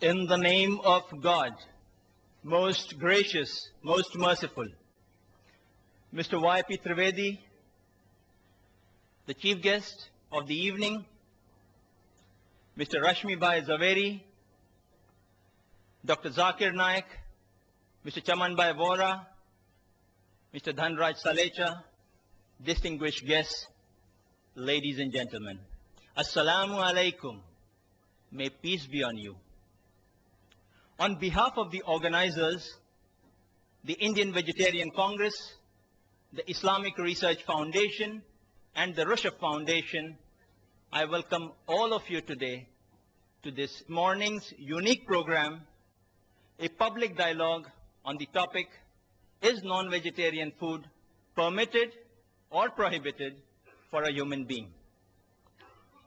In the name of God, most gracious, most merciful, Mr. Y.P. Trivedi, the chief guest of the evening, Mr. Rashmibh Zaveri, Dr. Zakir Naik, Mr. Chamanbhai Vora, Mr. Dhanraj Salecha, distinguished guests, ladies and gentlemen. Assalamu alaikum. May peace be on you. On behalf of the organizers, the Indian Vegetarian Congress, the Islamic Research Foundation, and the Rashmibh Foundation, I welcome all of you today to this morning's unique program, a public dialogue on the topic, is non-vegetarian food permitted or prohibited for a human being?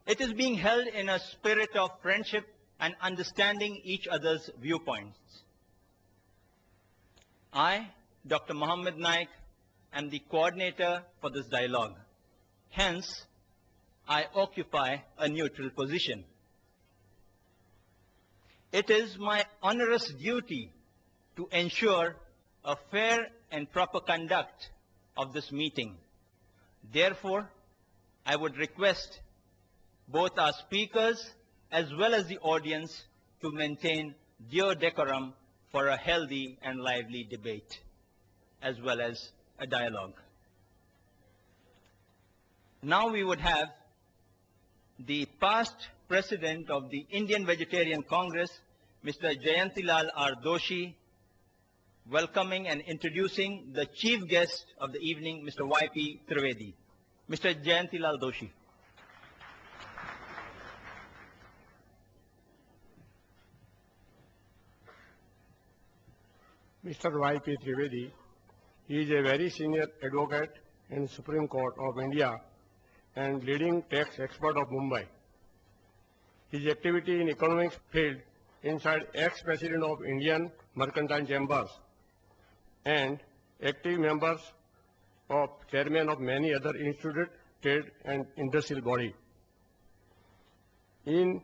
It is being held in a spirit of friendship and understanding each other's viewpoints. I, Dr. Mohammed Naik, am the coordinator for this dialogue. Hence, I occupy a neutral position. It is my onerous duty to ensure a fair and proper conduct of this meeting. Therefore, I would request both our speakers as well as the audience to maintain due decorum for a healthy and lively debate, as well as a dialogue. Now we would have the past president of the Indian Vegetarian Congress, Mr. Jayantilal R. Doshi, welcoming and introducing the chief guest of the evening, Mr. Y.P. Trivedi. Mr. Jayantilal Doshi. Mr. Y.P. Trivedi is a very senior advocate in Supreme Court of India and leading tax expert of Mumbai. His activity in economics field inside ex-president of Indian Mercantile Chambers and active members of chairman of many other institute, trade and industrial body. In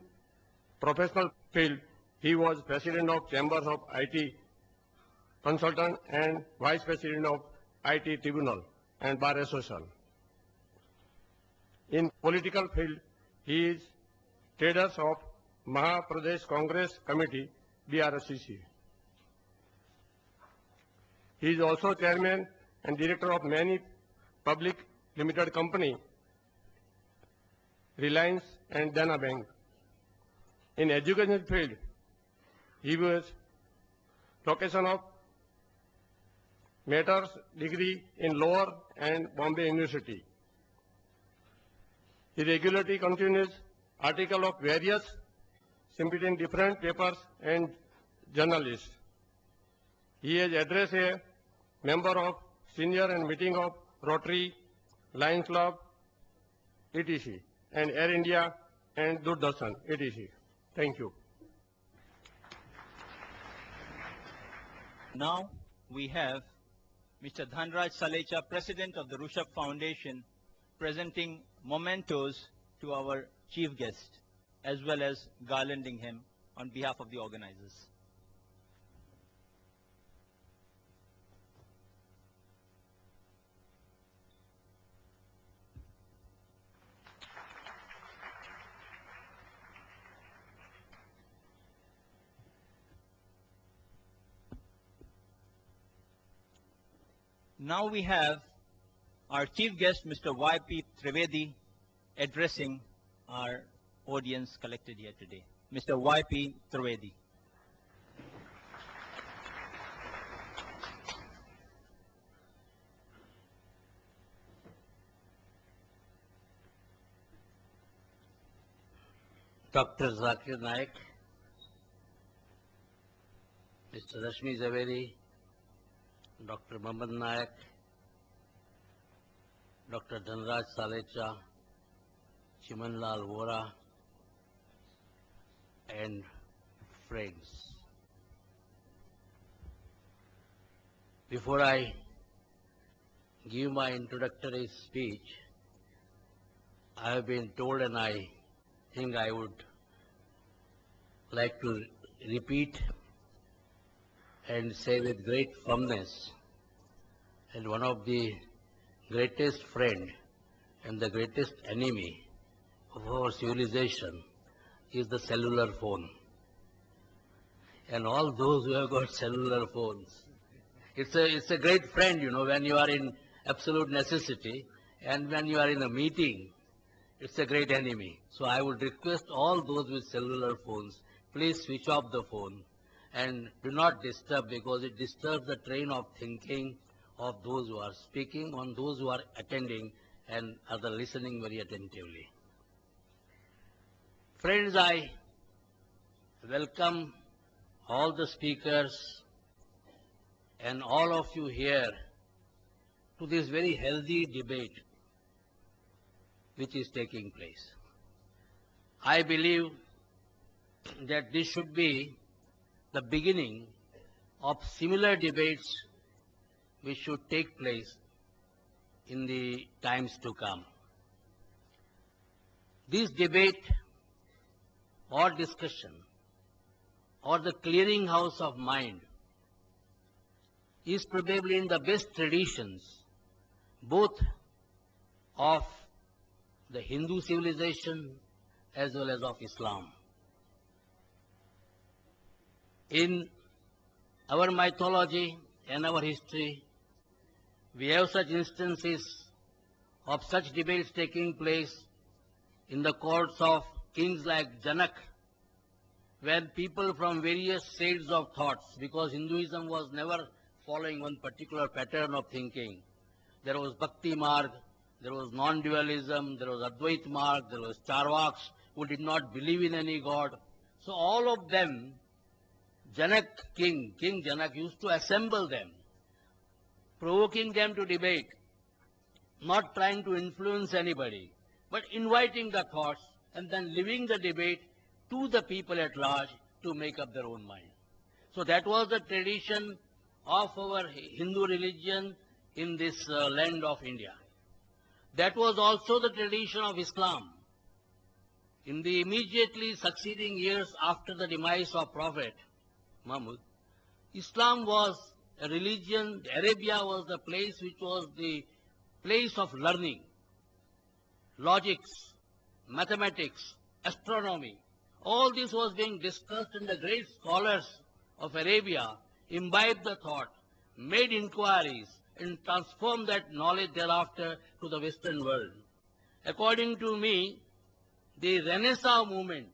professional field, he was president of Chambers of IT Consultant and vice president of IT Tribunal and Bar Association. In political field, he is traders of Maha Pradesh Congress Committee, BRCC. He is also chairman and director of many public limited company, Reliance and Dana Bank. In education field, he was location of master's degree in Lower and Bombay University. He regularly continues article of various in different papers and journalists. He has addressed a member of senior and meeting of Rotary, Lions Club, etc. and Air India and Doordarshan, etc. Thank you. Now we have Mr. Dhanraj Salecha, President of the Rashmibh Foundation, presenting mementos to our chief guest, as well as garlanding him on behalf of the organizers. Now we have our chief guest, Mr. Y.P. Trivedi, addressing our audience collected here today. Mr. Y.P. Trivedi. Dr. Zakir Naik, Mr. Rashmibh Zaveri, Dr. Mohammed Naik, Dr. Dhanraj Salecha, Chimanlal Vora, and friends. Before I give my introductory speech, I have been told, and I think I would like to repeat and say with great firmness that one of the greatest friend and the greatest enemy of our civilization is the cellular phone. And all those who have got cellular phones, it's a great friend, when you are in absolute necessity, and when you are in a meeting, it's a great enemy. So I would request all those with cellular phones, please switch off the phone and do not disturb, because it disturbs the train of thinking of those who are speaking, on those who are attending and other listening very attentively. Friends, I welcome all the speakers and all of you here to this very healthy debate which is taking place. I believe that this should be the beginning of similar debates which should take place in the times to come. This debate or discussion or the clearinghouse of mind is probably in the best traditions both of the Hindu civilization as well as of Islam. In our mythology and our history, we have such instances of such debates taking place in the courts of kings like Janak, where people from various shades of thoughts, because Hinduism was never following one particular pattern of thinking. There was Bhakti Marg, there was non-dualism, there was Advait Marg, there was Charvaks who did not believe in any god. So all of them, King Janak used to assemble them, provoking them to debate, not trying to influence anybody, but inviting the thoughts and then leaving the debate to the people at large to make up their own mind. So that was the tradition of our Hindu religion in this land of India. That was also the tradition of Islam. In the immediately succeeding years after the demise of Prophet Muhammad, Islam was a religion, Arabia was the place which was the place of learning, logics, mathematics, astronomy. All this was being discussed, and the great scholars of Arabia imbibed the thought, made inquiries, and transformed that knowledge thereafter to the Western world. According to me, the Renaissance movement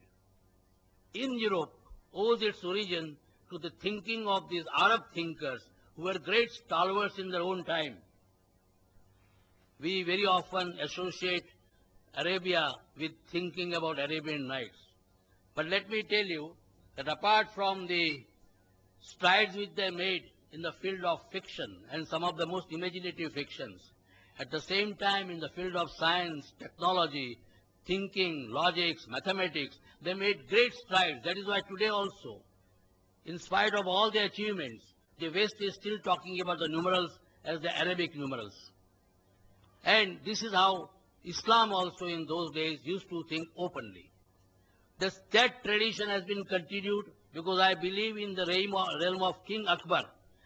in Europe owes its origin to the thinking of these Arab thinkers who were great stalwarts in their own time. We very often associate Arabia with thinking about Arabian Nights. But let me tell you that apart from the strides which they made in the field of fiction and some of the most imaginative fictions, at the same time in the field of science, technology, thinking, logics, mathematics, they made great strides. That is why today also, in spite of all their achievements, the West is still talking about the numerals as the Arabic numerals. And this is how Islam also in those days used to think openly. That tradition has been continued because I believe in the realm of King Akbar.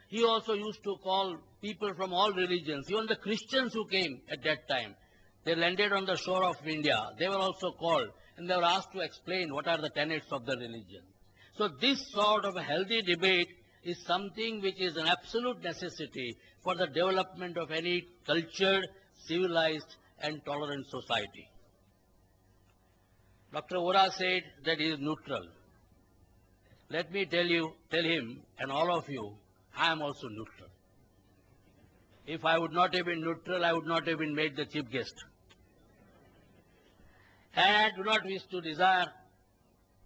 He also used to call people from all religions, even the Christians who came at that time. They landed on the shore of India. They were also called and they were asked to explain what are the tenets of the religion. So this sort of a healthy debate is something which is an absolute necessity for the development of any cultured, civilized and tolerant society. Dr. Vora said that he is neutral. Let me tell him and all of you, I am also neutral. If I would not have been neutral, I would not have been made the chief guest. And I do not wish to desire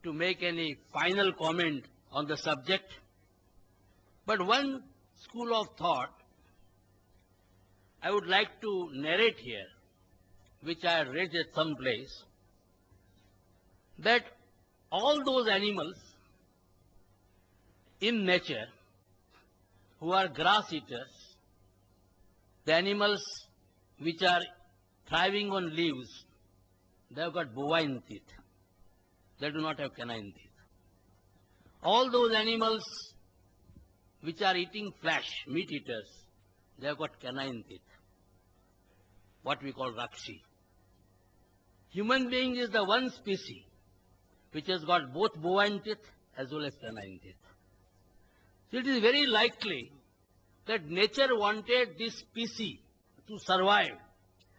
to make any final comment on the subject. But one school of thought I would like to narrate here, which I read at some place, that all those animals in nature who are grass eaters, the animals which are thriving on leaves, they have got bovine teeth. They do not have canine teeth. All those animals which are eating flesh, meat eaters, they have got canine teeth, what we call rakshi. Human being is the one species which has got both bovine teeth as well as canine teeth. So it is very likely that nature wanted this species to survive.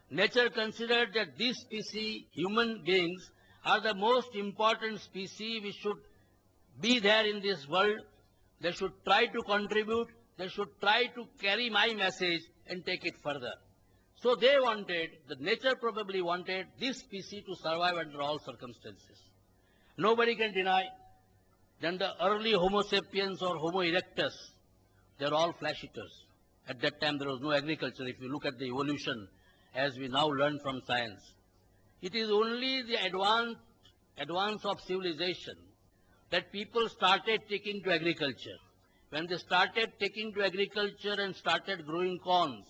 Nature considered that this species, human beings, are the most important species which should be there in this world. They should try to contribute, they should try to carry my message and take it further. So they wanted, the nature probably wanted this species to survive under all circumstances. Nobody can deny that the early Homo sapiens or Homo erectus, they are all flesh eaters. At that time there was no agriculture. If you look at the evolution as we now learn from science, it is only the advance of civilization that people started taking to agriculture. When they started taking to agriculture and started growing corns,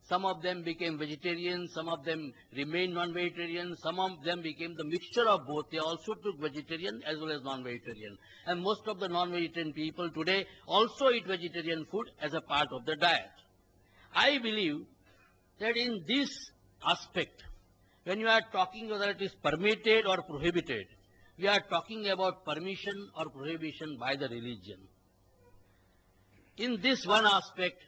some of them became vegetarian, some of them remained non-vegetarian, some of them became the mixture of both. They also took vegetarian as well as non-vegetarian. And most of the non-vegetarian people today also eat vegetarian food as a part of their diet. I believe that in this aspect, when you are talking whether it is permitted or prohibited, we are talking about permission or prohibition by the religion. In this one aspect,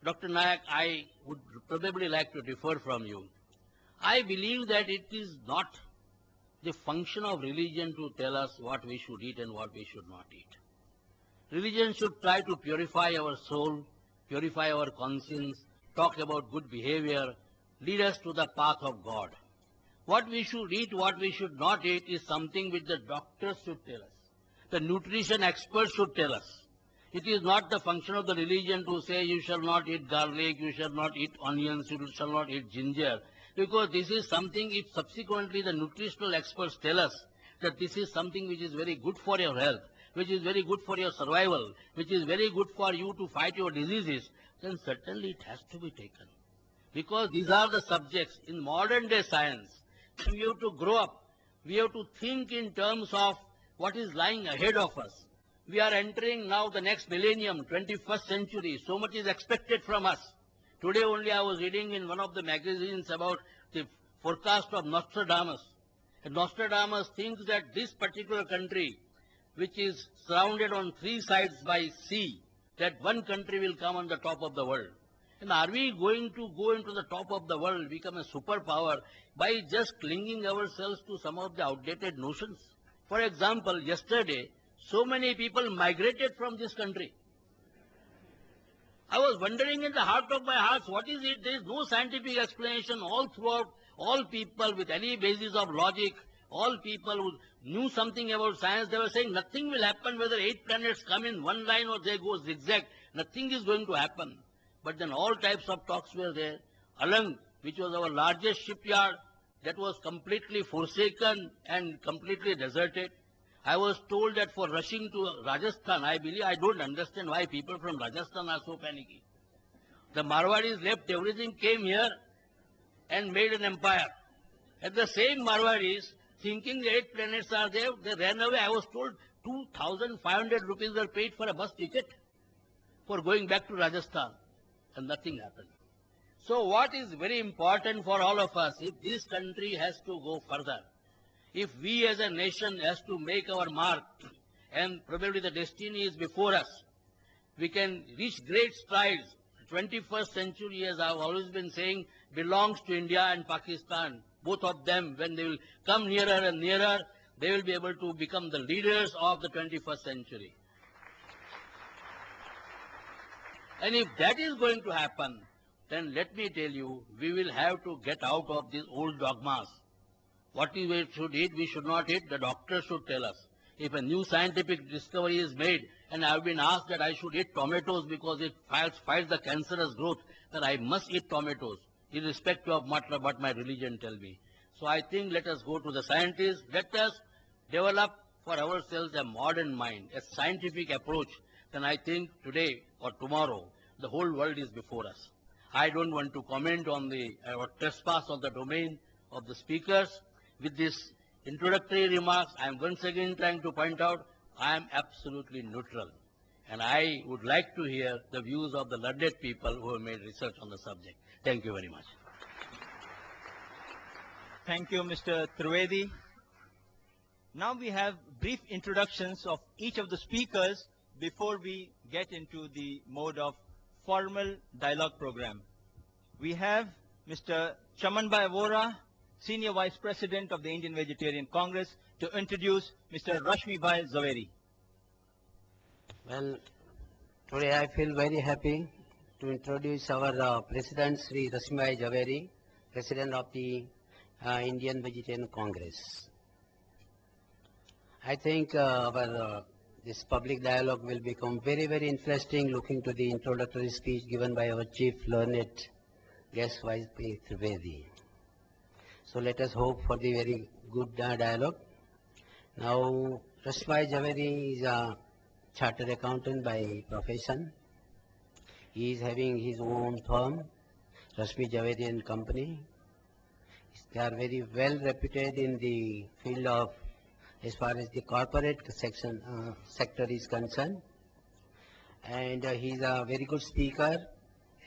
Dr. Naik, I would probably like to differ from you. I believe that it is not the function of religion to tell us what we should eat and what we should not eat. Religion should try to purify our soul, purify our conscience, talk about good behavior, lead us to the path of God. What we should eat, what we should not eat is something which the doctors should tell us. The nutrition experts should tell us. It is not the function of the religion to say you shall not eat garlic, you shall not eat onions, you shall not eat ginger. Because this is something, if subsequently the nutritional experts tell us that this is something which is very good for your health, which is very good for your survival, which is very good for you to fight your diseases, then certainly it has to be taken. Because these are the subjects in modern day science. We have to grow up. We have to think in terms of what is lying ahead of us. We are entering now the next millennium, 21st century. So much is expected from us. Today only I was reading in one of the magazines about the forecast of Nostradamus. And Nostradamus thinks that this particular country, which is surrounded on three sides by sea, that one country will come on the top of the world. And are we going to go into the top of the world, become a superpower, by just clinging ourselves to some of the outdated notions? For example, yesterday, so many people migrated from this country. I was wondering in the heart of my heart, what is it? There is no scientific explanation all throughout. All people with any basis of logic, all people who knew something about science, they were saying nothing will happen whether 8 planets come in one line or they go zigzag. Nothing is going to happen. But then all types of talks were there. Alang, which was our largest shipyard, that was completely forsaken and completely deserted. I was told that for rushing to Rajasthan, I don't understand why people from Rajasthan are so panicky. The Marwadis left everything, came here and made an empire. And the same Marwadis, thinking the 8 planets are there, they ran away. I was told 2,500 rupees were paid for a bus ticket for going back to Rajasthan. And nothing happened. So what is very important for all of us, if this country has to go further, if we as a nation has to make our mark, and probably the destiny is before us, we can reach great strides. The 21st century, as I've always been saying, belongs to India and Pakistan. Both of them, when they will come nearer and nearer, they will be able to become the leaders of the 21st century. And if that is going to happen, then let me tell you, we will have to get out of these old dogmas. What we should eat, we should not eat, the doctor should tell us. If a new scientific discovery is made, and I have been asked that I should eat tomatoes because it fights the cancerous growth, then I must eat tomatoes, irrespective of what my religion tells me. So I think let us go to the scientists, let us develop for ourselves a modern mind, a scientific approach. Then I think today or tomorrow, the whole world is before us. I don't want to comment on the trespass of the domain of the speakers. With this introductory remarks, I am once again trying to point out I am absolutely neutral. And I would like to hear the views of the learned people who have made research on the subject. Thank you very much. Thank you, Mr. Trivedi. Now we have brief introductions of each of the speakers before we get into the mode of formal dialogue program. We have Mr. Chamanbhai Vora, Senior Vice President of the Indian Vegetarian Congress, to introduce Mr. Rashmibh Zaveri. Well, today I feel very happy to introduce our President Sri Rashmibh Zaveri, President of the Indian Vegetarian Congress. I think this public dialogue will become very, very interesting looking to the introductory speech given by our Chief Learned Guest Vice Trivedi. So let us hope for the very good dialogue. Now, Rashmibh Zaveri is a chartered accountant by profession. He is having his own firm, Rashmibh Zaveri and Company. They are very well reputed in the field of as far as the corporate sector is concerned. And he is a very good speaker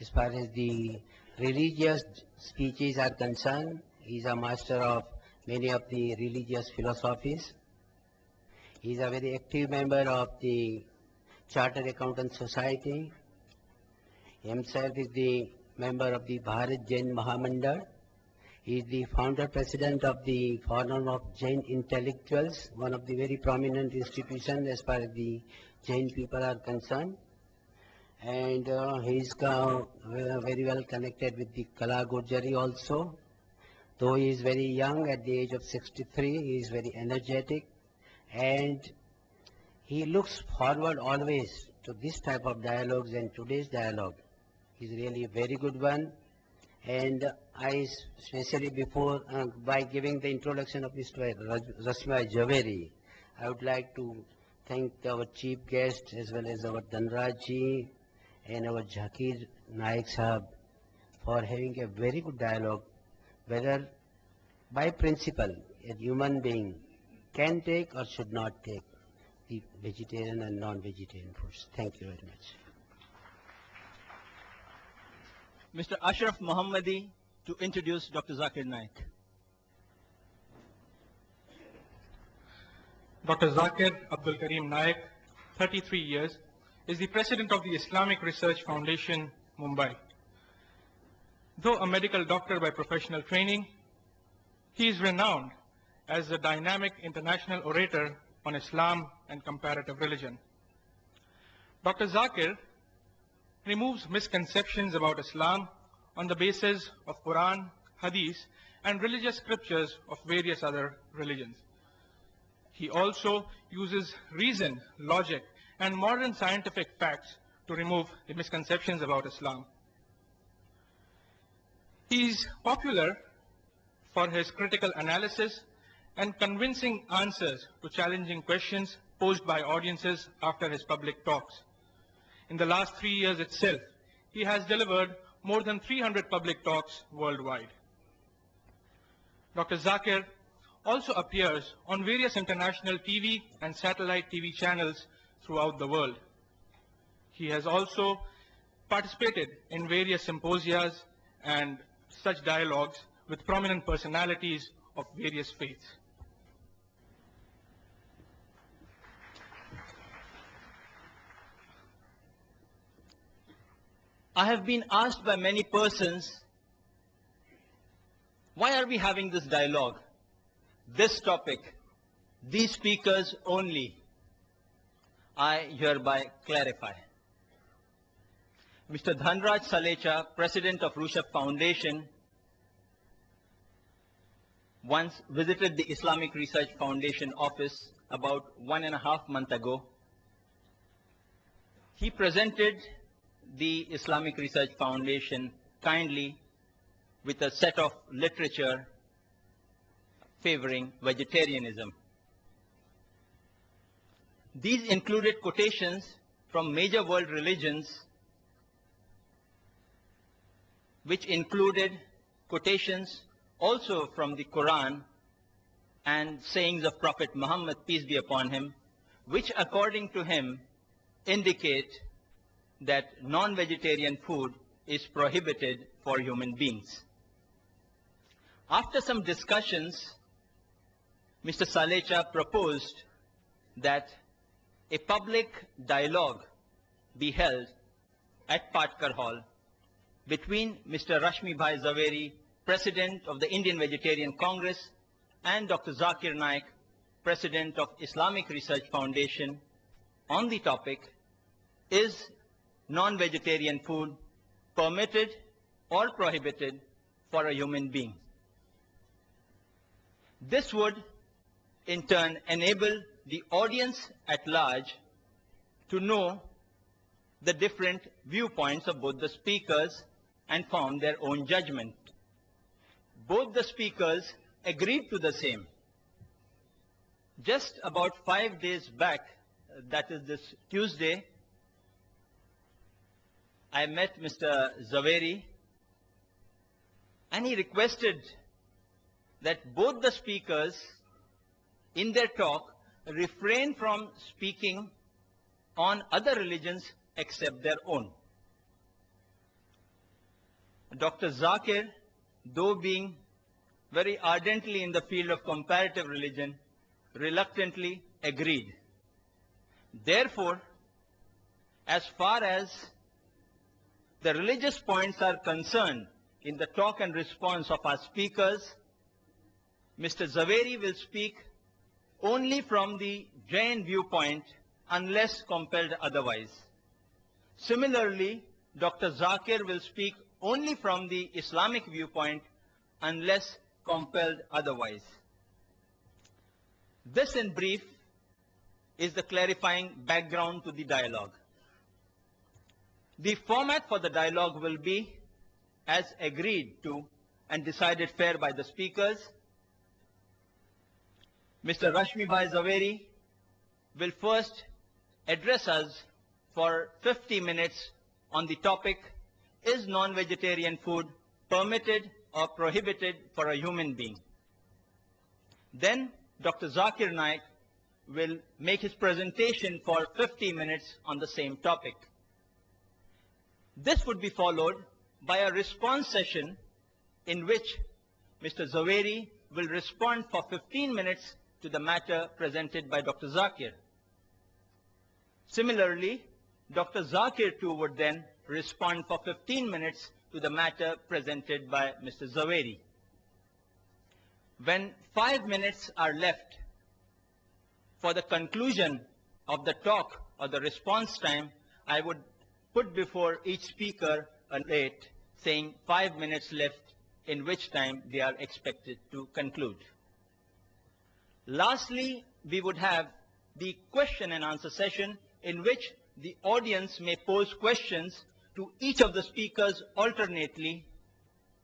as far as the religious speeches are concerned. He is a master of many of the religious philosophies. He is a very active member of the Chartered Accountant Society. Himself is the member of the Bharat Jain Mahamandal. He is the founder president of the Forum of Jain Intellectuals, one of the very prominent institutions as far as the Jain people are concerned. And he is very well connected with the Kala Gurjari also. Though he is very young, at the age of 63, he is very energetic, and he looks forward always to this type of dialogues, and today's dialogue is really a very good one. And I, especially before, by giving the introduction of Mr. Rashmibh Zaveri, I would like to thank our chief guest as well as our Dhanraj ji and our Zakir Naik Sahab for having a very good dialogue, whether by principle a human being can take or should not take the vegetarian and non-vegetarian foods. Thank you very much. Mr. Ashraf Mohammadi to introduce Dr. Zakir Naik. Dr. Zakir Abdul Karim Naik, 33 years, is the president of the Islamic Research Foundation, Mumbai. Though a medical doctor by professional training, he is renowned as a dynamic international orator on Islam and comparative religion. Dr. Zakir removes misconceptions about Islam on the basis of Quran, Hadith, and religious scriptures of various other religions. He also uses reason, logic, and modern scientific facts to remove the misconceptions about Islam. He is popular for his critical analysis and convincing answers to challenging questions posed by audiences after his public talks. In the last 3 years itself, he has delivered more than 300 public talks worldwide. Dr. Zakir also appears on various international TV and satellite TV channels throughout the world. He has also participated in various symposia and such dialogues with prominent personalities of various faiths. I have been asked by many persons, why are we having this dialogue? This topic, these speakers only. I hereby clarify. Mr. Dhanraj Salecha, President of Rashmibh Foundation, once visited the Islamic Research Foundation office about 1.5 months ago. He presented the Islamic Research Foundation kindly with a set of literature favoring vegetarianism. These included quotations from major world religions, which included quotations also from the Quran and sayings of Prophet Muhammad, peace be upon him, which according to him indicate that non-vegetarian food is prohibited for human beings. After some discussions, Mr. Salecha proposed that a public dialogue be held at Patkar Hall between Mr. Rashmibh Zaveri, President of the Indian Vegetarian Congress, and Dr. Zakir Naik, President of Islamic Research Foundation, on the topic, is non-vegetarian food permitted or prohibited for a human being? This would, in turn, enable the audience at large to know the different viewpoints of both the speakers and form their own judgment. Both the speakers agreed to the same. Just about 5 days back, that is this Tuesday, I met Mr. Zaveri, and he requested that both the speakers in their talk refrain from speaking on other religions except their own. Dr. Zakir, though being very ardently in the field of comparative religion, reluctantly agreed. Therefore, as far as the religious points are concerned in the talk and response of our speakers, Mr. Zaveri will speak only from the Jain viewpoint unless compelled otherwise. Similarly, Dr. Zakir will speak only from the Islamic viewpoint unless compelled otherwise. This, in brief, is the clarifying background to the dialogue. The format for the dialogue will be as agreed to and decided fair by the speakers. Mr. Rashmibh Zaveri will first address us for 50 minutes on the topic, is non-vegetarian food permitted or prohibited for a human being? Then Dr. Zakir Naik will make his presentation for 50 minutes on the same topic. This would be followed by a response session in which Mr. Zaveri will respond for 15 minutes to the matter presented by Dr. Zakir. Similarly, Dr. Zakir too would then respond for 15 minutes to the matter presented by Mr. Zaveri. When 5 minutes are left for the conclusion of the talk or the response time, I would put before each speaker a date saying 5 minutes left, in which time they are expected to conclude. Lastly, we would have the question and answer session in which the audience may pose questions to each of the speakers alternately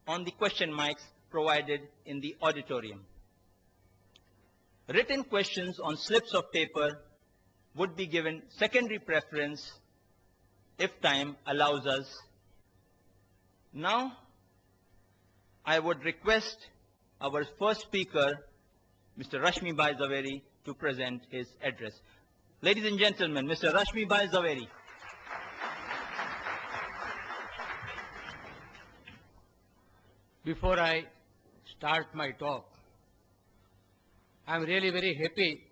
on the question mics provided in the auditorium. Written questions on slips of paper would be given secondary preference if time allows us. Now, I would request our first speaker, Mr. Rashmibh Zaveri, to present his address. Ladies and gentlemen, Mr. Rashmibh Zaveri. Before I start my talk, I am really very happy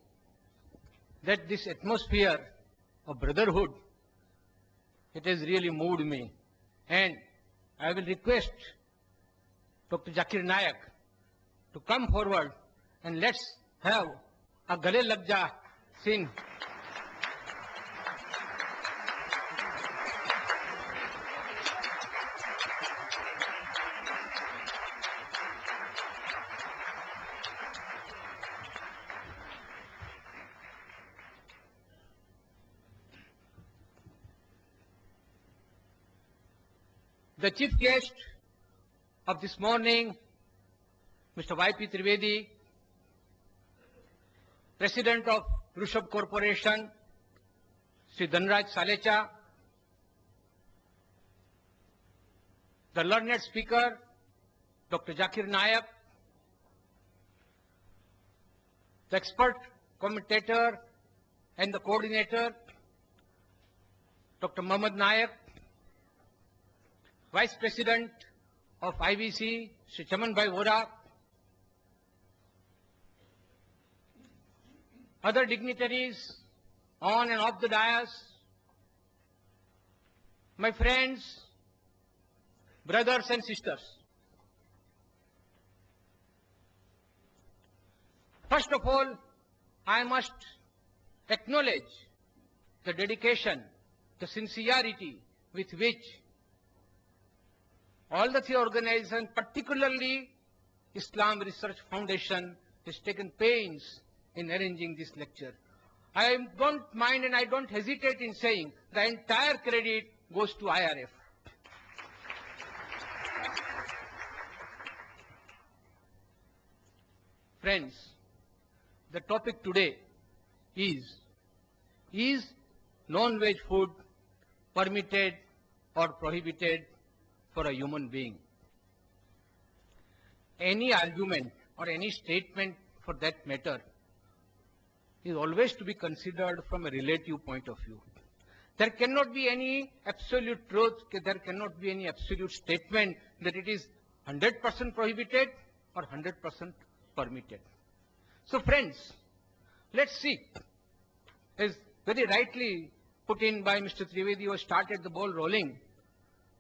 that this atmosphere of brotherhood, it has really moved me. And I will request Dr. Zakir Naik to come forward and let's have a Gale Lag Ja scene. The chief guest of this morning, Mr. Y.P. Trivedi, President of Rashmibh Corporation, Sri Dhanraj Salecha, the learned speaker, Dr. Zakir Naik, the expert commentator and the coordinator, Dr. Mohammad Naik, Vice President of IBC, Shri Chaman Bhai Vora, other dignitaries on and off the dais, my friends, brothers and sisters. First of all, I must acknowledge the dedication, the sincerity with which all the three organizations, particularly Islam Research Foundation, has taken pains in arranging this lecture. I don't mind and I don't hesitate in saying the entire credit goes to IRF. Friends, the topic today is non-veg food permitted or prohibited for a human being? Any argument or any statement for that matter is always to be considered from a relative point of view. There cannot be any absolute truth, there cannot be any absolute statement that it is 100% prohibited or 100% permitted. So friends, let's see, as very rightly put in by Mr. Trivedi, who started the ball rolling,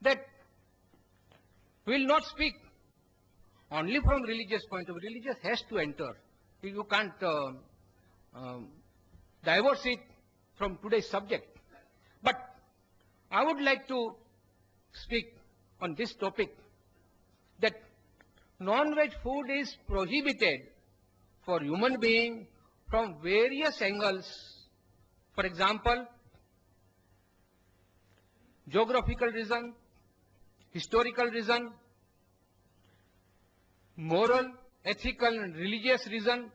that we will not speak only from religious point of view. Religious has to enter. You can't divorce it from today's subject. But I would like to speak on this topic, that non-veg food is prohibited for human being from various angles. For example, geographical reason, historical reason, moral, ethical and religious reason,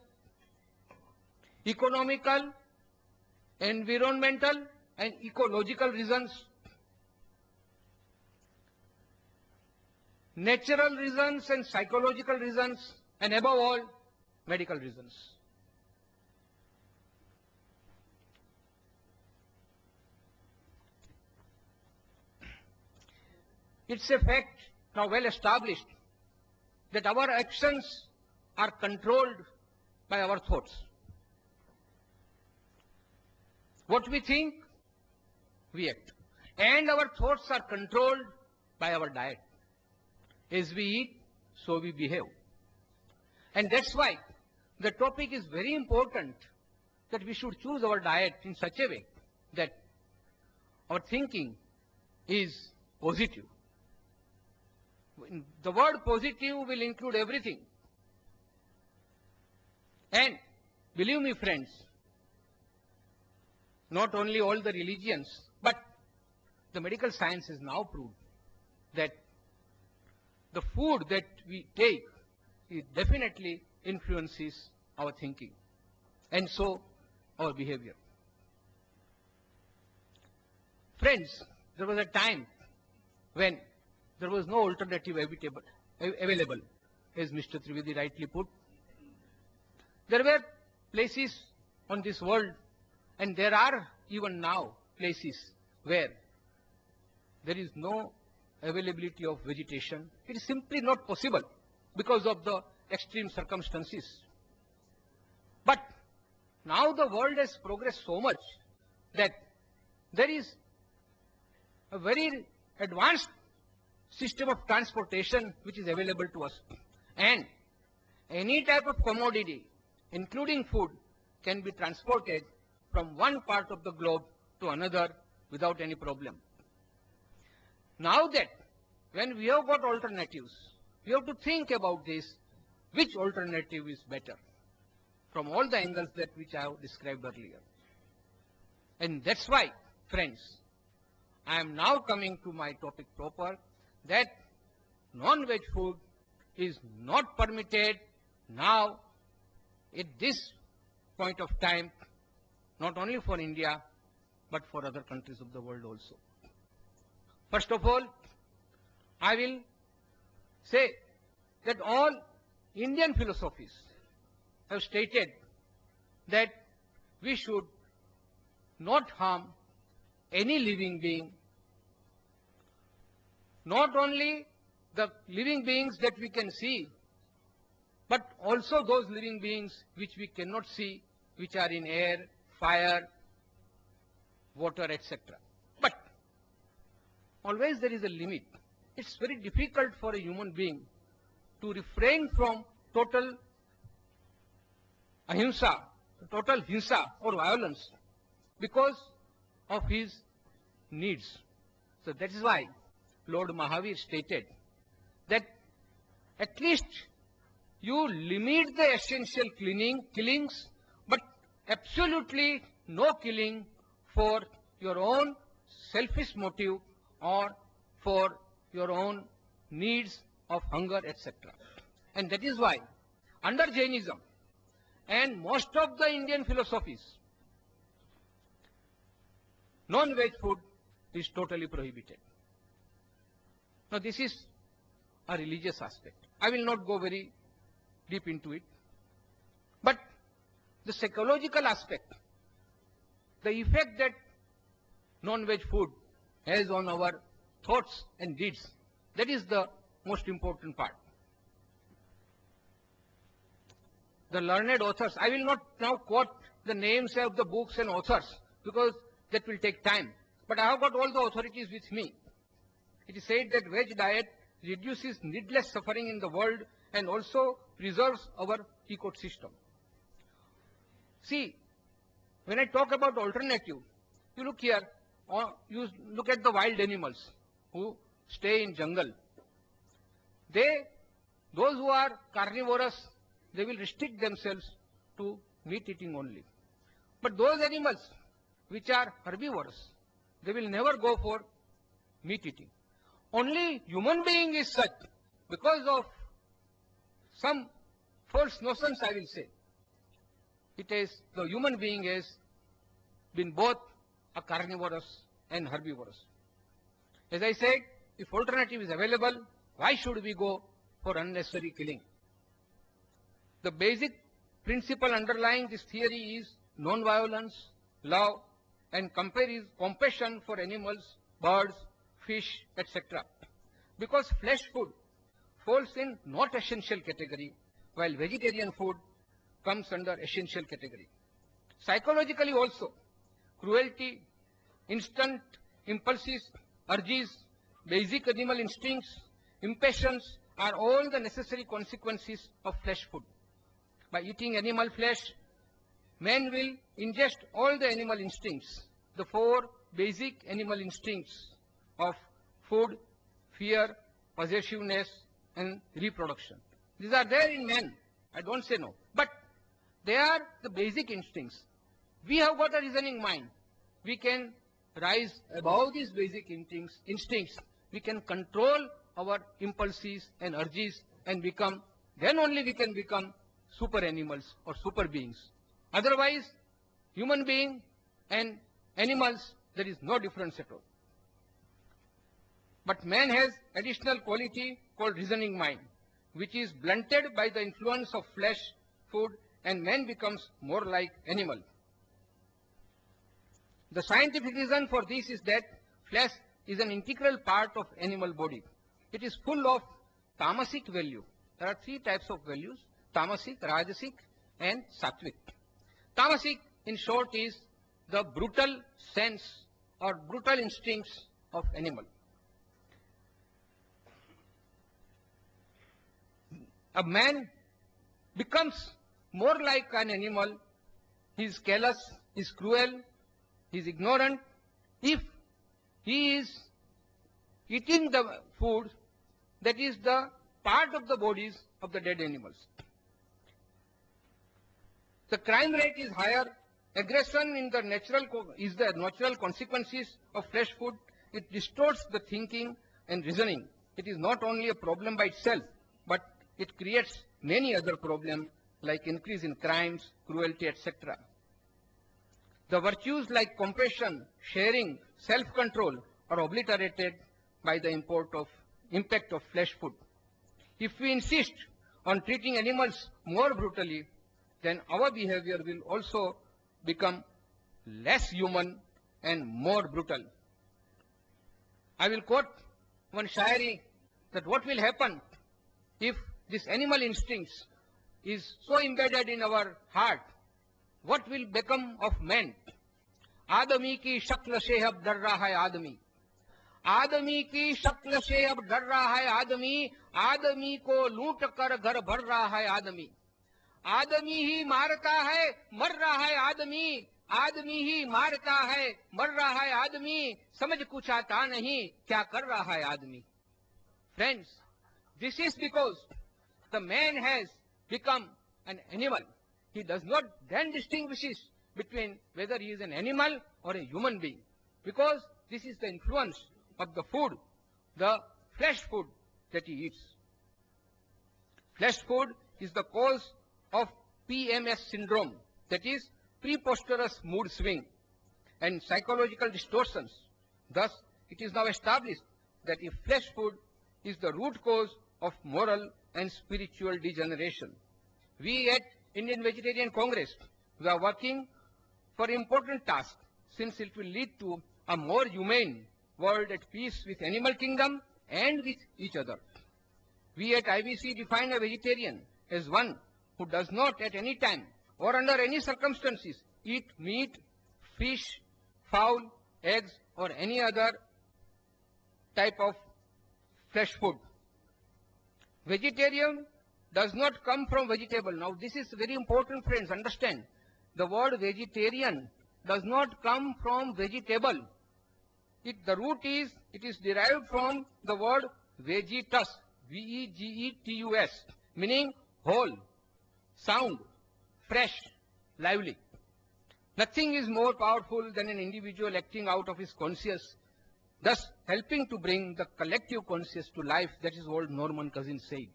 economical, environmental and ecological reasons, natural reasons and psychological reasons, and above all, medical reasons. It's a fact now well established that our actions are controlled by our thoughts. What we think, we act. And our thoughts are controlled by our diet. As we eat, so we behave. And that's why the topic is very important, that we should choose our diet in such a way that our thinking is positive. The word positive will include everything. And believe me, friends, not only all the religions, but the medical science has now proved that the food that we take, it definitely influences our thinking and so our behavior. Friends, there was a time when there was no alternative available, as Mr. Trivedi rightly put. There were places on this world, and there are even now places where there is no availability of vegetation. It is simply not possible because of the extreme circumstances. But now the world has progressed so much that there is a very advanced system of transportation which is available to us. And any type of commodity, including food, can be transported from one part of the globe to another without any problem. Now that when we have got alternatives, we have to think about this, which alternative is better from all the angles that which I have described earlier. And that's why, friends, I am now coming to my topic proper, that non-veg food is not permitted now at this point of time, not only for India, but for other countries of the world also. First of all, I will say that all Indian philosophies have stated that we should not harm any living being, not only the living beings that we can see, but also those living beings which we cannot see, which are in air, fire, water, etc. But always there is a limit. It's very difficult for a human being to refrain from total ahimsa, total hinsa or violence because of his needs. So that is why Lord Mahavir stated that at least you limit the essential killings, but absolutely no killing for your own selfish motive or for your own needs of hunger, etc. And that is why under Jainism and most of the Indian philosophies, non-veg food is totally prohibited. Now this is a religious aspect. I will not go very deep into it. But the psychological aspect, the effect that non-veg food has on our thoughts and deeds, that is the most important part. The learned authors, I will not now quote the names of the books and authors because that will take time. But I have got all the authorities with me. It is said that veg diet reduces needless suffering in the world and also preserves our ecosystem. See, when I talk about alternative, you look here, or you look at the wild animals who stay in jungle. Those who are carnivorous, they will restrict themselves to meat eating only. But those animals which are herbivorous, they will never go for meat eating. Only human being is such, because of some false notions, I will say. The human being has been both a carnivorous and herbivorous. As I said, if alternative is available, why should we go for unnecessary killing? The basic principle underlying this theory is non-violence, love, and compassion for animals, birds, fish, etc. Because flesh food falls in not essential category, while vegetarian food comes under essential category. Psychologically also, cruelty, instant impulses, urges, basic animal instincts, impatience are all the necessary consequences of flesh food. By eating animal flesh, man will ingest all the animal instincts, the 4 basic animal instincts of food, fear, possessiveness, and reproduction. These are there in man. I don't say no. But they are the basic instincts. We have got a reasoning mind. We can rise above these basic instincts. We can control our impulses and urges and then only we can become super animals or super beings. Otherwise, human being and animals, there is no difference at all. But man has additional quality called reasoning mind, which is blunted by the influence of flesh food, and man becomes more like animal. The scientific reason for this is that flesh is an integral part of animal body. It is full of tamasic value. There are 3 types of values: tamasic, rajasic, and sattvic. Tamasic, in short, is the brutal sense or brutal instincts of animal. A man becomes more like an animal. He is callous, he is cruel, he is ignorant if he is eating the food that is the part of the bodies of the dead animals. The crime rate is higher. Aggression is the natural consequences of flesh food. It distorts the thinking and reasoning. It is not only a problem by itself, but it creates many other problems like increase in crimes, cruelty, etc. The virtues like compassion, sharing, self-control are obliterated by the impact of flesh food. If we insist on treating animals more brutally, then our behavior will also become less human and more brutal. I will quote one shairi that what will happen if this animal instincts is so embedded in our heart, what will become of man? आदमी की शक्ल से अब डर रहा है आदमी, आदमी की शक्ल से अब डर रहा है आदमी, आदमी को लूट कर घर भर रहा है आदमी, आदमी ही मारता है मर रहा है आदमी, आदमी ही मारता है मर रहा है आदमी, समझ कुछ आता नहीं क्या कर रहा है आदमी. Friends, this is because the man has become an animal. He does not then distinguishes between whether he is an animal or a human being, because this is the influence of the food, the flesh food that he eats. Flesh food is the cause of PMS syndrome, that is preposterous mood swing and psychological distortions. Thus, it is now established that if flesh food is the root cause of moral and spiritual degeneration. We at Indian Vegetarian Congress, we are working for important task, since it will lead to a more humane world at peace with animal kingdom and with each other. We at IVC define a vegetarian as one who does not at any time or under any circumstances eat meat, fish, fowl, eggs or any other type of flesh food. Vegetarian does not come from vegetable. Now this is very important, friends, understand. The word vegetarian does not come from vegetable. The root is, it is derived from the word vegetus, V-E-G-E-T-U-S, meaning whole, sound, fresh, lively. Nothing is more powerful than an individual acting out of his conscience, thus helping to bring the collective conscious to life. That is what Norman Cousins said.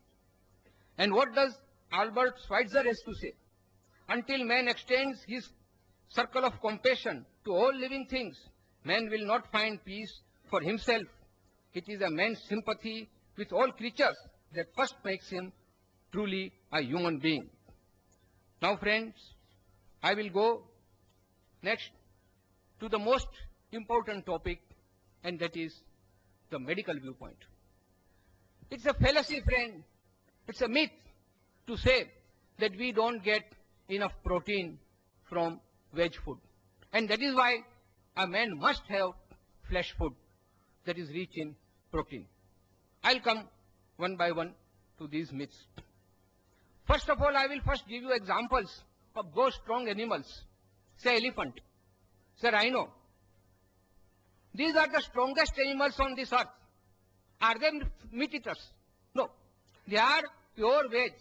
And what does Albert Schweitzer has to say? Until man extends his circle of compassion to all living things, man will not find peace for himself. It is a man's sympathy with all creatures that first makes him truly a human being. Now, friends, I will go next to the most important topic, and that is the medical viewpoint. It's a fallacy, friend. It's a myth to say that we don't get enough protein from veg food. And that is why a man must have flesh food that is rich in protein. I'll come one by one to these myths. First of all, I will first give you examples of those strong animals. Say elephant, say rhino. These are the strongest animals on this earth. Are they meat eaters? No. They are pure veg.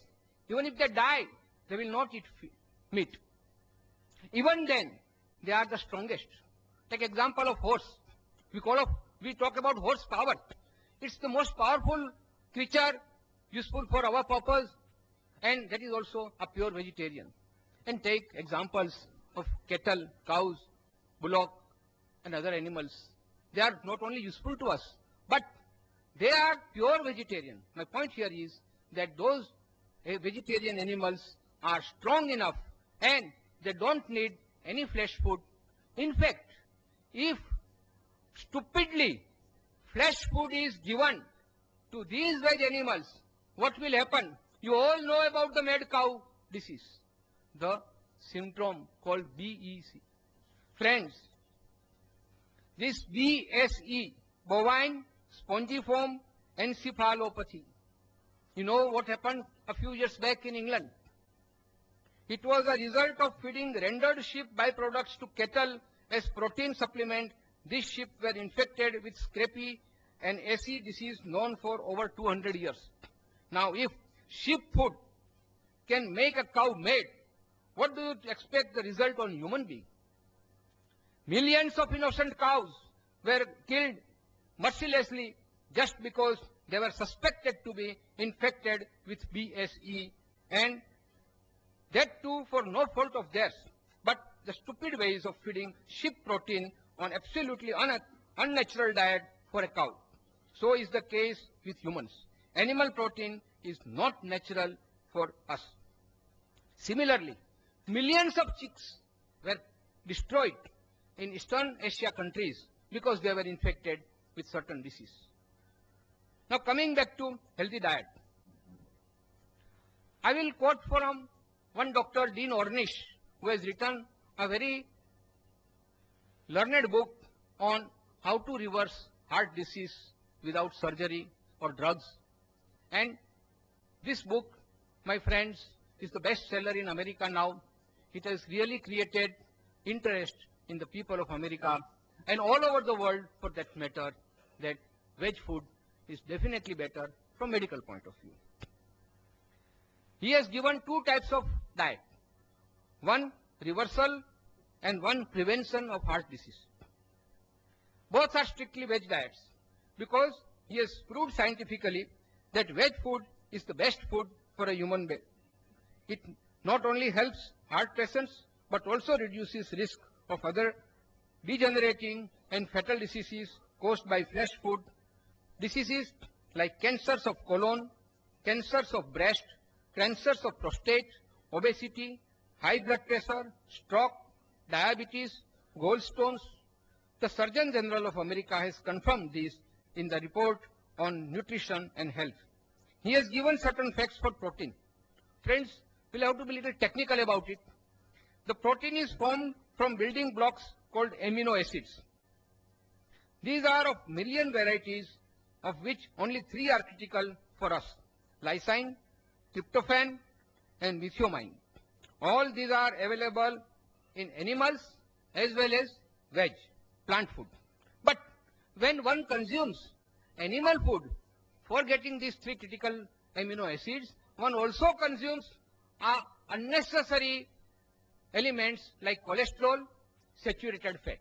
Even if they die, they will not eat meat. Even then, they are the strongest. Take example of horse. We talk about horse power. It's the most powerful creature useful for our purpose, and that is also a pure vegetarian. And take examples of cattle, cows, bullock, and other animals. They are not only useful to us, but they are pure vegetarian. My point here is that those vegetarian animals are strong enough and they don't need any flesh food. In fact, if stupidly flesh food is given to these veg animals, what will happen? You all know about the mad cow disease, the syndrome called BEC. Friends, this BSE, bovine spongiform encephalopathy. You know what happened a few years back in England? It was a result of feeding rendered sheep byproducts to cattle as protein supplement. These sheep were infected with scrapie, an AC disease known for over 200 years. Now, if sheep food can make a cow mad, what do you expect the result on human being? Millions of innocent cows were killed mercilessly just because they were suspected to be infected with BSE, and that too for no fault of theirs, but the stupid ways of feeding sheep protein on absolutely unnatural diet for a cow. So is the case with humans. Animal protein is not natural for us. Similarly, millions of chicks were destroyed in Eastern Asia countries because they were infected with certain disease. Now coming back to healthy diet, I will quote from one Dr. Dean Ornish, who has written a very learned book on how to reverse heart disease without surgery or drugs. And this book, my friends, is the best seller in America now. It has really created interest in the people of America and all over the world for that matter, that veg food is definitely better from medical point of view. He has given two types of diet, one reversal and one prevention of heart disease. Both are strictly veg diets because he has proved scientifically that veg food is the best food for a human being. It not only helps heart patients but also reduces risk of other degenerating and fatal diseases caused by flesh food, diseases like cancers of colon, cancers of breast, cancers of prostate, obesity, high blood pressure, stroke, diabetes, gallstones. The Surgeon General of America has confirmed this in the report on nutrition and health. He has given certain facts for protein. Friends, we'll have to be a little technical about it. The protein is formed from building blocks called amino acids. These are of million varieties, of which only 3 are critical for us: lysine, tryptophan, and methionine. All these are available in animals as well as veg, plant food. But when one consumes animal food, forgetting these 3 critical amino acids, one also consumes unnecessary elements like cholesterol, saturated fat.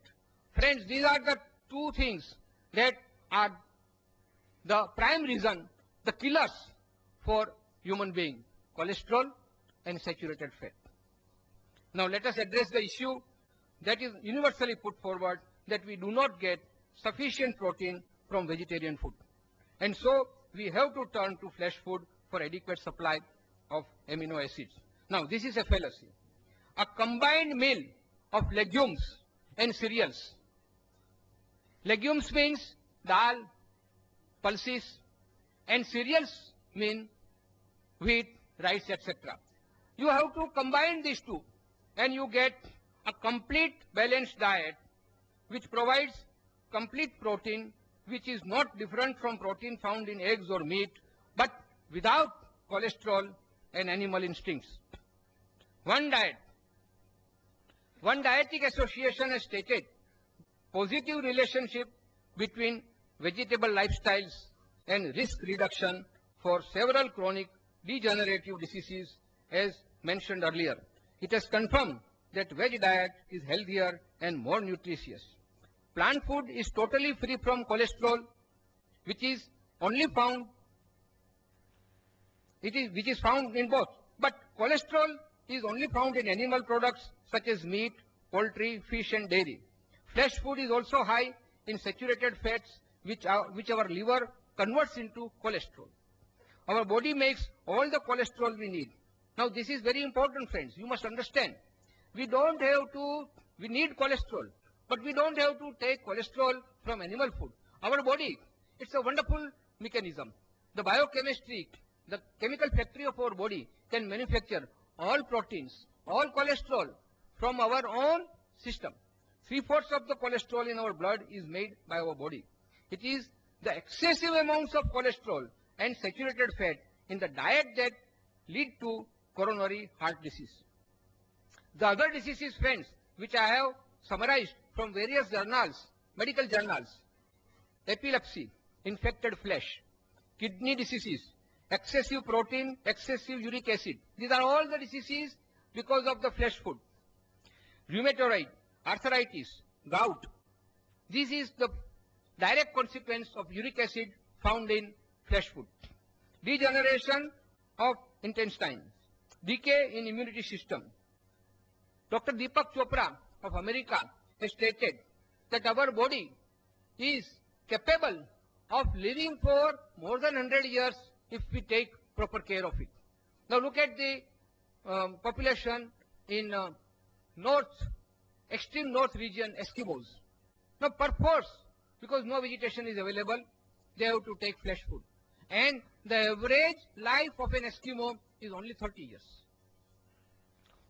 Friends, these are the 2 things that are the prime reason, the killers for human being: cholesterol and saturated fat. Now let us address the issue that is universally put forward, that we do not get sufficient protein from vegetarian food. And so we have to turn to flesh food for adequate supply of amino acids. Now this is a fallacy. A combined meal of legumes and cereals. Legumes means dal, pulses, and cereals mean wheat, rice, etc. You have to combine these 2 and you get a complete balanced diet which provides complete protein, which is not different from protein found in eggs or meat, but without cholesterol and animal instincts. One dietetic association has stated positive relationship between vegetable lifestyles and risk reduction for several chronic degenerative diseases, as mentioned earlier. It has confirmed that veg diet is healthier and more nutritious. Plant food is totally free from cholesterol, which is found in both. But cholesterol is only found in animal products such as meat, poultry, fish, and dairy. Flesh food is also high in saturated fats, which our liver converts into cholesterol. Our body makes all the cholesterol we need. Now this is very important, friends. You must understand. We need cholesterol, but we don't have to take cholesterol from animal food. Our body, it's a wonderful mechanism. The biochemistry, the chemical factory of our body can manufacture all proteins, all cholesterol from our own system. 3/4 of the cholesterol in our blood is made by our body. It is the excessive amounts of cholesterol and saturated fat in the diet that lead to coronary heart disease. The other diseases, friends, which I have summarized from various journals, medical journals: epilepsy, infected flesh, kidney diseases, excessive protein, excessive uric acid. These are all the diseases because of the flesh food. Rheumatoid, arthritis, gout. This is the direct consequence of uric acid found in flesh food. Degeneration of intestines, decay in immunity system. Dr. Deepak Chopra of America has stated that our body is capable of living for more than 100 years if we take proper care of it. Now look at the population in North extreme north region Eskimos. Now, perforce, because no vegetation is available, they have to take flesh food. And the average life of an Eskimo is only 30 years.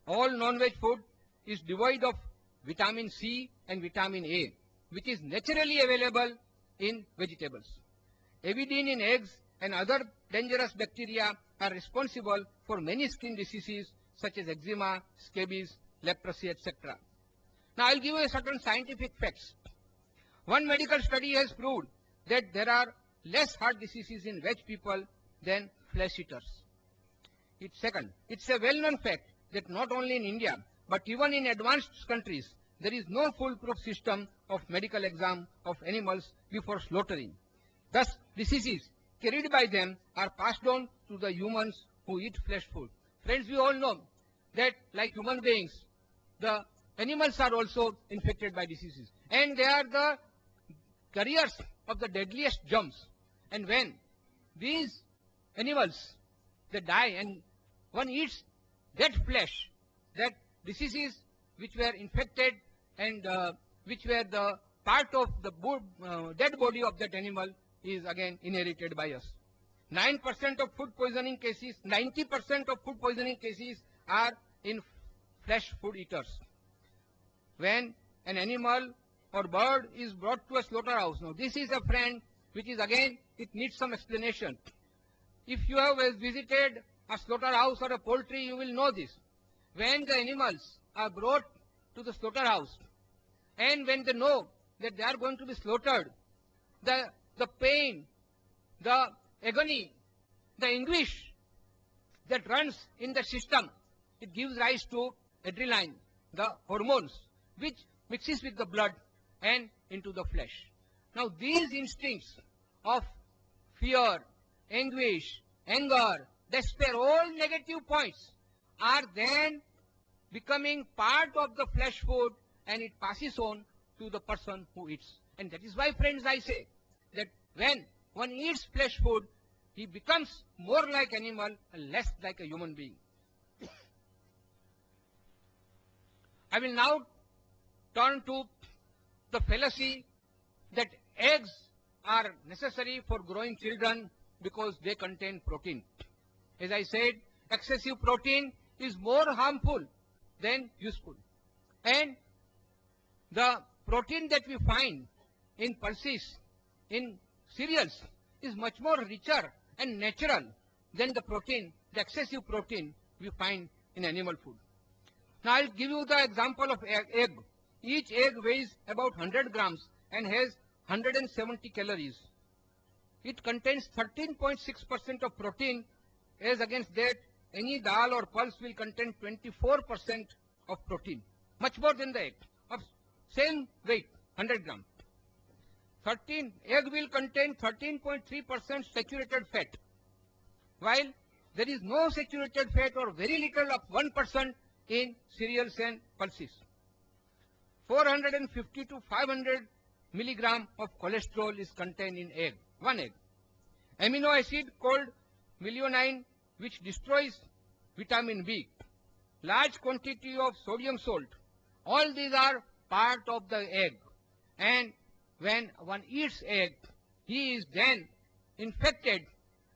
All non-veg food is devoid of vitamin C and vitamin A, which is naturally available in vegetables. Avidin in eggs and other dangerous bacteria are responsible for many skin diseases such as eczema, scabies, leprosy, etc. Now, I'll give you certain scientific facts. One medical study has proved that there are less heart diseases in veg people than flesh eaters. Second, it's a well-known fact that not only in India, but even in advanced countries, there is no foolproof system of medical exam of animals before slaughtering. Thus, diseases carried by them are passed on to the humans who eat flesh food. Friends, we all know that like human beings, the animals are also infected by diseases. And they are the carriers of the deadliest germs. And when these animals, they die and one eats that flesh, that diseases which were infected and which were the part of the dead body of that animal is again inherited by us. 9% of food poisoning cases, 90% of food poisoning cases are in flesh food eaters. When an animal or bird is brought to a slaughterhouse, now this is a friend which is again, it needs some explanation. If you have visited a slaughterhouse or a poultry, you will know this. When the animals are brought to the slaughterhouse and when they know that they are going to be slaughtered, the pain, the agony, the anguish that runs in the system, it gives rise to adrenaline, the hormones, which mixes with the blood and into the flesh. Now these instincts of fear, anguish, anger, despair, all negative points are then becoming part of the flesh food and it passes on to the person who eats. And that is why, friends, I say that when one eats flesh food, he becomes more like animal and less like a human being. I will now turn to the fallacy that eggs are necessary for growing children because they contain protein. As I said, excessive protein is more harmful than useful. And the protein that we find in pulses, in cereals, is much more richer and natural than the protein, the excessive protein we find in animal food. Now I'll give you the example of egg. Each egg weighs about 100 grams and has 170 calories. It contains 13.6% of protein, as against that any dal or pulse will contain 24% of protein, much more than the egg of same weight, 100 grams. Egg will contain 13.3% saturated fat, while there is no saturated fat or very little of 1% in cereals and pulses. 450 to 500 milligram of cholesterol is contained in egg, one egg. Amino acid called methionine, which destroys vitamin B. Large quantity of sodium salt. All these are part of the egg. And when one eats egg, he is then infected.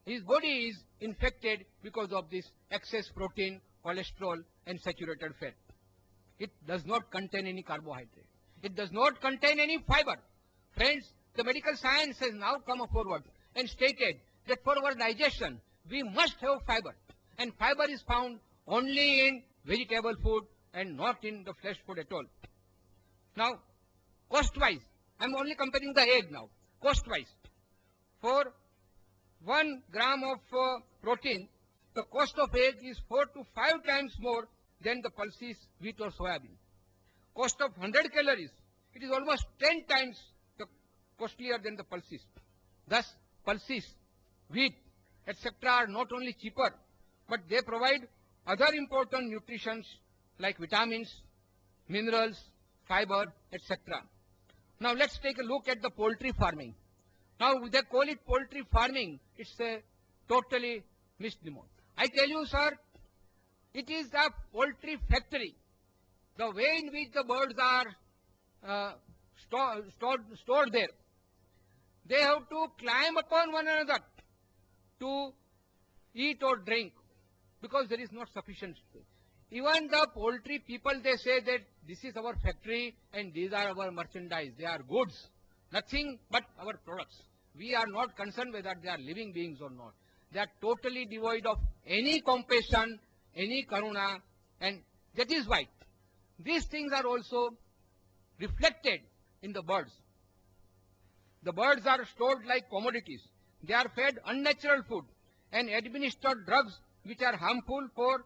His body is infected because of this excess protein, cholesterol, and saturated fat. It does not contain any carbohydrate. It does not contain any fiber. Friends, the medical science has now come forward and stated that for our digestion, we must have fiber. And fiber is found only in vegetable food and not in the flesh food at all. Now, cost-wise, I'm only comparing the egg now. Cost-wise, for 1 gram of protein, the cost of egg is 4 to 5 times more than the pulses, wheat or soybean. Cost of 100 calories, it is almost 10 times costlier than the pulses. Thus, pulses, wheat, etc. are not only cheaper, but they provide other important nutritions like vitamins, minerals, fiber, etc. Now let's take a look at the poultry farming. Now they call it poultry farming. It's a totally misnomer. I tell you, sir, it is a poultry factory. the way in which the birds are stored there, they have to climb upon one another to eat or drink because there is not sufficient space. Even the poultry people, they say that this is our factory and these are our merchandise. They are goods, nothing but our products. We are not concerned whether they are living beings or not. They are totally devoid of any compassion, any karuna, and that is why these things are also reflected in the birds. The birds are stored like commodities. They are fed unnatural food and administered drugs which are harmful for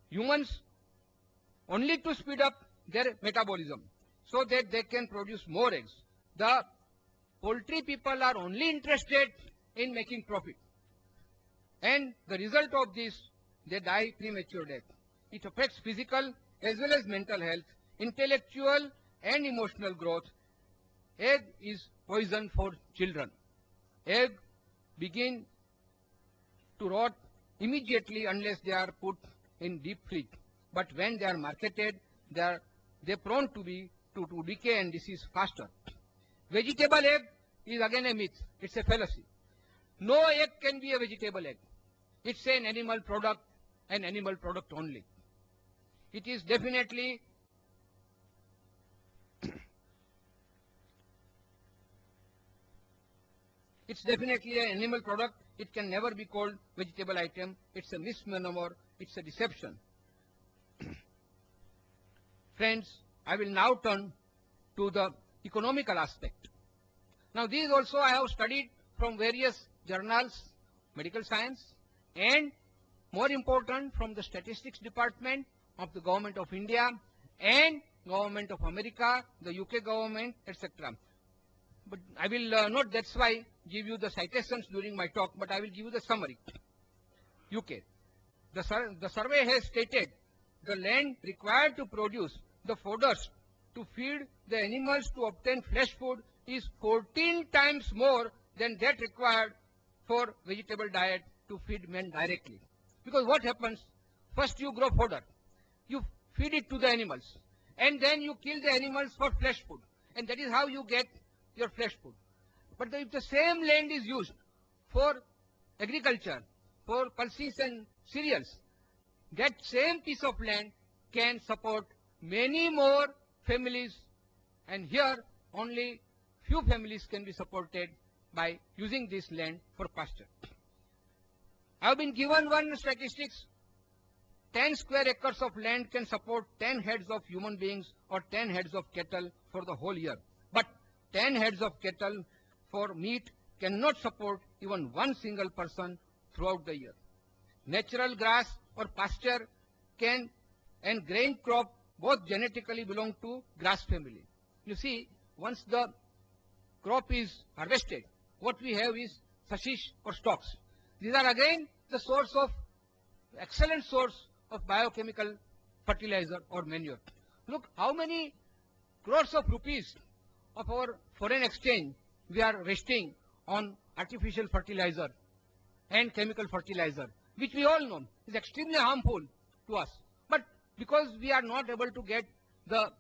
humans only to speed up their metabolism so that they can produce more eggs. The poultry people are only interested in making profit. And the result of this, they die premature death. It affects physical as well as mental health, intellectual and emotional growth. Egg is poison for children. Egg begin to rot immediately unless they are put in deep freeze. But when they are marketed, they are prone to decay and disease faster. Vegetable egg is again a myth. It's a fallacy. No egg can be a vegetable egg. It's an animal product only. It is definitely an animal product. It can never be called vegetable item. It's a misnomer. It's a deception. Friends, I will now turn to the economical aspect. Now, these also I have studied from various journals, medical science, and more important from the statistics department of the government of India and government of America, the UK government, etc. But I will not, that's why, give you the citations during my talk, but I will give you the summary. UK. The survey has stated the land required to produce the fodders to feed the animals to obtain flesh food is 14 times more than that required for vegetable diet to feed men directly. Because what happens? First you grow fodder, you feed it to the animals, and then you kill the animals for flesh food, and that is how you get your flesh food. But if the same land is used for agriculture, for pulses and cereals, that same piece of land can support many more families, and here only few families can be supported by using this land for pasture. I have been given one statistics. 10 square acres of land can support 10 heads of human beings or 10 heads of cattle for the whole year. But 10 heads of cattle for meat cannot support even one single person throughout the year. Natural grass or pasture can and grain crop both genetically belong to grass family. You see, once the crop is harvested, what we have is sashish or stalks. These are again the source of, excellent source of biochemical fertilizer or manure. Look how many crores of rupees of our foreign exchange we are wasting on artificial fertilizer and chemical fertilizer, which we all know is extremely harmful to us. But because we are not able to get the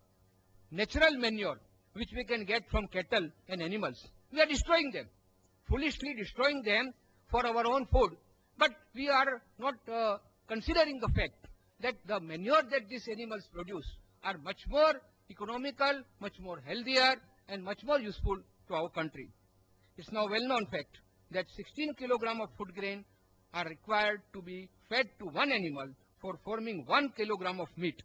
natural manure which we can get from cattle and animals, we are destroying them, foolishly destroying them for our own food. But we are not considering the fact that the manure that these animals produce are much more economical, much more healthier, and much more useful to our country. It's now well-known fact that 16 kilograms of food grain are required to be fed to one animal for forming 1 kilogram of meat.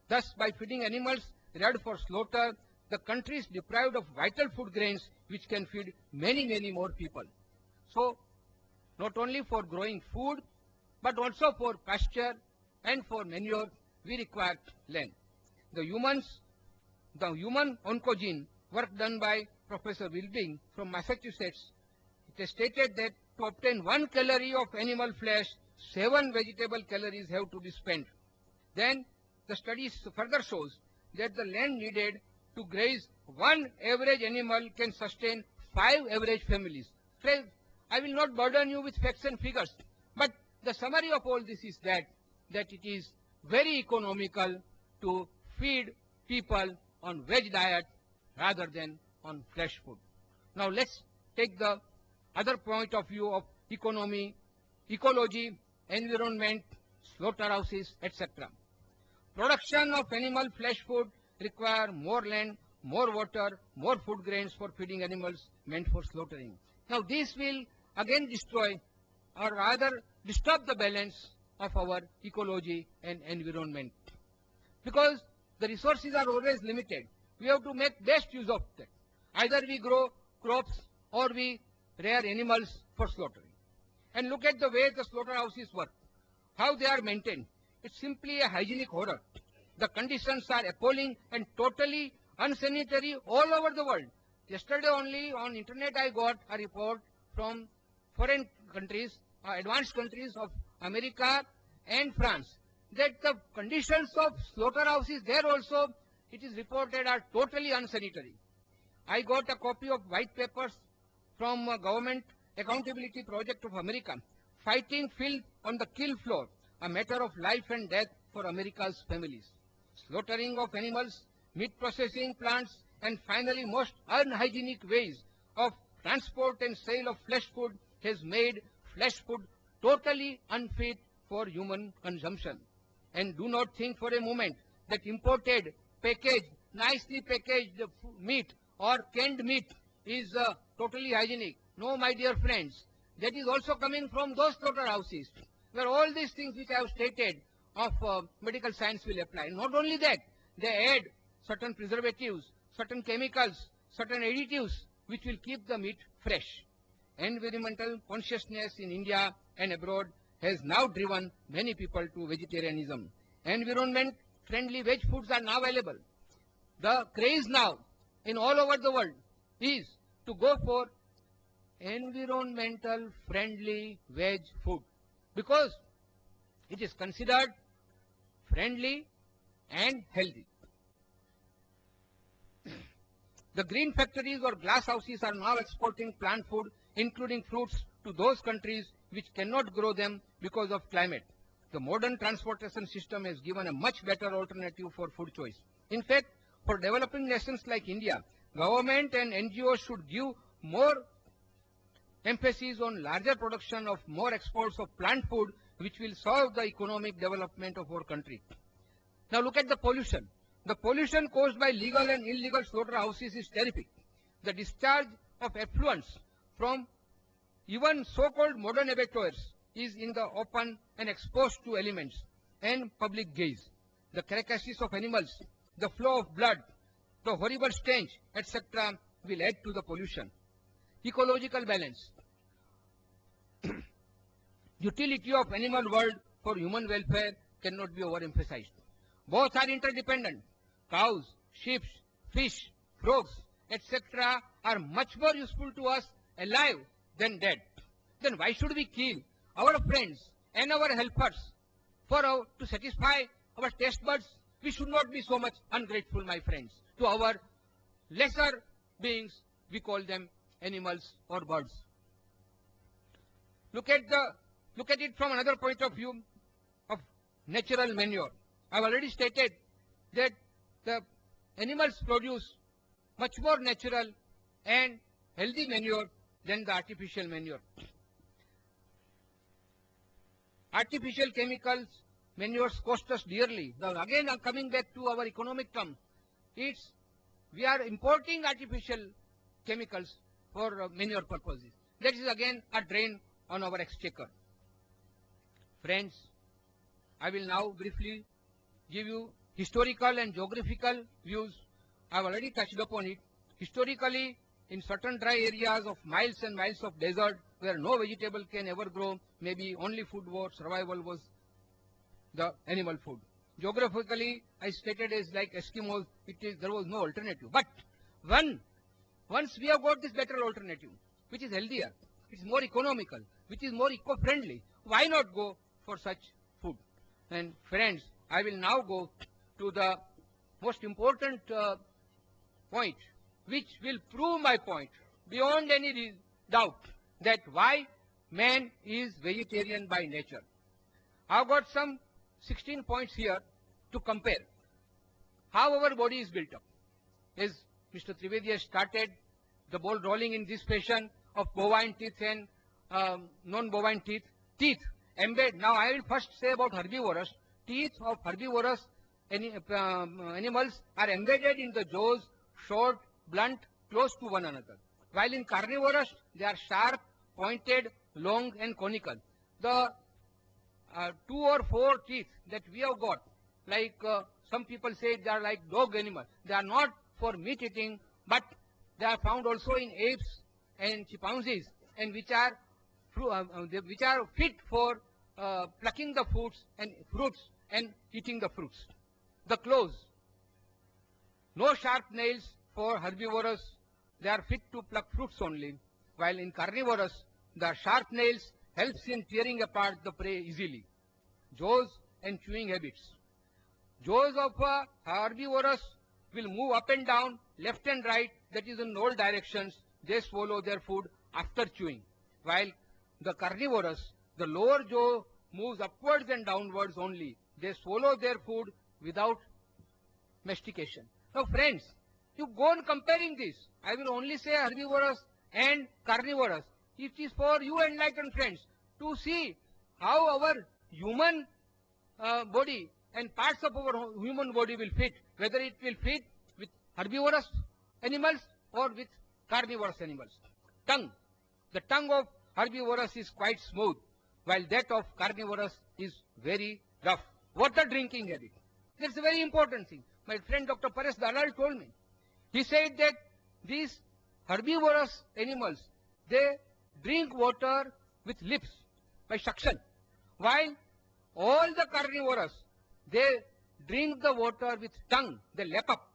Thus, by feeding animals reared for slaughter, the country is deprived of vital food grains which can feed many, many more people. So, not only for growing food, but also for pasture and for manure, we require land. The human oncogene work done by Professor Wilbing from Massachusetts, it is stated that to obtain 1 calorie of animal flesh, 7 vegetable calories have to be spent. Then the study further shows that the land needed to graze one average animal can sustain 5 average families. Friends, I will not burden you with facts and figures, but the summary of all this is that it is very economical to feed people on veg diet rather than on flesh food. Now let's take the other point of view of economy, ecology, environment, slaughterhouses, etc. Production of animal flesh food require more land, more water, more food grains for feeding animals meant for slaughtering. Now this will again destroy or rather disturb the balance of our ecology and environment. Because the resources are always limited, we have to make best use of that. Either we grow crops or we rear animals for slaughtering. And look at the way the slaughterhouses work, how they are maintained. It's simply a hygienic horror. The conditions are appalling and totally unsanitary all over the world. Yesterday only on internet I got a report from foreign countries, advanced countries of America and France, that the conditions of slaughterhouses there also, it is reported, are totally unsanitary. I got a copy of white papers from Government Accountability Project of America, fighting filth on the kill floor, a matter of life and death for America's families. Slaughtering of animals, meat processing plants, and finally most unhygienic ways of transport and sale of flesh food has made flesh food totally unfit for human consumption. And do not think for a moment that imported, packaged, nicely packaged meat or canned meat is totally hygienic. No, my dear friends, that is also coming from those slaughterhouses where all these things which I have stated of medical science will apply. Not only that, they add certain preservatives, certain chemicals, certain additives which will keep the meat fresh. Environmental consciousness in India and abroad has now driven many people to vegetarianism. Environment-friendly veg foods are now available. The craze now in all over the world is to go for environmental friendly veg food because it is considered friendly and healthy. The green factories or glass houses are now exporting plant food, including fruits, to those countries which cannot grow them because of climate. The modern transportation system has given a much better alternative for food choice. In fact, for developing nations like India, government and NGOs should give more emphasis on larger production of more exports of plant food, which will solve the economic development of our country. Now look at the pollution. The pollution caused by legal and illegal slaughterhouses is terrific. The discharge of effluents from even so-called modern abattoirs is in the open and exposed to elements and public gaze. The carcasses of animals, the flow of blood, the horrible stench, etc. will add to the pollution. Ecological balance. Utility of animal world for human welfare cannot be overemphasized. Both are interdependent. Cows, sheep, fish, frogs, etc. are much more useful to us alive than dead. Then why should we kill our friends and our helpers to satisfy our taste buds? We should not be so much ungrateful, my friends, to our lesser beings. We call them animals or birds. Look at it from another point of view of natural manure. I have already stated that the animals produce much more natural and healthy manure than the artificial manure. Artificial chemicals, manures cost us dearly. Now again, I'm coming back to our economic term. We are importing artificial chemicals for manure purposes. That is again a drain on our exchequer. Friends, I will now briefly give you historical and geographical views. I have already touched upon it. Historically, in certain dry areas of miles and miles of desert where no vegetable can ever grow, maybe only food was survival was the animal food. Geographically, I stated as like Eskimos, there was no alternative. But once we have got this better alternative, which is healthier, which is more economical, which is more eco-friendly, why not go for such food? And friends, I will now go to the most important point, which will prove my point beyond any doubt, that why man is vegetarian by nature. I've got some 16 points here to compare. how our body is built up. As Mr. Trivedi has started the ball rolling in this fashion of bovine teeth and non-bovine teeth. Teeth embed. Now I will first say about herbivorous. Teeth of herbivorous animals are embedded in the jaws, short, blunt, close to one another. While in carnivorous, they are sharp, pointed, long and conical. The 2 or 4 teeth that we have got, like some people say they are like dog animals. They are not for meat eating, but they are found also in apes and chimpanzees, and which are fit for plucking the fruits and eating the fruits. The claws, no sharp nails for herbivorous. They are fit to pluck fruits only, while in carnivorous, the sharp nails helps in tearing apart the prey easily. Jaws and chewing habits. Jaws of herbivorous will move up and down, left and right, that is in all directions. They swallow their food after chewing, while the carnivorous, the lower jaw moves upwards and downwards only. They swallow their food without mastication. Now friends, you go on comparing this. I will only say herbivorous and carnivorous. It is for you enlightened friends to see how our human body and parts of our human body will fit, whether it will fit with herbivorous animals or with carnivorous animals. Tongue. The tongue of herbivorous is quite smooth, while that of carnivorous is very rough. Water drinking habit. That's a very important thing. My friend Dr. Paresh Dalal told me. He said that these herbivorous animals, they drink water with lips by suction, while all the carnivorous, they drink the water with tongue, they lap up.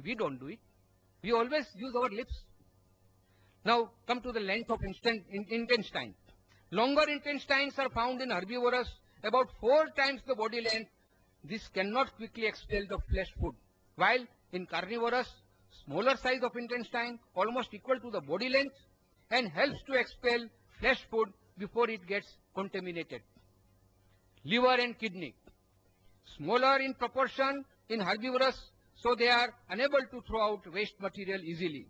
We don't do it. We always use our lips. Now come to the length of intestine. Longer intestines are found in herbivorous, about 4 times the body length. This cannot quickly expel the flesh food, while in carnivorous, smaller size of intestine, almost equal to the body length, and helps to expel flesh food before it gets contaminated. Liver and kidney. Smaller in proportion in herbivorous, so they are unable to throw out waste material easily.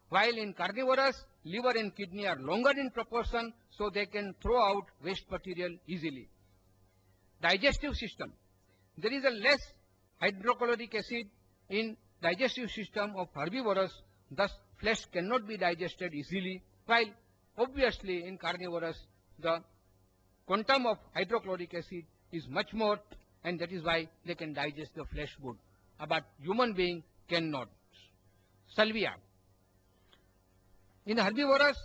While in carnivorous, liver and kidney are longer in proportion, so they can throw out waste material easily. Digestive system. There is a less hydrochloric acid in digestive system of herbivorous, thus flesh cannot be digested easily, while obviously in carnivorous the quantum of hydrochloric acid is much more, and that is why they can digest the flesh food, but human being cannot. Salvia. In herbivorous,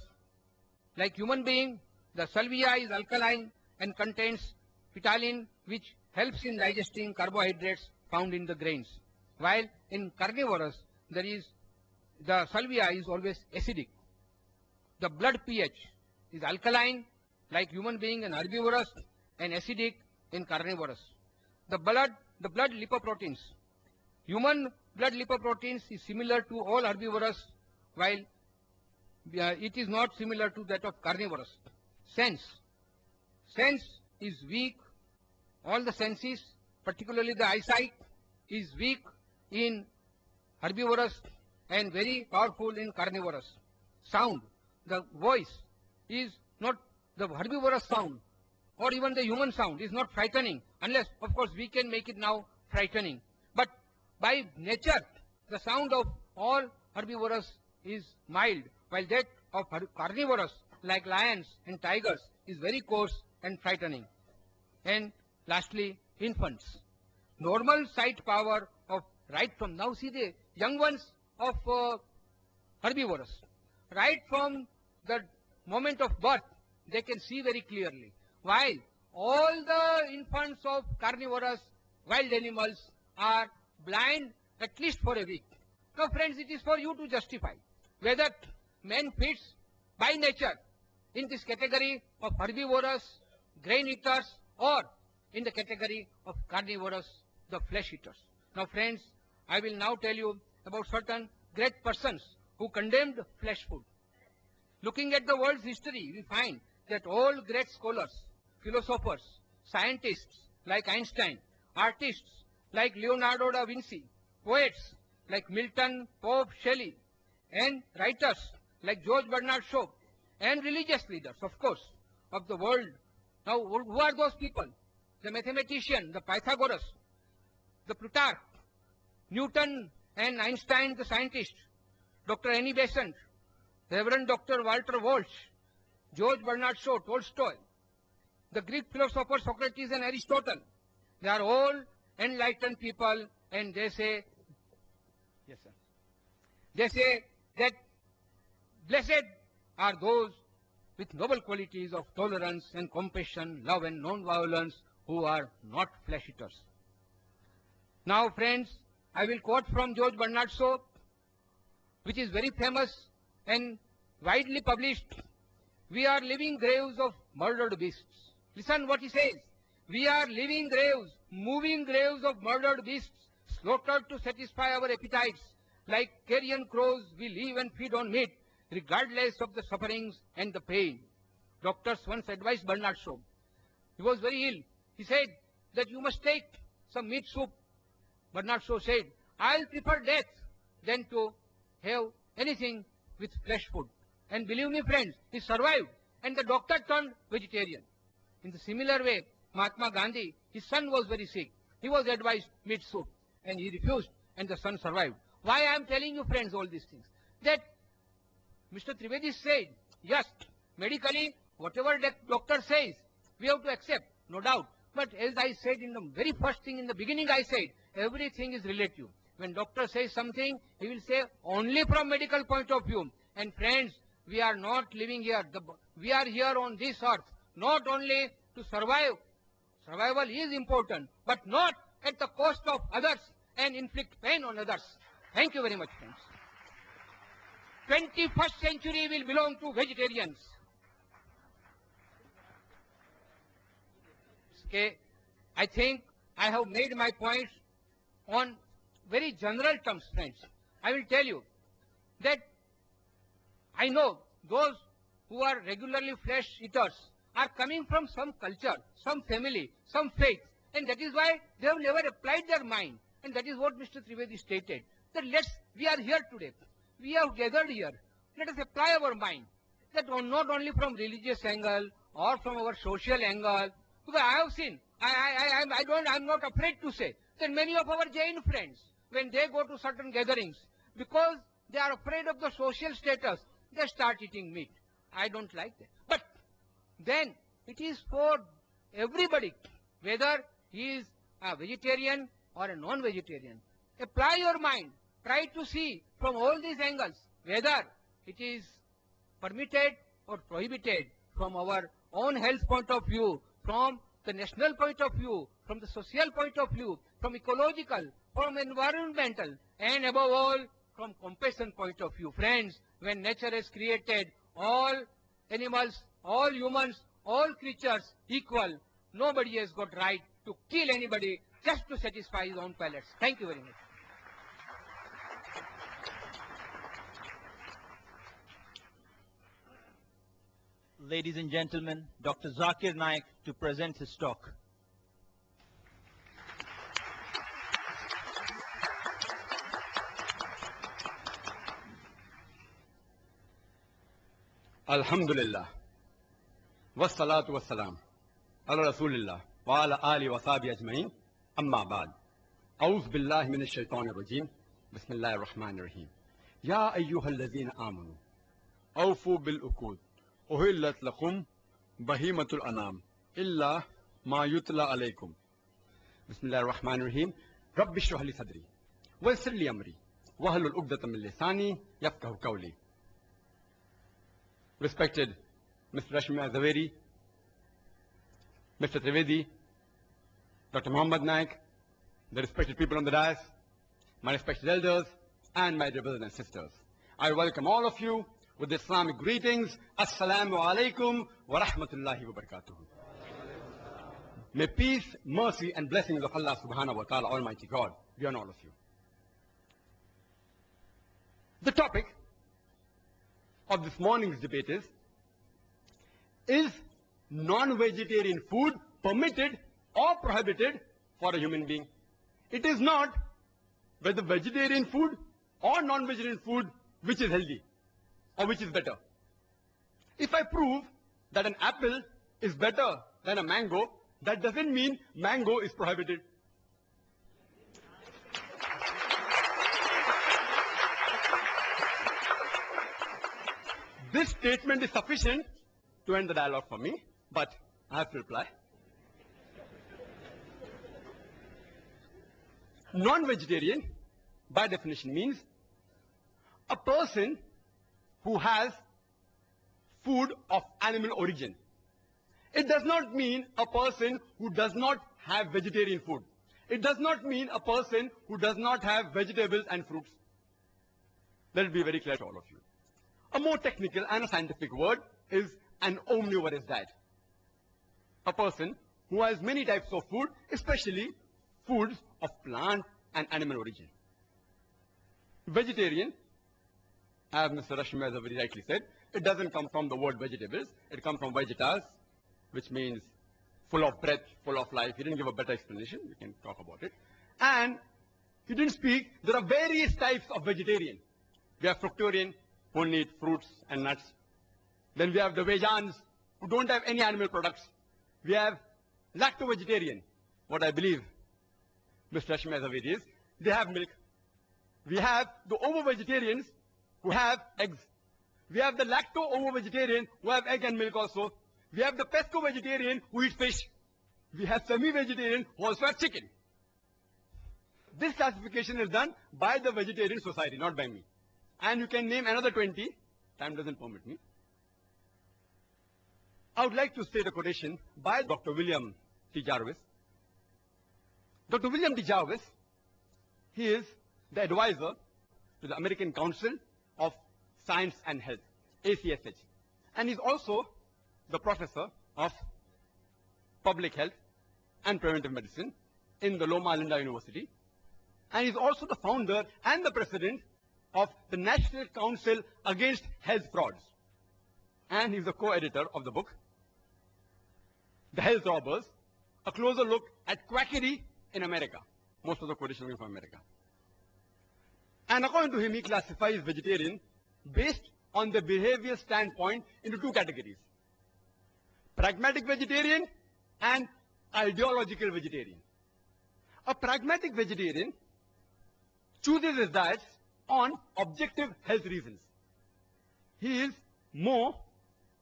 like human being, the salvia is alkaline and contains ptyalin, which helps in digesting carbohydrates found in the grains, while in carnivorous the salvia is always acidic. The blood pH is alkaline like human being and herbivorous, and acidic in carnivorous. The blood lipoproteins. Human blood lipoproteins is similar to all herbivorous, while it is not similar to that of carnivorous. Sense is weak. All the senses, particularly the eyesight, is weak in herbivorous and very powerful in carnivorous. Sound, the voice is not, the herbivorous sound or even the human sound is not frightening, unless of course we can make it now frightening. But by nature, the sound of all herbivorous is mild, while that of carnivorous like lions and tigers is very coarse and frightening. And lastly, infants. Normal sight power of right from, now see the young ones of herbivorous, right from the moment of birth, they can see very clearly, while all the infants of carnivorous wild animals are blind at least for a week. Now friends, it is for you to justify whether man fits by nature in this category of herbivorous, grain eaters, or in the category of carnivorous, the flesh eaters. Now friends, I will now tell you about certain great persons who condemned flesh food. Looking at the world's history, we find that all great scholars, philosophers, scientists like Einstein, artists like Leonardo da Vinci, poets like Milton, Pope, Shelley, and writers like George Bernard Shaw, and religious leaders, of course, of the world. Now, who are those people? The mathematician, the Pythagoras, the Plutarch, Newton and Einstein, the scientist, Dr. Annie Besant, Reverend Dr. Walter Walsh, George Bernard Shaw, Tolstoy, the Greek philosophers Socrates and Aristotle. They are all enlightened people, and they say, yes, sir. They say that blessed are those with noble qualities of tolerance and compassion, love and non-violence, who are not flesh eaters. Now, friends, I will quote from George Bernard Shaw, which is very famous and widely published. We are living graves of murdered beasts. Listen what he says. We are living graves, moving graves of murdered beasts, slaughtered to satisfy our appetites. Like carrion crows, we live and feed on meat, regardless of the sufferings and the pain. Doctors once advised Bernard Shaw. He was very ill. He said that you must take some meat soup. Bernard Shaw said, I'll prefer death than to have anything with flesh food. And believe me, friends, he survived, and the doctor turned vegetarian. In the similar way, Mahatma Gandhi, his son was very sick. He was advised meat soup, and he refused, and the son survived. Why I am telling you, friends, all these things? That Mr. Trivedi said, yes, medically, whatever the doctor says, we have to accept, no doubt. But as I said in the very first thing in the beginning, I said, everything is relative. When doctor says something, he will say only from medical point of view. And friends, we are not living here. We are here on this earth, not only to survive. Survival is important, but not at the cost of others and inflict pain on others. Thank you very much, friends. 21st century will belong to vegetarians. Okay, I think I have made my points on very general terms, friends. I will tell you that I know those who are regularly flesh eaters are coming from some culture, some family, some faith, and that is why they have never applied their mind. And that is what Mr. Trivedi stated, that we are here today. We have gathered here. Let us apply our mind. That not only from religious angle or from our social angle, because I have seen, I'm not afraid to say that many of our Jain friends, when they go to certain gatherings, because they are afraid of the social status, they start eating meat. I don't like that. But then it is for everybody, whether he is a vegetarian or a non-vegetarian. Apply your mind. Try to see from all these angles whether it is permitted or prohibited from our own health point of view, from the national point of view, from the social point of view, from ecological, from environmental, and above all, from compassion point of view. Friends, when nature has created all animals, all humans, all creatures equal, nobody has got right to kill anybody just to satisfy his own palates. Thank you very much. Ladies and gentlemen, Dr. Zakir Naik to present his talk. Alhamdulillah. Wassalatu wassalam. Ala Rasulillah. Wa ala ali wa sahbihi ajma'in. Amma ba'd. A'udhu billahi minash shaitanir rajim. Bismillahir rahmanir rahim. Ya ayyuhalladhina amanu. Awfu bil uqud. Uhillat lakum bahimatul anam illa ma yutla alaykum. Bismillahir rahmanir rahim. Rabbi shrah li sadri wa yassir li amri wahlul 'uqdatam min lisani yafqahu qawli. Respected Mr. Rashmibh, Mr. Trivedi, Dr. Muhammad Naik, the respected people on the dais, my respected elders, and my dear brothers and sisters. I welcome all of you with the Islamic greetings. Assalamu alaikum wa rahmatullahi wa barakatuh. May peace, mercy, and blessings of Allah subhanahu wa ta'ala, Almighty God, be on all of you. The topic of this morning's debate is non-vegetarian food permitted or prohibited for a human being? It is not whether vegetarian food or non-vegetarian food, which is healthy or which is better. If I prove that an apple is better than a mango, that doesn't mean mango is prohibited. This statement is sufficient to end the dialogue for me, but I have to reply. Non-vegetarian, by definition, means a person who has food of animal origin. It does not mean a person who does not have vegetarian food. It does not mean a person who does not have vegetables and fruits. Let it be very clear to all of you. A more technical and a scientific word is an omnivorous diet. A person who has many types of food, especially foods of plant and animal origin. Vegetarian, as Mr. Rashmibh has very rightly said, it doesn't come from the word vegetables. It comes from vegetas, which means full of breath, full of life. He didn't give a better explanation. We can talk about it. And he didn't speak. There are various types of vegetarian. We have fructarian, who only eat fruits and nuts. Then we have the vegans, who don't have any animal products. We have lacto-vegetarian, what I believe Mr. Rashmibh is, they have milk. We have the ovo-vegetarians who have eggs. We have the lacto-ovo-vegetarian who have egg and milk also. We have the pesco-vegetarian who eats fish. We have semi-vegetarian who also have chicken. This classification is done by the Vegetarian Society, not by me. And you can name another 20. Time doesn't permit me. I would like to state a quotation by Dr. William T. Jarvis. Dr. William T. Jarvis, he is the advisor to the American Council of Science and Health, ACSH. And he's also the professor of public health and preventive medicine in the Loma Linda University. And he's also the founder and the president of the National Council Against Health Frauds. And he's the co-editor of the book, The Health Robbers, a closer look at quackery in America. Most of the quotations are from America. And according to him, he classifies vegetarian based on the behavior standpoint into two categories: pragmatic vegetarian and ideological vegetarian. A pragmatic vegetarian chooses his diets on objective health reasons. He is more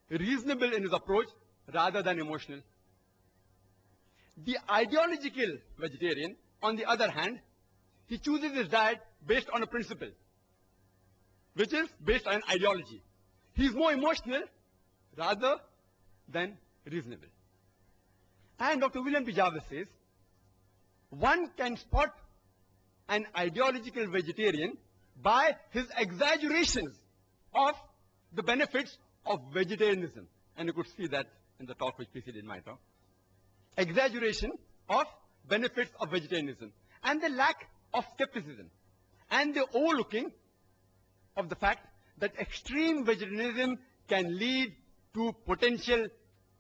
reasonable in his approach rather than emotional. The ideological vegetarian, on the other hand, he chooses his diet based on a principle, which is based on an ideology. He is more emotional rather than reasonable. And Dr. William T. Jarvis says, one can spot an ideological vegetarian by his exaggerations of the benefits of vegetarianism. And you could see that in the talk which preceded my talk. Exaggeration of benefits of vegetarianism and the lack of skepticism and the overlooking of the fact that extreme vegetarianism can lead to potential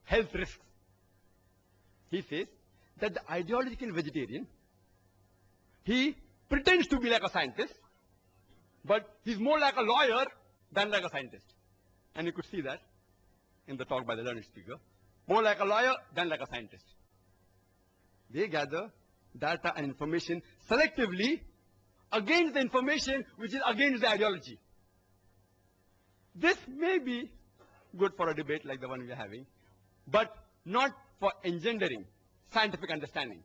health risks. He says that the ideological vegetarian, he pretends to be like a scientist, but he's more like a lawyer than like a scientist. And you could see that in the talk by the learned speaker. More like a lawyer than like a scientist. They gather data and information selectively against the information which is against the ideology. This may be good for a debate like the one we are having, but not for engendering scientific understanding.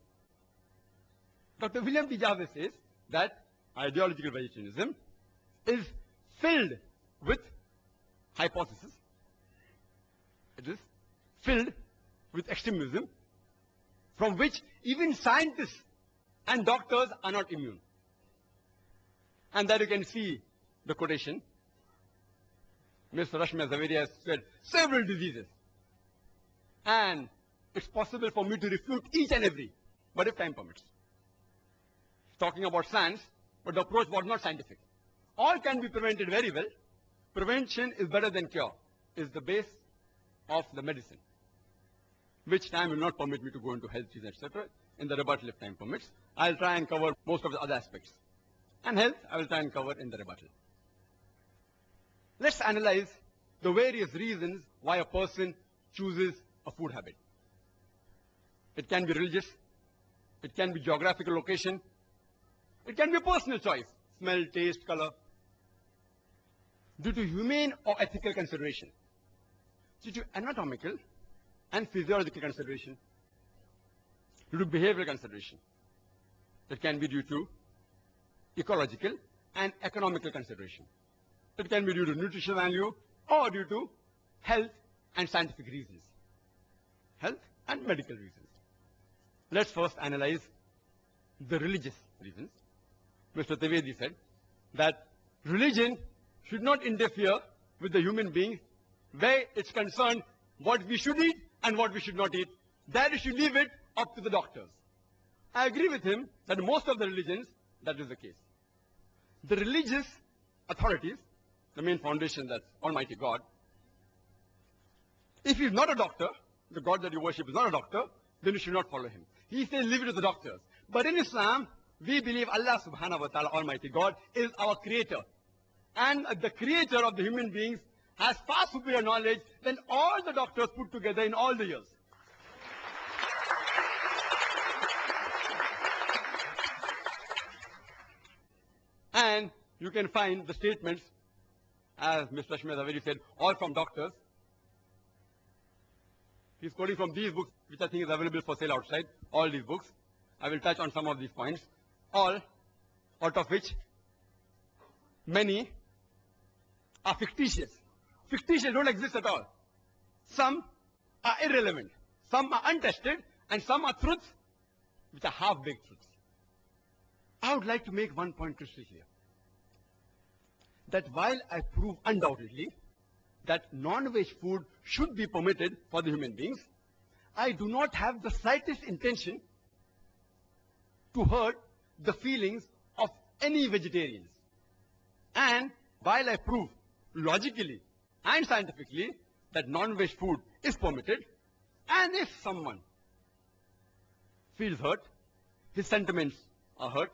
Dr. William T. Jarvis says that ideological vegetarianism is filled with hypotheses. It is filled with extremism from which even scientists and doctors are not immune. And there you can see the quotation. Mr. Rashmibh has said several diseases. And it's possible for me to refute each and every, but if time permits. Talking about science, but the approach was not scientific. All can be prevented very well. Prevention is better than cure, is the base of the medicine, which time will not permit me to go into health reasons, etc. In the rebuttal if time permits. I'll try and cover most of the other aspects. and health I will try and cover in the rebuttal. Let's analyze the various reasons why a person chooses a food habit. It can be religious, it can be geographical location, it can be a personal choice, smell, taste, color, due to humane or ethical consideration, due to anatomical and physiological consideration, due to behavioral consideration. It can be due to ecological and economical consideration. It can be due to nutritional value or due to health and scientific reasons. Health and medical reasons. Let's first analyze the religious reasons. Mr. Trivedi said that religion should not interfere with the human being where it's concerned what we should eat and what we should not eat. That we should leave it up to the doctors. I agree with him that most of the religions, that is the case. The religious authorities, the main foundation, that's Almighty God, if he's not a doctor, the God that you worship is not a doctor, then you should not follow him. He says leave it to the doctors. But in Islam, we believe Allah subhanahu wa ta'ala, Almighty God, is our creator. And the creator of the human beings has far superior knowledge than all the doctors put together in all the years. And you can find the statements, as Mr. Rashmibh already said, all from doctors. He's quoting from these books, which I think is available for sale outside, all these books. I will touch on some of these points, all out of which many are fictitious. Fictitious don't exist at all. Some are irrelevant, some are untested, and some are truths which are half-baked truths. I would like to make one point crystal clear. That while I prove undoubtedly that non-veg food should be permitted for the human beings, I do not have the slightest intention to hurt the feelings of any vegetarians. And while I prove logically and scientifically that non-veg food is permitted, and if someone feels hurt, his sentiments are hurt,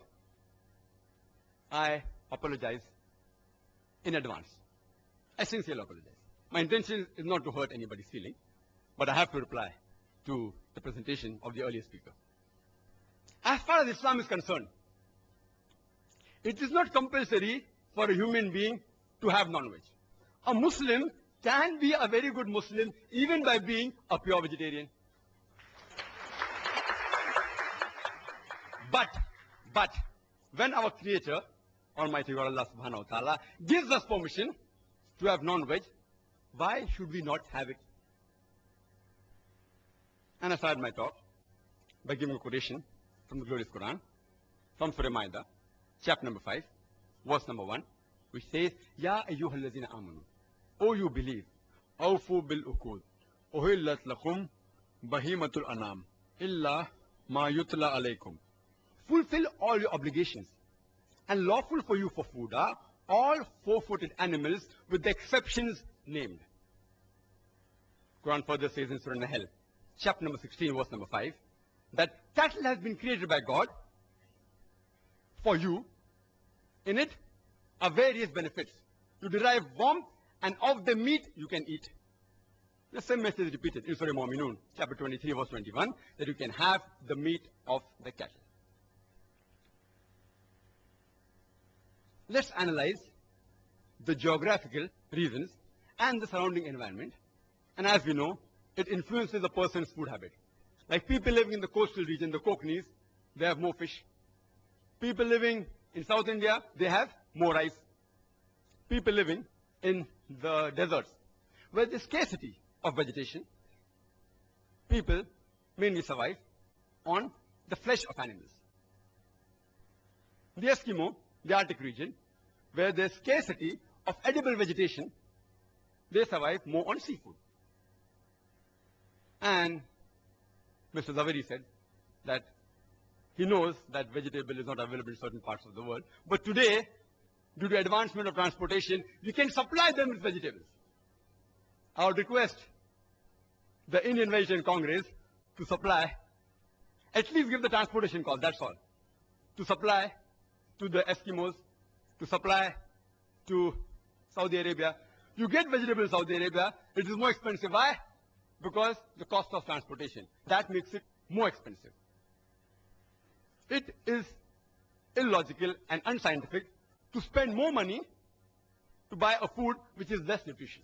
I apologize in advance. I sincerely apologize. My intention is not to hurt anybody's feeling, but I have to reply to the presentation of the earlier speaker. As far as Islam is concerned, it is not compulsory for a human being to have non-veg. A Muslim can be a very good Muslim even by being a pure vegetarian. But when our Creator, Almighty God Allah subhanahu wa ta'ala, gives us permission to have non-veg, why should we not have it? And I start my talk by giving a quotation from the glorious Quran, from Surah Ma'idah, chapter number 5, verse number 1, which says, Ya ayyuhal lazina amanu, O you believe, awfu bil uqud, uhillat lakum bahimatul anam, illa ma yutla alaykum. Fulfill all your obligations, and lawful for you for food are all four-footed animals with the exceptions named. Quran further says in Surah Nahl, chapter number 16, verse number 5, that cattle has been created by God for you. In it are various benefits. You derive warmth, and of the meat you can eat. The same message is repeated in Surah Mu'minun, chapter 23, verse 21, that you can have the meat of the cattle. Let's analyze the geographical reasons and the surrounding environment. And as we know, it influences a person's food habit. Like people living in the coastal region, the Kokanese, they have more fish. People living in South India, they have more rice. People living in the deserts, where there's scarcity of vegetation, people mainly survive on the flesh of animals. The Eskimo, the Arctic region, where there's scarcity of edible vegetation, they survive more on seafood. And Mr. Zaveri said that he knows that vegetable is not available in certain parts of the world, but today, due to advancement of transportation, we can supply them with vegetables. I would request the Indian Vegetarian Congress to supply, at least give the transportation cost, that's all, to supply to the Eskimos, to supply to Saudi Arabia. You get vegetable in Saudi Arabia, it is more expensive. Why? Because the cost of transportation. That makes it more expensive. It is illogical and unscientific to spend more money to buy a food which is less nutritious.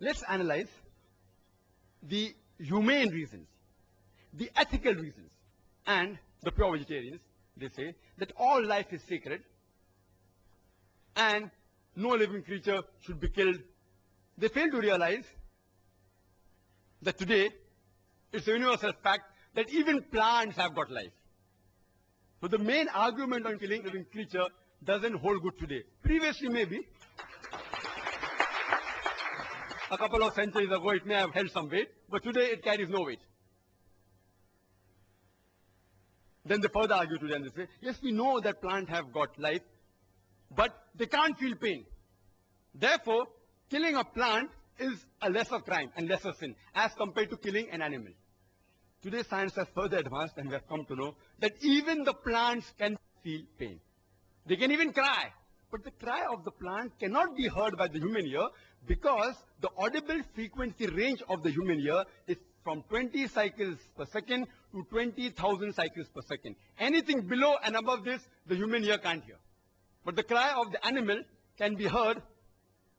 Let's analyze the humane reasons, the ethical reasons, and the pure vegetarians. They say that all life is sacred and no living creature should be killed. They fail to realize that today it's a universal fact that even plants have got life. So the main argument on killing living creature doesn't hold good today. Previously, maybe, a couple of centuries ago, it may have held some weight, but today it carries no weight. Then they further argue today and they say, yes, we know that plants have got life, but they can't feel pain. Therefore, killing a plant is a lesser crime and lesser sin as compared to killing an animal. Today, science has further advanced and we have come to know that even the plants can feel pain. They can even cry. But the cry of the plant cannot be heard by the human ear because the audible frequency range of the human ear is from 20 cycles per second to 20,000 cycles per second. Anything below and above this, the human ear can't hear. But the cry of the animal can be heard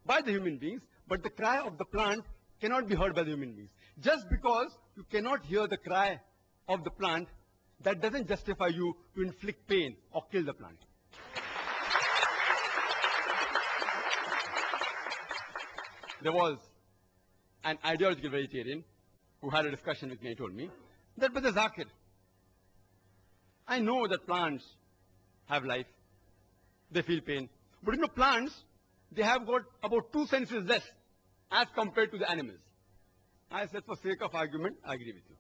by the human beings, but the cry of the plant cannot be heard by the human beings. Just because you cannot hear the cry of the plant, that doesn't justify you to inflict pain or kill the plant. There was an ideological vegetarian who had a discussion with me and told me that, Brother Zakir, I know that plants have life, they feel pain, but plants, they have got about 2 senses less as compared to the animals. I said, for sake of argument, I agree with you.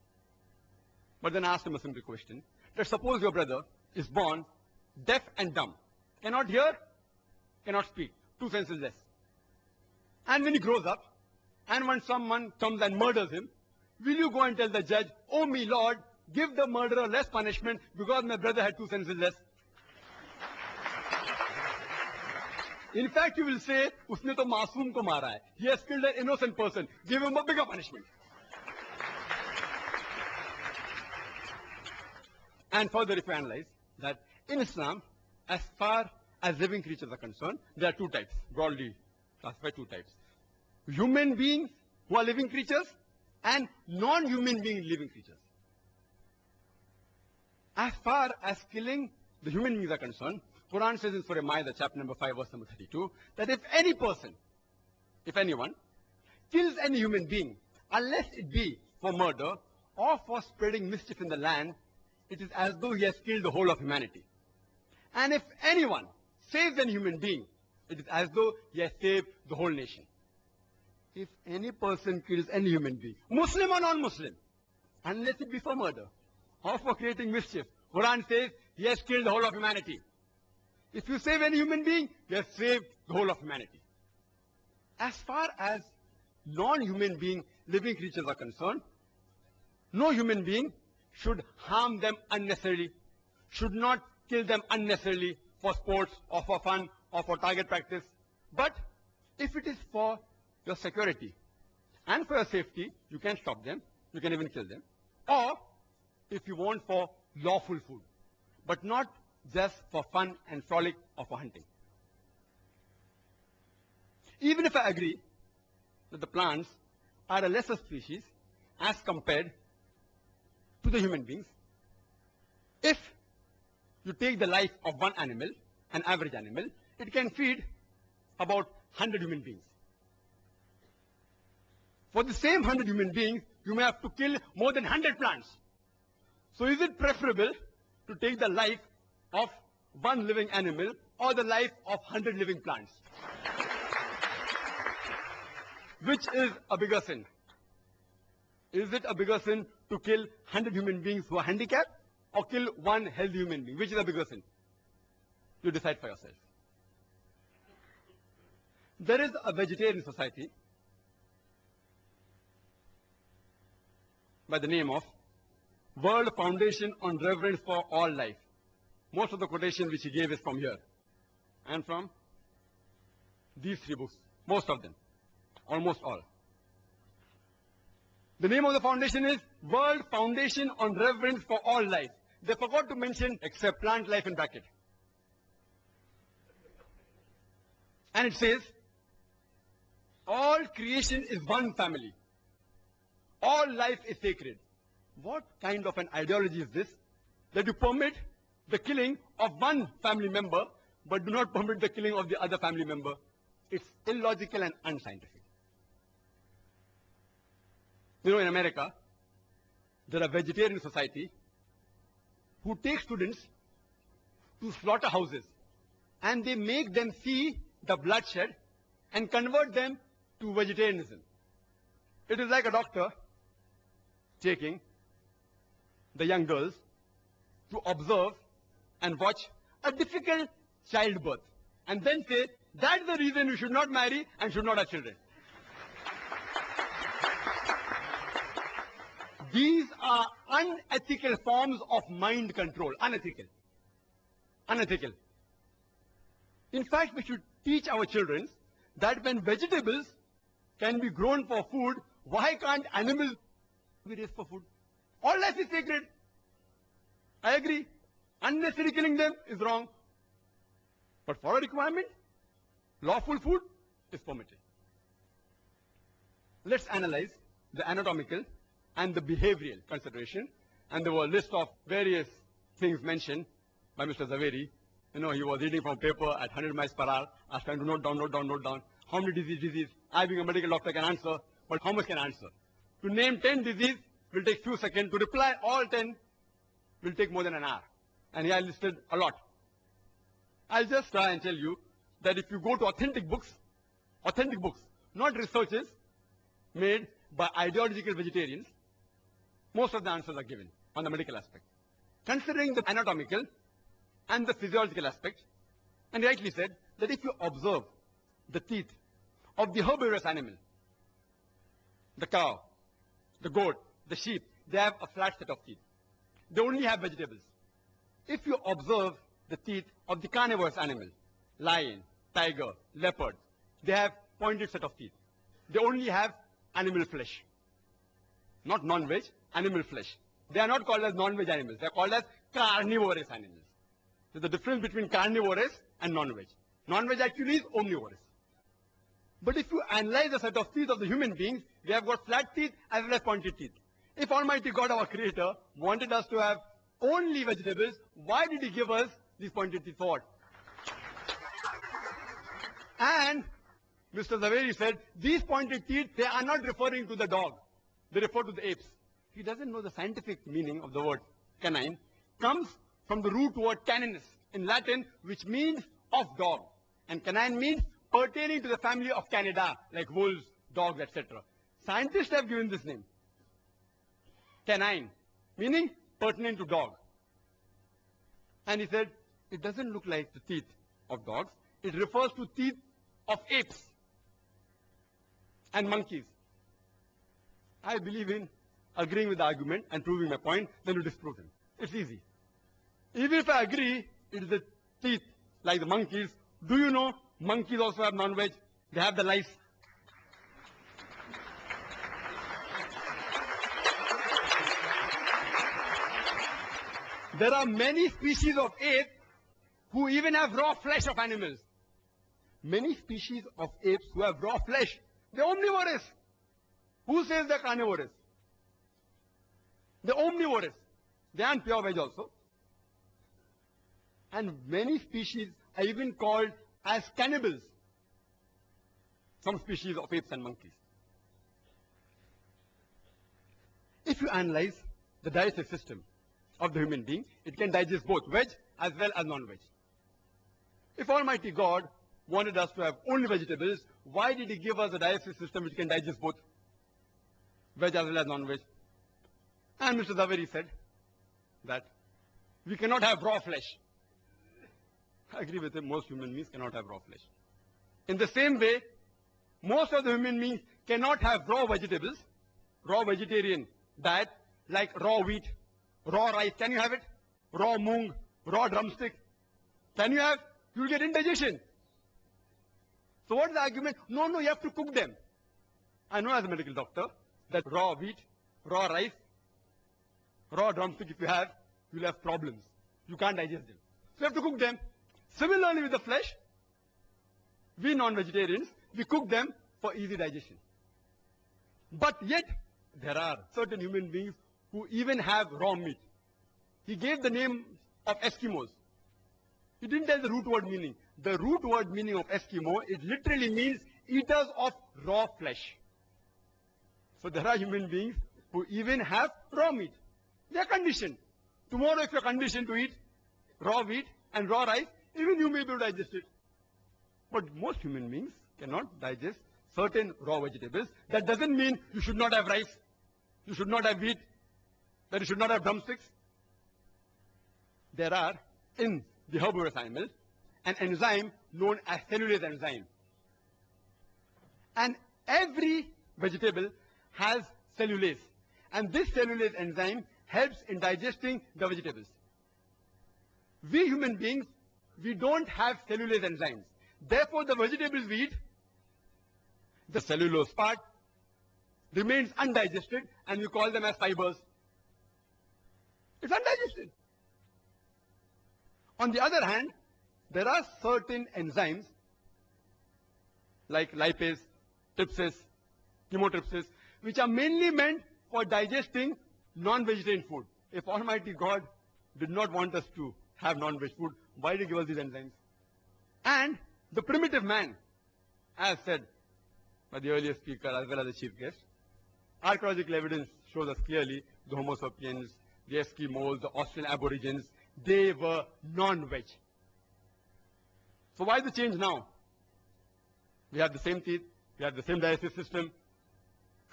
But then I asked him a simple question, that suppose your brother is born deaf and dumb, cannot hear, cannot speak, 2 senses less. And when he grows up, and when someone comes and murders him, will you go and tell the judge, oh me Lord, give the murderer less punishment because my brother had 2 senses less? In fact, you will say, usne to masoom ko mara hai. He has killed an innocent person. Give him a bigger punishment. And further, if you analyze that in Islam, as far as living creatures are concerned, there are 2 types, broadly classified 2 types. Human beings who are living creatures and non-human being living creatures. As far as killing the human beings are concerned, Quran says in Surah Ma'idah, chapter number 5, verse number 32, that if any person, if anyone, kills any human being, unless it be for murder or for spreading mischief in the land, it is as though he has killed the whole of humanity. And if anyone saves any human being, it is as though he has saved the whole nation. If any person kills any human being, Muslim or non-Muslim, unless it be for murder or for creating mischief, Quran says he has killed the whole of humanity. If you save any human being, you have saved the whole of humanity. As far as non-human being living creatures are concerned, no human being should harm them unnecessarily, should not kill them unnecessarily for sports or for fun or for target practice. But if it is for your security and for your safety, you can stop them, you can even kill them. Or if you want for lawful food, but not just for fun and frolic or for hunting. Even if I agree that the plants are a lesser species as compared to the human beings, if you take the life of one animal, an average animal, it can feed about 100 human beings. For the same 100 human beings, you may have to kill more than 100 plants. So is it preferable to take the life of one living animal or the life of 100 living plants? Which is a bigger sin? Is it a bigger sin to kill 100 human beings who are handicapped or kill one healthy human being? Which is a bigger sin? You decide for yourself. There is a vegetarian society by the name of World Foundation on Reverence for All Life. most of the quotation which he gave is from here and from these three books, most of them, almost all. The name of the foundation is World Foundation on Reverence for All Life. They forgot to mention except plant life in bracket. And it says, all creation is one family. All life is sacred. What kind of an ideology is this? That you permit the killing of one family member, but do not permit the killing of the other family member. It's illogical and unscientific. You know, in America, there are vegetarian society who take students to slaughterhouses and they make them see the bloodshed and convert them to vegetarianism. It is like a doctor taking the young girls to observe and watch a difficult childbirth and then say, that's the reason you should not marry and should not have children. These are unethical forms of mind control. Unethical. Unethical. In fact, we should teach our children that when vegetables can be grown for food, why can't animals be raised for food? All life is sacred. I agree. Unnecessary killing them is wrong. But for a requirement, lawful food is permitted. Let's analyze the anatomical and the behavioral consideration. And there were a list of various things mentioned by Mr. Zaveri. You know, he was reading from paper at 100 miles per hour. I was trying to note down. How many disease? I, being a medical doctor, can answer, but how much can I answer? To name 10 diseases will take few seconds. To reply all 10 will take more than an hour. And here I listed a lot. I'll just try and tell you that if you go to authentic books, not researches made by ideological vegetarians, most of the answers are given on the medical aspect. Considering the anatomical and the physiological aspect, and rightly said that if you observe the teeth of the herbivorous animal, the cow, the goat, the sheep, they have a flat set of teeth. They only have vegetables. If you observe the teeth of the carnivorous animal, lion, tiger, leopard, they have pointed set of teeth. They only have animal flesh. Not non-veg, animal flesh. They are not called as non-veg animals. They are called as carnivorous animals. There's the difference between carnivorous and non-veg. Non-veg actually is omnivorous. But if you analyze the set of teeth of the human beings, they have got flat teeth as well as pointed teeth. If Almighty God, our Creator, wanted us to have only vegetables, why did He give us these pointed teeth for what? And Mr. Zaveri said, these pointed teeth, they are not referring to the dog. They refer to the apes. He doesn't know the scientific meaning of the word canine. Comes from the root word caninus in Latin, which means of dog. And canine means pertaining to the family of Canidae, like wolves, dogs, etc. Scientists have given this name. Canine, meaning pertinent to dog. And he said, it doesn't look like the teeth of dogs. It refers to teeth of apes and monkeys. I believe in agreeing with the argument and proving my point, then you disprove him. It's easy. Even if I agree, it is the teeth like the monkeys. Do you know monkeys also have non-veg? They have the lice. There are many species of apes who even have raw flesh of animals. Many species of apes who have raw flesh. They're omnivorous. Who says they're carnivorous? They're omnivorous. They aren't pure veg also. And many species are even called as cannibals. Some species of apes and monkeys. If you analyze the digestive system of the human being, it can digest both veg as well as non-veg. If Almighty God wanted us to have only vegetables, why did He give us a digestive system which can digest both veg as well as non-veg? And Mr. Zaveri said that we cannot have raw flesh. I agree with him, most human beings cannot have raw flesh. In the same way, most of the human beings cannot have raw vegetables, raw vegetarian diet, like raw wheat, raw rice. Can you have it? Raw moong, raw drumstick? Can you have? You will get indigestion. So what is the argument? No, you have to cook them. I know as a medical doctor that raw wheat, raw rice, raw drumstick if you have, you will have problems. You can't digest them. So you have to cook them. Similarly with the flesh, we non-vegetarians, we cook them for easy digestion. But yet, there are certain human beings who even have raw meat. He gave the name of Eskimos. He didn't tell the root word meaning. The root word meaning of Eskimo, it literally means eaters of raw flesh. So there are human beings who even have raw meat. They are conditioned. Tomorrow if you are conditioned to eat raw wheat and raw rice, even you may be able to digest it. But most human beings cannot digest certain raw vegetables. That doesn't mean you should not have rice, you should not have wheat, that you should not have drumsticks. There are, in the herbivorous animals, an enzyme known as cellulase enzyme. And every vegetable has cellulase. And this cellulase enzyme helps in digesting the vegetables. We human beings, we don't have cellulase enzymes. Therefore, the vegetables we eat, the cellulose part remains undigested and we call them as fibers. It's undigested. On the other hand, there are certain enzymes like lipase, trypsis, chymotrypsis, which are mainly meant for digesting non-vegetarian food. If Almighty God did not want us to have non-veg food, why did He give us these enzymes? And the primitive man, as said by the earlier speaker as well as the chief guest, archaeological evidence shows us clearly the Homo sapiens, the Eskimos, the Australian Aborigines, they were non-veg. So why the change now? We have the same teeth, we have the same digestive system,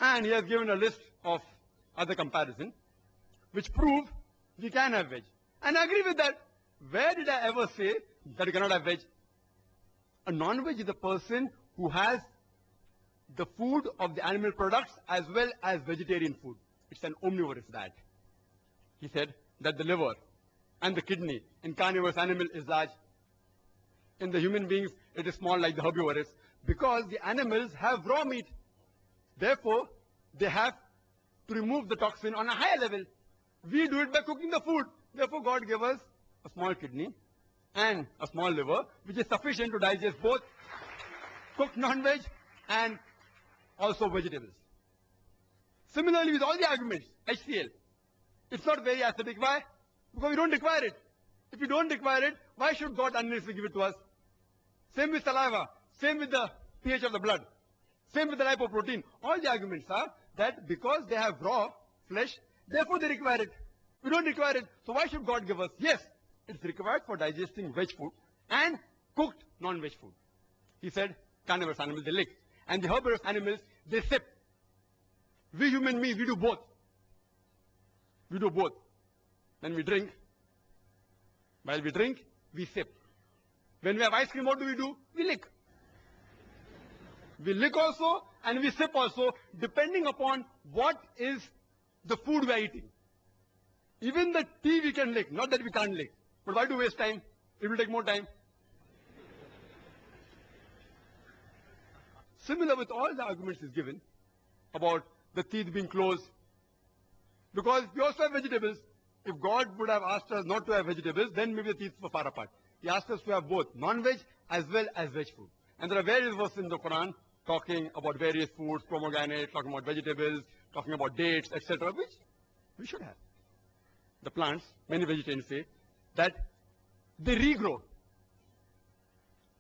and he has given a list of other comparisons which prove we can have veg. And I agree with that. Where did I ever say that you cannot have veg? A non-veg is a person who has the food of the animal products as well as vegetarian food. It's an omnivorous diet. He said that the liver and the kidney in carnivorous animal is large. In the human beings, it is small like the herbivorous because the animals have raw meat. Therefore, they have to remove the toxin on a higher level. We do it by cooking the food. Therefore, God gave us a small kidney and a small liver, which is sufficient to digest both cooked non-veg and also vegetables. Similarly, with all the arguments, HCl, it's not very acidic. Why? Because we don't require it. If we don't require it, why should God unnecessarily give it to us? Same with saliva, same with the pH of the blood, same with the lipoprotein. All the arguments are that because they have raw flesh, therefore they require it. We don't require it. So why should God give us? Yes, it's required for digesting veg food and cooked non-veg food. He said carnivorous animals, they lick. And the herbivorous animals, they sip. We human beings, we do both. We do both. When we drink, while we drink, we sip. When we have ice cream, what do? We lick. We lick also and we sip also, depending upon what is the food we are eating. Even the tea we can lick, not that we can't lick. But why do waste time? It will take more time. Similar with all the arguments is given about the teeth being closed. Because we also have vegetables. If God would have asked us not to have vegetables, then maybe the teeth were far apart. He asked us to have both non-veg as well as veg food. And there are various verses in the Quran talking about various foods, pomegranate, talking about vegetables, talking about dates, etc., which we should have. The plants, many vegetarians say, that they regrow.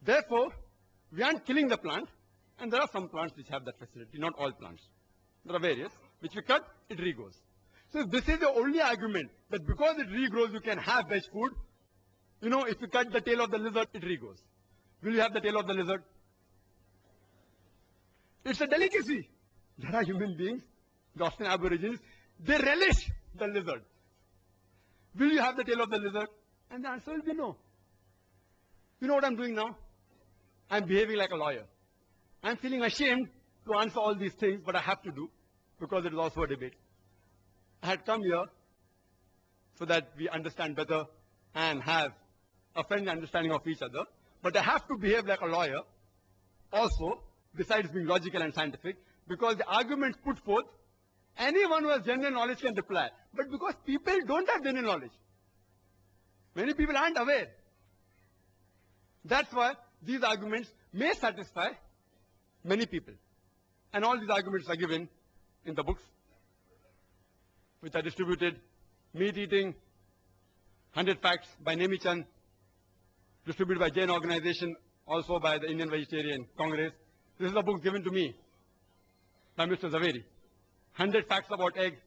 Therefore, we aren't killing the plant, and there are some plants which have that facility, not all plants. There are various, which we cut, it regrows. So this is the only argument, that because it regrows, you can have veg food. You know, if you cut the tail of the lizard, it regrows. Will you have the tail of the lizard? It's a delicacy. There are human beings, the Australian Aborigines, they relish the lizard. Will you have the tail of the lizard? And the answer will be no. You know what I'm doing now? I'm behaving like a lawyer. I'm feeling ashamed to answer all these things, but I have to do, because it is also a debate. I had come here so that we understand better and have a friendly understanding of each other, but I have to behave like a lawyer also, besides being logical and scientific, because the arguments put forth, anyone who has genuine knowledge can reply. But because people don't have genuine knowledge, many people aren't aware. That's why these arguments may satisfy many people. And all these arguments are given in the books, which are distributed. Meat Eating, 100 Facts by Nemi Chand, distributed by Jain organization, also by the Indian Vegetarian Congress. This is a book given to me by Mr. Zaveri. 100 Facts about egg,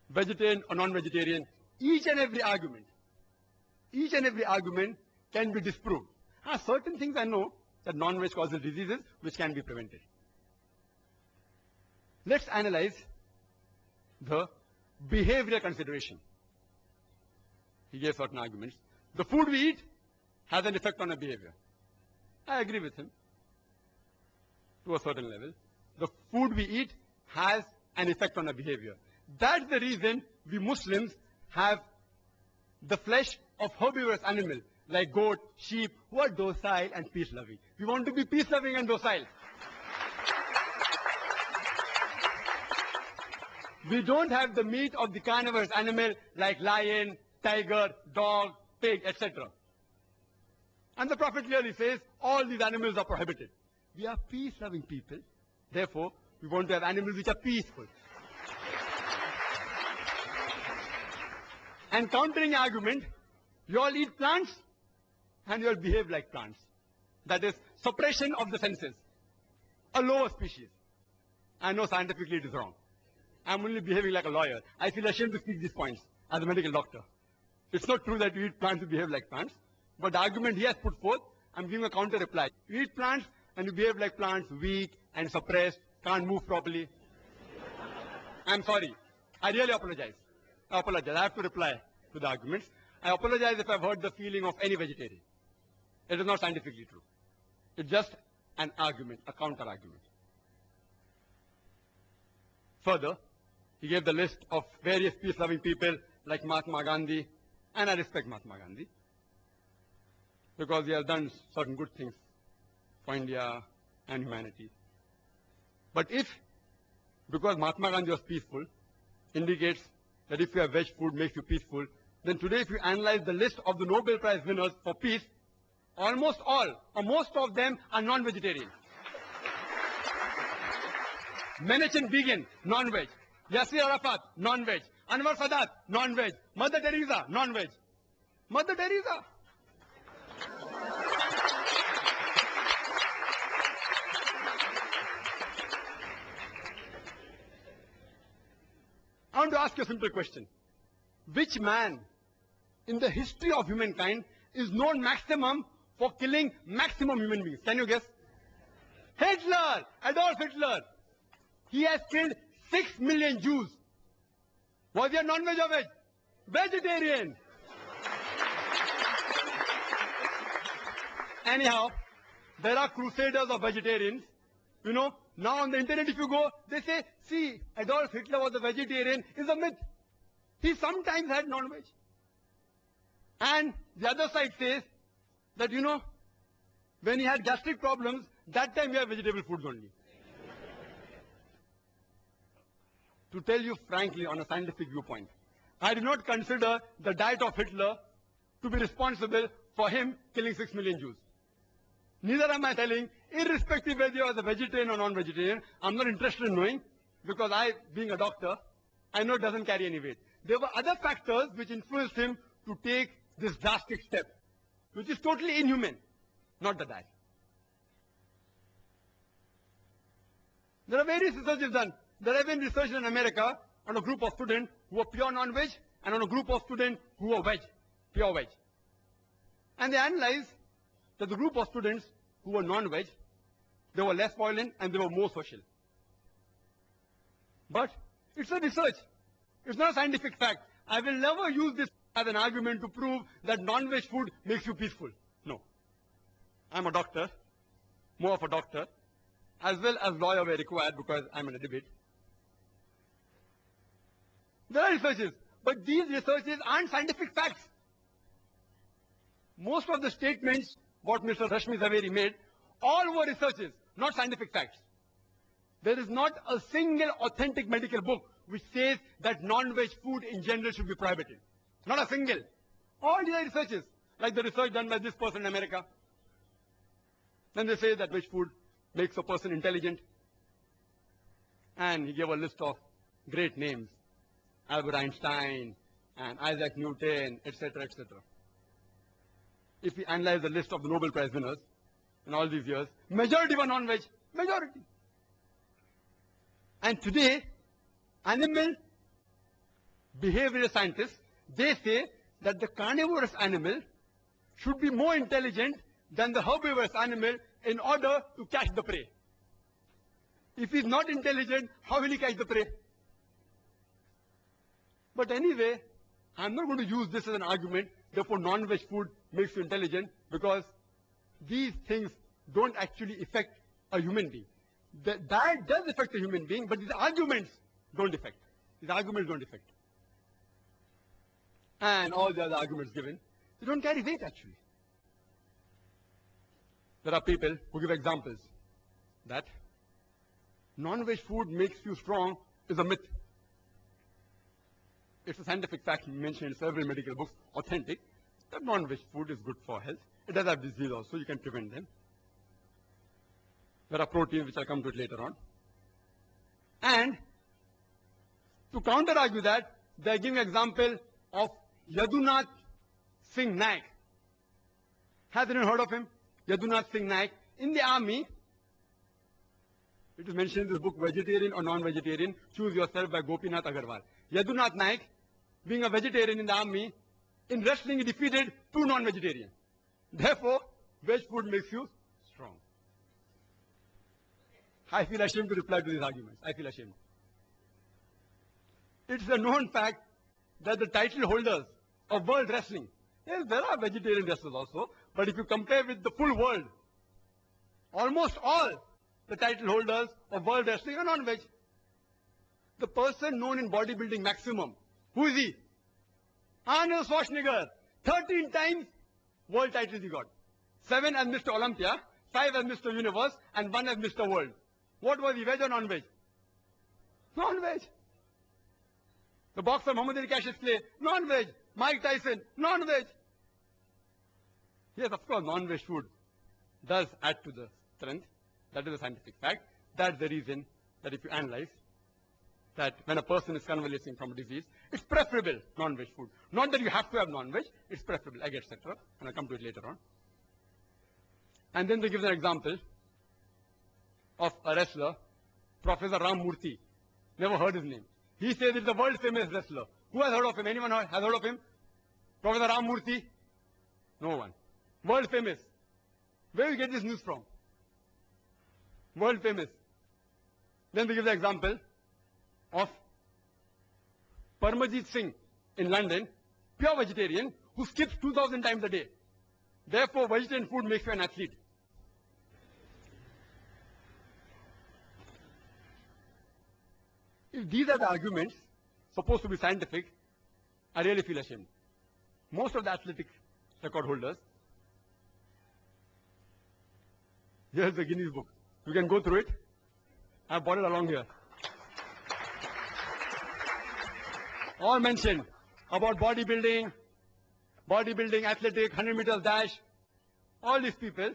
vegetarian or non-vegetarian. Each and every argument can be disproved. Certain things I know that non-veg causes diseases which can be prevented. Let's analyze the behavioral consideration. He gave certain arguments. The food we eat has an effect on our behavior. I agree with him to a certain level. The food we eat has an effect on our behavior. That's the reason we Muslims have the flesh of herbivorous animals like goat, sheep, who are docile and peace-loving. We want to be peace-loving and docile. We don't have the meat of the carnivorous animal like lion, tiger, dog, pig, etc. And the Prophet clearly says all these animals are prohibited. We are peace-loving people. Therefore, we want to have animals which are peaceful. And countering argument, you all eat plants and you all behave like plants. That is suppression of the senses. A lower species. I know scientifically it is wrong. I'm only behaving like a lawyer. I feel ashamed to speak these points as a medical doctor. It's not true that you eat plants, you behave like plants. But the argument he has put forth, I'm giving a counter reply. You eat plants and you behave like plants, weak and suppressed, can't move properly. I'm sorry. I really apologize. I apologize. I have to reply to the arguments. I apologize if I've hurt the feeling of any vegetarian. It is not scientifically true. It's just an argument, a counter argument. Further, he gave the list of various peace-loving people like Mahatma Gandhi, and I respect Mahatma Gandhi because he has done certain good things for India and humanity. But if, because Mahatma Gandhi was peaceful, indicates that if you have veg food makes you peaceful, then today if you analyze the list of the Nobel Prize winners for peace, almost all, or most of them are non-vegetarian. Menachem Begin, non-veg. Yasser Arafat, non-veg. Anwar Sadat, non-veg. Mother Teresa, non-veg. Mother Teresa. I want to ask you a simple question. Which man in the history of humankind is known maximum for killing maximum human beings? Can you guess? Hitler! Adolf Hitler! He has killed 6 million Jews. Was he a non-veg or veg? Vegetarian. Anyhow, there are crusaders of vegetarians. You know, now on the internet if you go, they say, see, Adolf Hitler was a vegetarian, is a myth. He sometimes had non-veg. And the other side says that, you know, when he had gastric problems, that time we have vegetable foods only. To tell you frankly, on a scientific viewpoint, I do not consider the diet of Hitler to be responsible for him killing 6 million Jews. Neither am I telling, irrespective whether you are a vegetarian or non-vegetarian, I'm not interested in knowing, because I, being a doctor, I know it doesn't carry any weight. There were other factors which influenced him to take this drastic step, which is totally inhuman, not the diet. There are various researches done. There have been research in America on a group of students who were pure non-veg and on a group of students who were veg, pure veg. And they analyzed that the group of students who were non-veg, they were less violent and they were more social. But it's a research. It's not a scientific fact. I will never use this as an argument to prove that non-veg food makes you peaceful. No. I'm a doctor, more of a doctor, as well as lawyer were required because I'm in a debate. There are researches. But these researches aren't scientific facts. Most of the statements what Mr. Rashmibh made, all were researches, not scientific facts. There is not a single authentic medical book which says that non-veg food in general should be prohibited. Not a single. All these are researches, like the research done by this person in America. Then they say that veg food makes a person intelligent. And he gave a list of great names. Albert Einstein and Isaac Newton, etc., etc. If we analyze the list of the Nobel Prize winners in all these years, majority were non-veg. Majority. And today, animal behavioral scientists, they say that the carnivorous animal should be more intelligent than the herbivorous animal in order to catch the prey. If he's not intelligent, how will he catch the prey? But anyway, I'm not going to use this as an argument, therefore non-veg food makes you intelligent, because these things don't actually affect a human being. The diet does affect a human being, but these arguments don't affect. These arguments don't affect. And all the other arguments given, they don't carry weight actually. There are people who give examples that non-veg food makes you strong is a myth. It's a scientific fact mentioned in several medical books, authentic, that non-veg food is good for health. It does have disease also, you can prevent them. There are proteins which I'll come to it later on. And to counter-argue that, they are giving an example of Yadunath Singh Naik. Has anyone heard of him? Yadunath Singh Naik. In the army, it is mentioned in this book, Vegetarian or Non-Vegetarian, Choose Yourself by Gopinath Agarwal. Yadunath Naik, being a vegetarian in the army, in wrestling he defeated 2 non-vegetarians. Therefore, veg food makes you strong. I feel ashamed to reply to these arguments. I feel ashamed. It's a known fact that the title holders of world wrestling, yes, there are vegetarian wrestlers also, but if you compare with the full world, almost all the title holders of world wrestling are non-veg. The person known in bodybuilding maximum, who is he? Arnold Schwarzenegger. 13 times world titles he got. 7 as Mr. Olympia, 5 as Mr. Universe, and 1 as Mr. World. What was he, veg or non-veg? Non-veg. The boxer Muhammad Ali Cassius Clay, non-veg. Mike Tyson, non-veg. Yes, of course, non-veg food does add to the strength. That is a scientific fact. That's the reason that if you analyze, that when a person is convalescing from a disease, it's preferable non-veg food. Not that you have to have non-veg, it's preferable, etc. And I'll come to it later on. And then they give an example of a wrestler, Professor Ram Murthy. Never heard his name. He says it's a world famous wrestler. Who has heard of him? Anyone has heard of him? Professor Ram Murthy? No one. World famous. Where do you get this news from? World famous. Then they give the example of Parmajit Singh in London, pure vegetarian, who skips 2,000 times a day. Therefore, vegetarian food makes you an athlete. If these are the arguments supposed to be scientific, I really feel ashamed. Most of the athletic record holders, here's the Guinness book. You can go through it. I brought it along here. All mentioned about bodybuilding, athletic, 100 meters dash, all these people.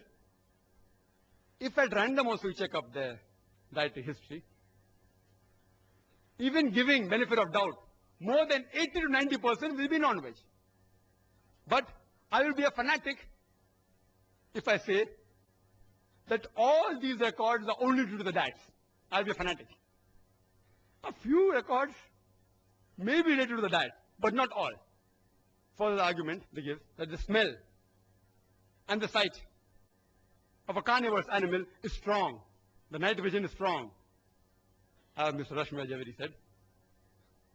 If at random also you check up their dietary history, even giving benefit of doubt, more than 80 to 90% will be non-veg. But I will be a fanatic if I say that all these records are only due to the diets. I'll be a fanatic. A few records may be related to the diet, but not all. Further argument they give that the smell and the sight of a carnivorous animal is strong. The night vision is strong. As Mr. Rashmibh said,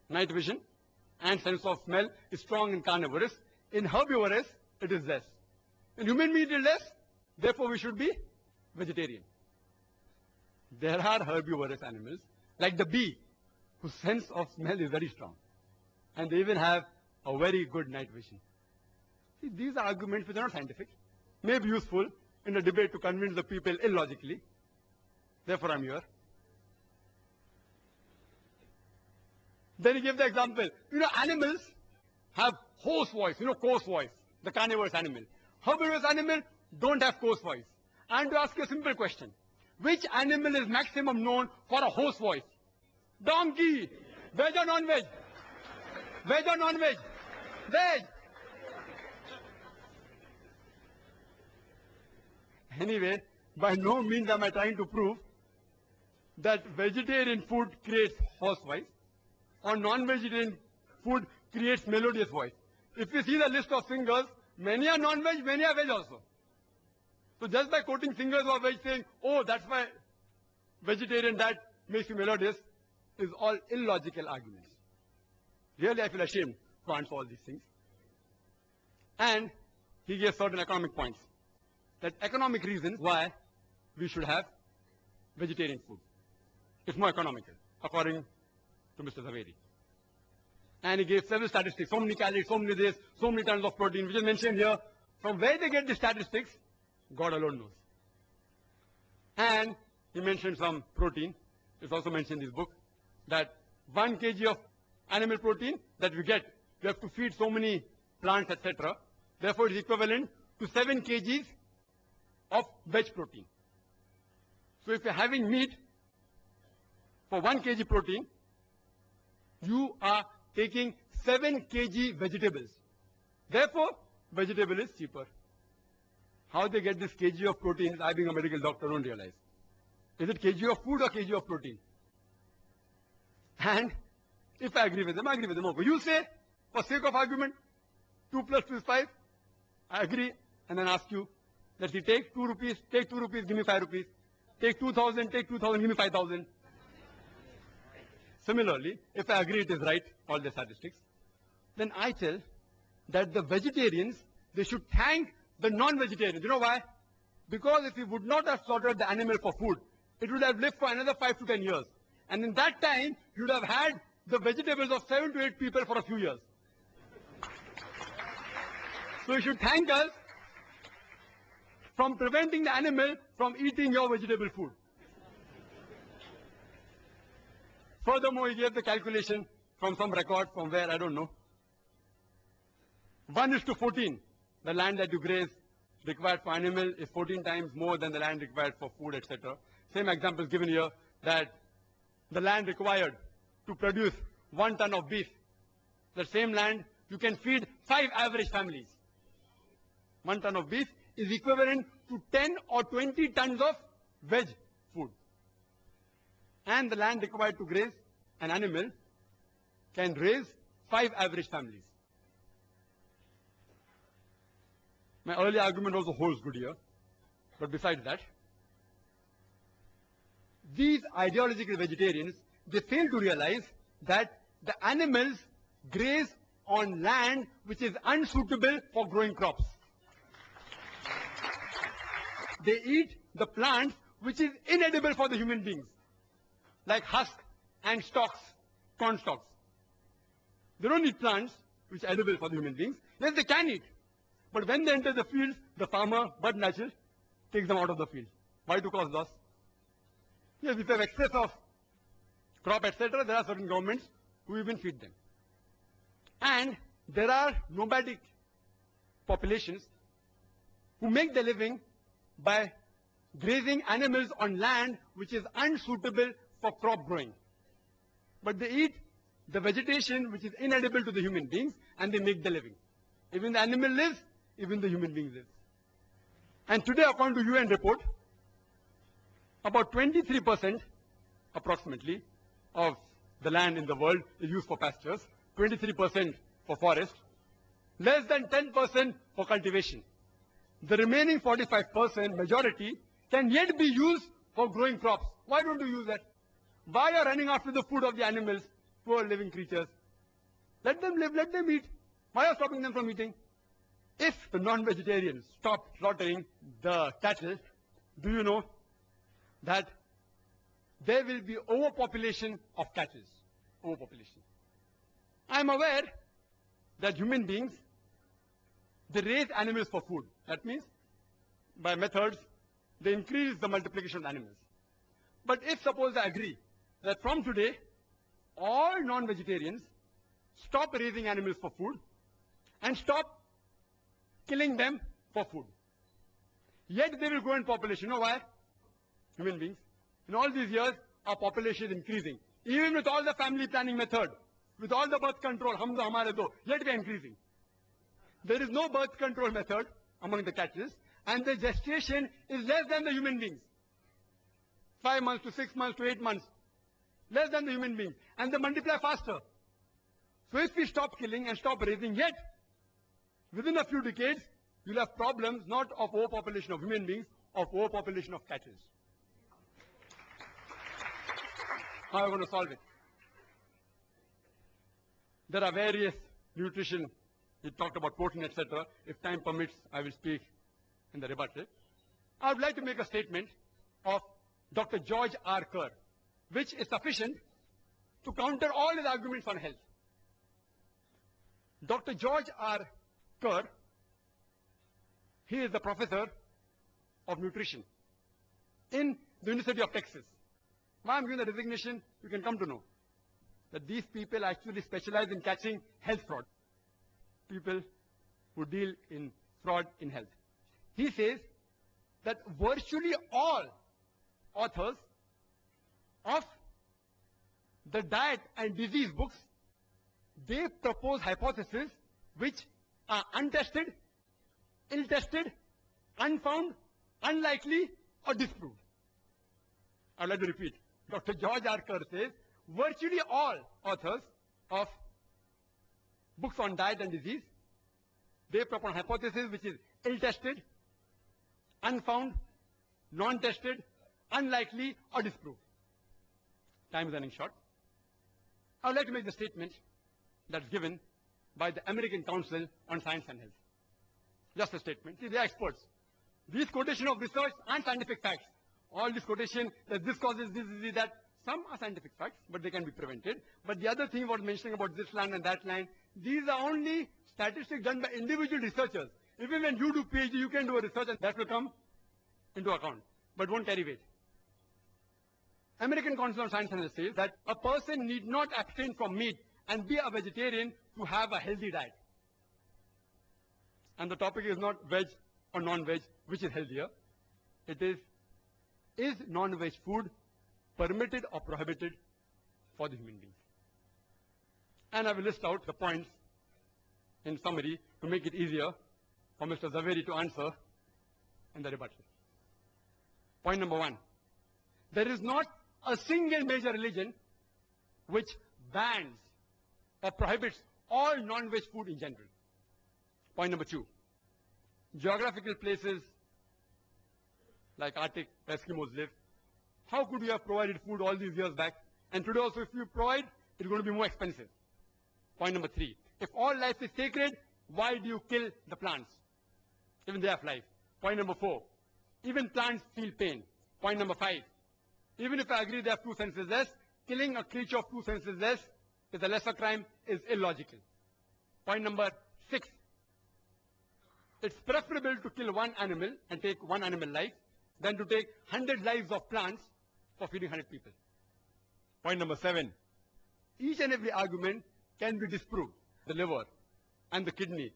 night vision and sense of smell is strong in carnivorous. In herbivorous, it is less. In human being, it is less. Therefore, we should be vegetarian. There are herbivorous animals, like the bee, whose sense of smell is very strong. and they even have a very good night vision. See, these are arguments which are not scientific, may be useful in a debate to convince the people illogically. Therefore, I'm here. Then he gave the example. Animals have hoarse voice, coarse voice, the carnivorous animal. Herbivorous animal don't have coarse voice. And to ask you a simple question. Which animal is maximum known for a hoarse voice? Donkey. Veg or non-veg? Veg or non-veg? Veg. Anyway, by no means am I trying to prove that vegetarian food creates hoarse voice or non-vegetarian food creates melodious voice. If you see the list of singers, many are non-veg, many are veg also. So just by quoting singers who are veg saying, oh, that's why vegetarian diet makes you melodious, is all illogical arguments. Really, I feel ashamed to answer all these things. And he gave certain economic points. That economic reasons why we should have vegetarian food. It's more economical, according to Mr. Zaveri. And he gave several statistics, so many calories, so many this, so many tons of protein, which is mentioned here. From where they get the statistics, God alone knows. And he mentioned some protein. It's also mentioned in this book that 1 kg of animal protein that we get, we have to feed so many plants, etc. Therefore, it is equivalent to 7 kgs of veg protein. So if you're having meat for 1 kg protein, you are taking 7 kg vegetables. Therefore, vegetable is cheaper. How they get this kg of protein, I being a medical doctor don't realize. Is it kg of food or kg of protein? And if I agree with them, I agree with them. Okay, you say, for sake of argument, 2 plus 2 is 5. I agree, and then ask you, that he take 2 rupees, take 2 rupees, give me 5 rupees. Take 2,000, take 2,000, give me 5,000. Similarly, if I agree it is right, all the statistics, then I tell that the vegetarians, they should thank the non-vegetarians. You know why? Because if we would not have slaughtered the animal for food, it would have lived for another 5 to 10 years. And in that time, you would have had the vegetables of 7 to 8 people for a few years. So you should thank us from preventing the animal from eating your vegetable food. Furthermore, he gave the calculation from some record from where, I don't know. 1:14. The land that you graze required for animal is 14 times more than the land required for food, etc. Same example is given here that the land required to produce 1 ton of beef, the same land you can feed 5 average families. 1 ton of beef is equivalent to 10 or 20 tons of veg food. And the land required to graze an animal can raise 5 average families. My earlier argument also holds good here. But besides that, these ideological vegetarians, they fail to realize that the animals graze on land which is unsuitable for growing crops. They eat the plants which is inedible for the human beings, like husk and stalks, corn stalks. They don't eat plants which are edible for the human beings. Yes, they can eat. But when they enter the field, the farmer, but natural, takes them out of the field. Why? To cause loss. Yes, if you have excess of crop, etc., there are certain governments who even feed them. And there are nomadic populations who make their living by grazing animals on land which is unsuitable for crop growing. But they eat the vegetation which is inedible to the human beings and they make their living. Even the animal lives, even the human being lives. And today, according to UN report, about 23% approximately of the land in the world is used for pastures, 23% for forest, less than 10% for cultivation. The remaining 45% majority can yet be used for growing crops. Why don't you use that? Why are you running after the food of the animals, poor living creatures? Let them live, let them eat. Why are you stopping them from eating? If the non-vegetarians stop slaughtering the cattle, do you know that there will be overpopulation of cattle? Overpopulation. I am aware that human beings, they raise animals for food. That means by methods, they increase the multiplication of animals. But if suppose I agree that from today, all non-vegetarians stop raising animals for food and stop killing them for food. Yet they will grow in population. You know why? Human beings. In all these years, our population is increasing. Even with all the family planning method, with all the birth control, humza hamare do, yet we are increasing. There is no birth control method among the cattle, and the gestation is less than the human beings. 5 months to 6 months to 8 months. Less than the human beings. And they multiply faster. So if we stop killing and stop raising, yet within a few decades, you'll have problems not of overpopulation of human beings, of overpopulation of cattle. How are we going to solve it? There are various nutrition. We talked about protein, etc. If time permits, I will speak in the rebuttal. I would like to make a statement of Dr. George R. Kerr, which is sufficient to counter all his arguments on health. Dr. George R. Kerr, he is the professor of nutrition in the University of Texas. Why I'm giving the designation, you can come to know that these people actually specialize in catching health fraud. People who deal in fraud in health. He says that virtually all authors of the diet and disease books, they propose hypotheses which are untested, ill-tested, unfound, unlikely, or disproved. I'd like to repeat. Dr. George R. Kerr says, virtually all authors of books on diet and disease, they propose hypothesis which is ill-tested, unfound, non-tested, unlikely, or disproved. Time is running short. I would like to make the statement that's given by the American Council on Science and Health. Just a statement. See, they are experts. These quotation of research aren't scientific facts. All this quotation that this causes this, that, some are scientific facts, but they can be prevented. But the other thing about mentioning about this line and that line, these are only statistics done by individual researchers. Even when you do PhD, you can do a research and that will come into account, but won't carry weight. American Council on Science and Health says that a person need not abstain from meat and be a vegetarian to have a healthy diet. And the topic is not veg or non-veg, which is healthier. It is non-veg food permitted or prohibited for the human beings? And I will list out the points in summary to make it easier for Mr. Zaveri to answer in the rebuttal. Point number 1. There is not a single major religion which bans or prohibits all non-veg food in general. Point number 2. Geographical places like Arctic, where Eskimos live. How could you have provided food all these years back? And today also if you provide, it's going to be more expensive. Point number 3. If all life is sacred, why do you kill the plants? Even they have life. Point number 4. Even plants feel pain. Point number 5. Even if I agree they have 2 senses less, killing a creature of 2 senses less is a lesser crime, is illogical. Point number 6. It's preferable to kill one animal and take one animal life than to take 100 lives of plants for feeding 100 people. Point number 7. Each and every argument can be disproved. The liver and the kidney.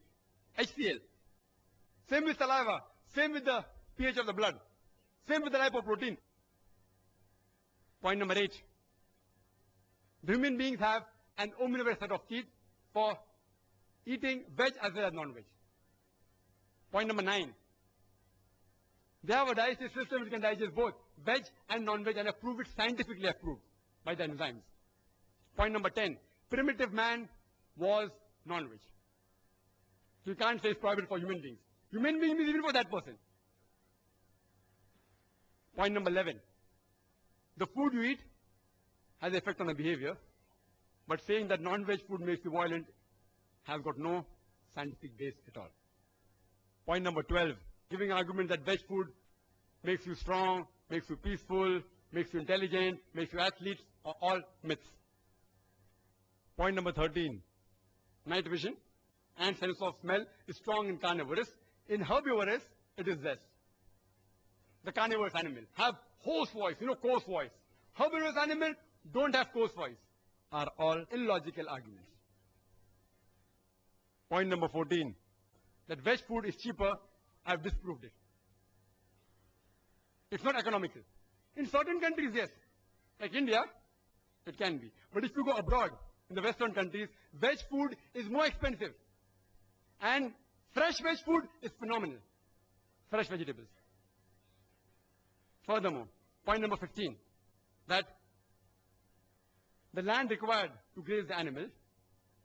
HCl. Same with saliva. Same with the pH of the blood. Same with the lipoprotein. Point number 8. The human beings have an omnivorous set of teeth for eating veg as well as non-veg. Point number 9. They have a digestive system which can digest both veg and non-veg and have proved it scientifically approved by the enzymes. Point number 10. Primitive man was non-veg. So you can't say it's prohibited for human beings. Human beings is even for that person. Point number 11. The food you eat has an effect on the behavior, but saying that non-veg food makes you violent has got no scientific base at all. Point number 12. Giving argument that veg food makes you strong, makes you peaceful, makes you intelligent, makes you athletes, are all myths. Point number 13. night vision, and sense of smell is strong in carnivorous. In herbivorous, it is less. The carnivorous animal have hoarse voice, coarse voice. Herbivorous animal don't have coarse voice. Are all illogical arguments. Point number 14, that veg food is cheaper, I've disproved it. It's not economical. In certain countries, yes. Like India, it can be. But if you go abroad, in the Western countries, veg food is more expensive. And fresh veg food is phenomenal. Fresh vegetables. Furthermore, point number 15, that the land required to graze the animal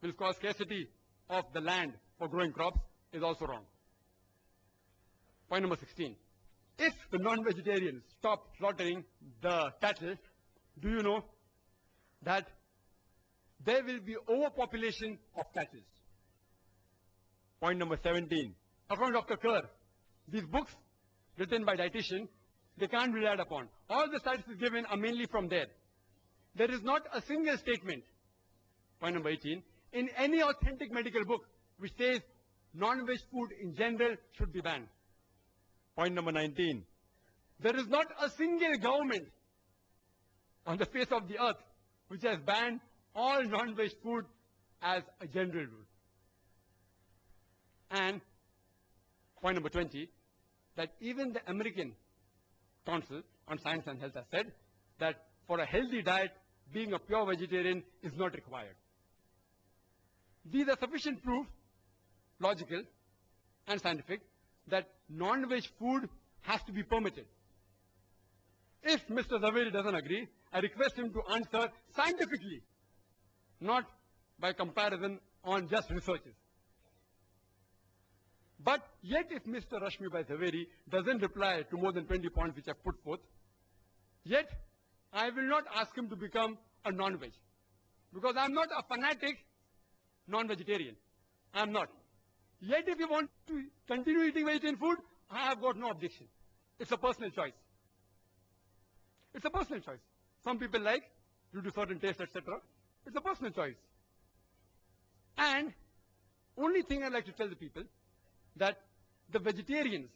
will cause scarcity of the land for growing crops is also wrong. Point number 16. If the non-vegetarians stop slaughtering the cattle, do you know that there will be overpopulation of cattle? Point number 17. According to Dr. Kerr, these books written by dietitians, they can't be relied upon. All the statistics given are mainly from there. There is not a single statement, point number 18, in any authentic medical book which says non-veg food in general should be banned. Point number 19. There is not a single government on the face of the earth which has banned all non-veg food as a general rule. And point number 20, that even the American Council on Science and Health has said that for a healthy diet, being a pure vegetarian is not required. These are sufficient proof, logical and scientific, that non-veg food has to be permitted. If Mr. Zaveri doesn't agree, I request him to answer scientifically, not by comparison on just researches. But yet if Mr. Rashmibh Zaveri doesn't reply to more than 20 points which I put forth, yet I will not ask him to become a non-veg. Because I am not a fanatic non-vegetarian. I am not. Yet if you want to continue eating vegetarian food, I have got no objection. It's a personal choice. It's a personal choice. Some people like, due to certain tastes, etc. It's a personal choice. And only thing I'd like to tell the people, that the vegetarians,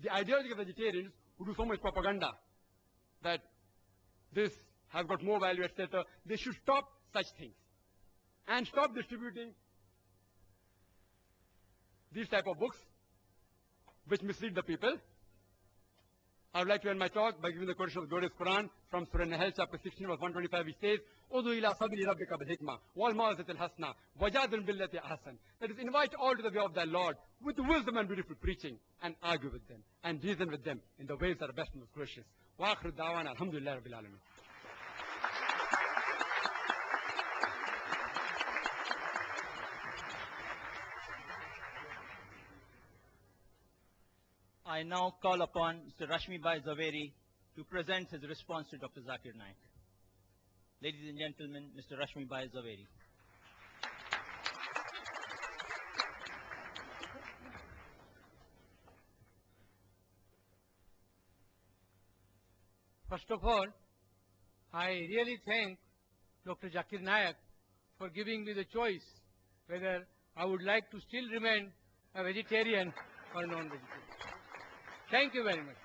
the ideological vegetarians who do so much propaganda, that this has got more value, etc., they should stop such things and stop distributing these type of books which mislead the people. I would like to end my talk by giving the quotation of the glorious Quran from Surah Nahl, chapter 16, verse 125, which says, "Udu ila sabili rabbika bil hikmah wal maw'izatil hasana wajadil billati ahsan." That is, invite all to the way of thy Lord with wisdom and beautiful preaching, and argue with them and reason with them in the ways that are best and most gracious. Wa akhiru da'wana alhamdulillahi rabbil alamin. I now call upon Mr. Rashmibh Zaveri to present his response to Dr. Zakir Naik. Ladies and gentlemen, Mr. Rashmibh Zaveri. First of all, I really thank Dr. Zakir Naik for giving me the choice whether I would like to still remain a vegetarian or non-vegetarian. Thank you very much.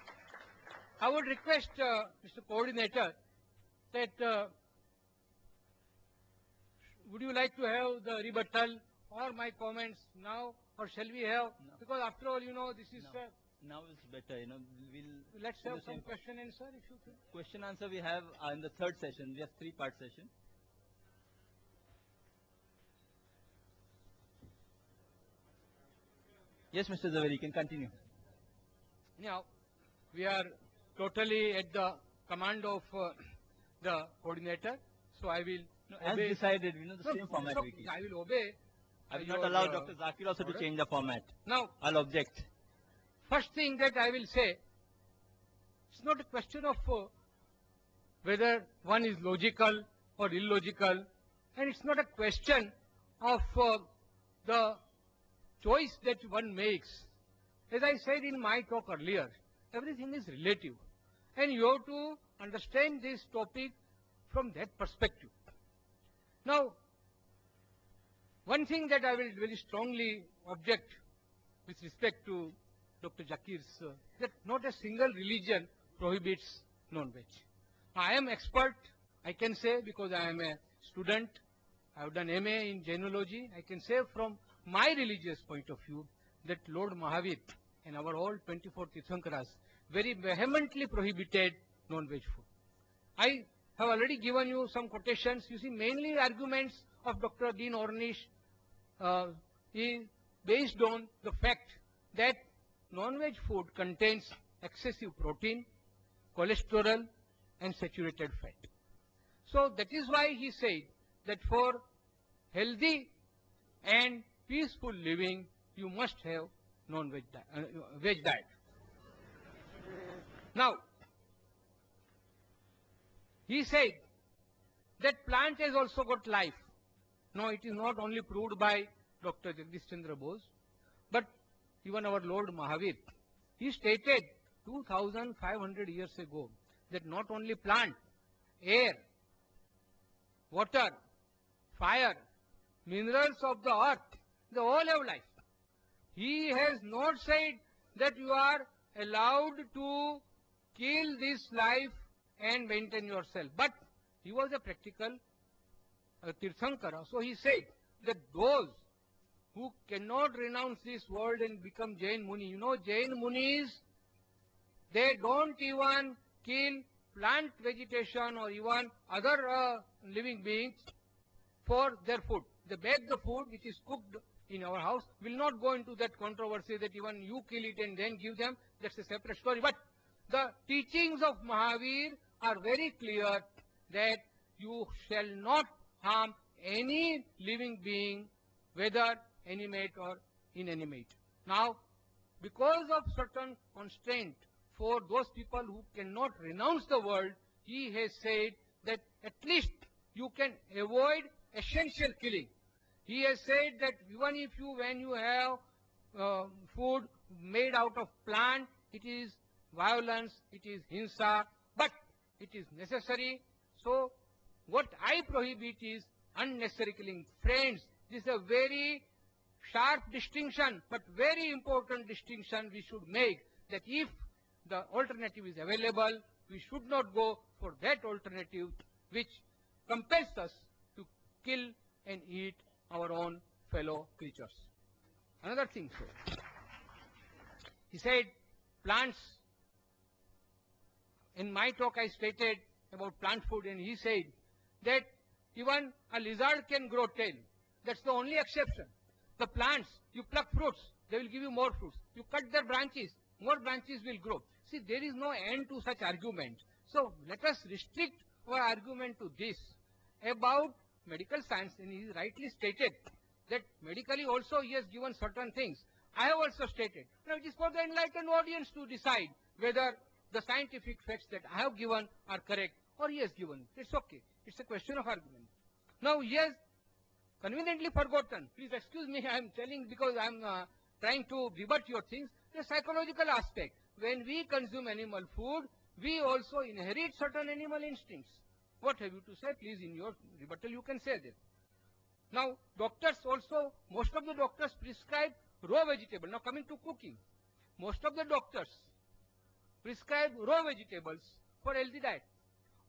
I would request Mr. Coordinator that would you like to have the rebuttal or my comments now, or shall we have? No. Because after all, this is... Now it's better, let's do have the some same. question answer if you can. Question answer we have in the third session. We have 3-part session. Yes, Mr. Zaveri, you can continue. Now, we are totally at the command of the coordinator, so I will As obey. decided, the same format so we keep. I will obey. I will your, not allow Dr. Zakir also to order. change the format. Now, I'll object. first thing that I will say, it's not a question of whether one is logical or illogical, and it's not a question of the choice that one makes. As I said in my talk earlier, everything is relative, and you have to understand this topic from that perspective. Now, One thing that I will very strongly object with respect to Dr. Zakir's, that not a single religion prohibits non-veg. I am expert, I can say, because I am a student, I have done MA in genealogy. I can say from my religious point of view that Lord Mahavir and our all 24 Tirthankaras very vehemently prohibited non-veg food. I have already given you some quotations. You see, mainly arguments of Dr. Dean Ornish is based on the fact that non-veg food contains excessive protein, cholesterol and saturated fat. So that is why he said that for healthy and peaceful living, you must have non-veg veg diet. Now, he said that plant has also got life. No, it is not only proved by Dr. Jagdish Chandra Bose, but even our Lord Mahavir. He stated 2500 years ago that not only plant, air, water, fire, minerals of the earth, they all have life. He has not said that you are allowed to kill this life and maintain yourself. But he was a practical Tirthankara. So he said that those who cannot renounce this world and become Jain Muni, you know, Jain Munis, they don't even kill plant vegetation or even other living beings for their food. They bake the food which is cooked in our house. Will not go into that controversy that even you kill it and then give them. That's a separate story. But the teachings of Mahavir are very clear that you shall not harm any living being, whether animate or inanimate. Now, because of certain constraint for those people who cannot renounce the world, he has said that at least you can avoid essential killing. He has said that even if you, when you have food made out of plant, it is violence, it is hinsa, but it is necessary. So what I prohibit is unnecessary killing. Friends, this is a very sharp distinction, but very important distinction we should make, that if the alternative is available, we should not go for that alternative which compels us to kill and eat our own fellow creatures. Another thing, sir. He said plants. In my talk I stated about plant food, and he said that even a lizard can grow tail. That's the only exception. The plants, you pluck fruits, they will give you more fruits. You cut their branches, more branches will grow. See, there is no end to such argument. So let us restrict our argument to this about medical science, and he rightly stated that medically also he has given certain things. I have also stated. Now it is for the enlightened audience to decide whether the scientific facts that I have given are correct or he has given. It's okay. It's a question of argument. Now he has conveniently forgotten. Please excuse me, I am telling because I am trying to rebut your things. The psychological aspect. When we consume animal food, we also inherit certain animal instincts. What have you to say? Please, in your rebuttal, you can say that. Now, doctors also, most of the doctors prescribe raw vegetable. Now, coming to cooking, most of the doctors prescribe raw vegetables for healthy diet.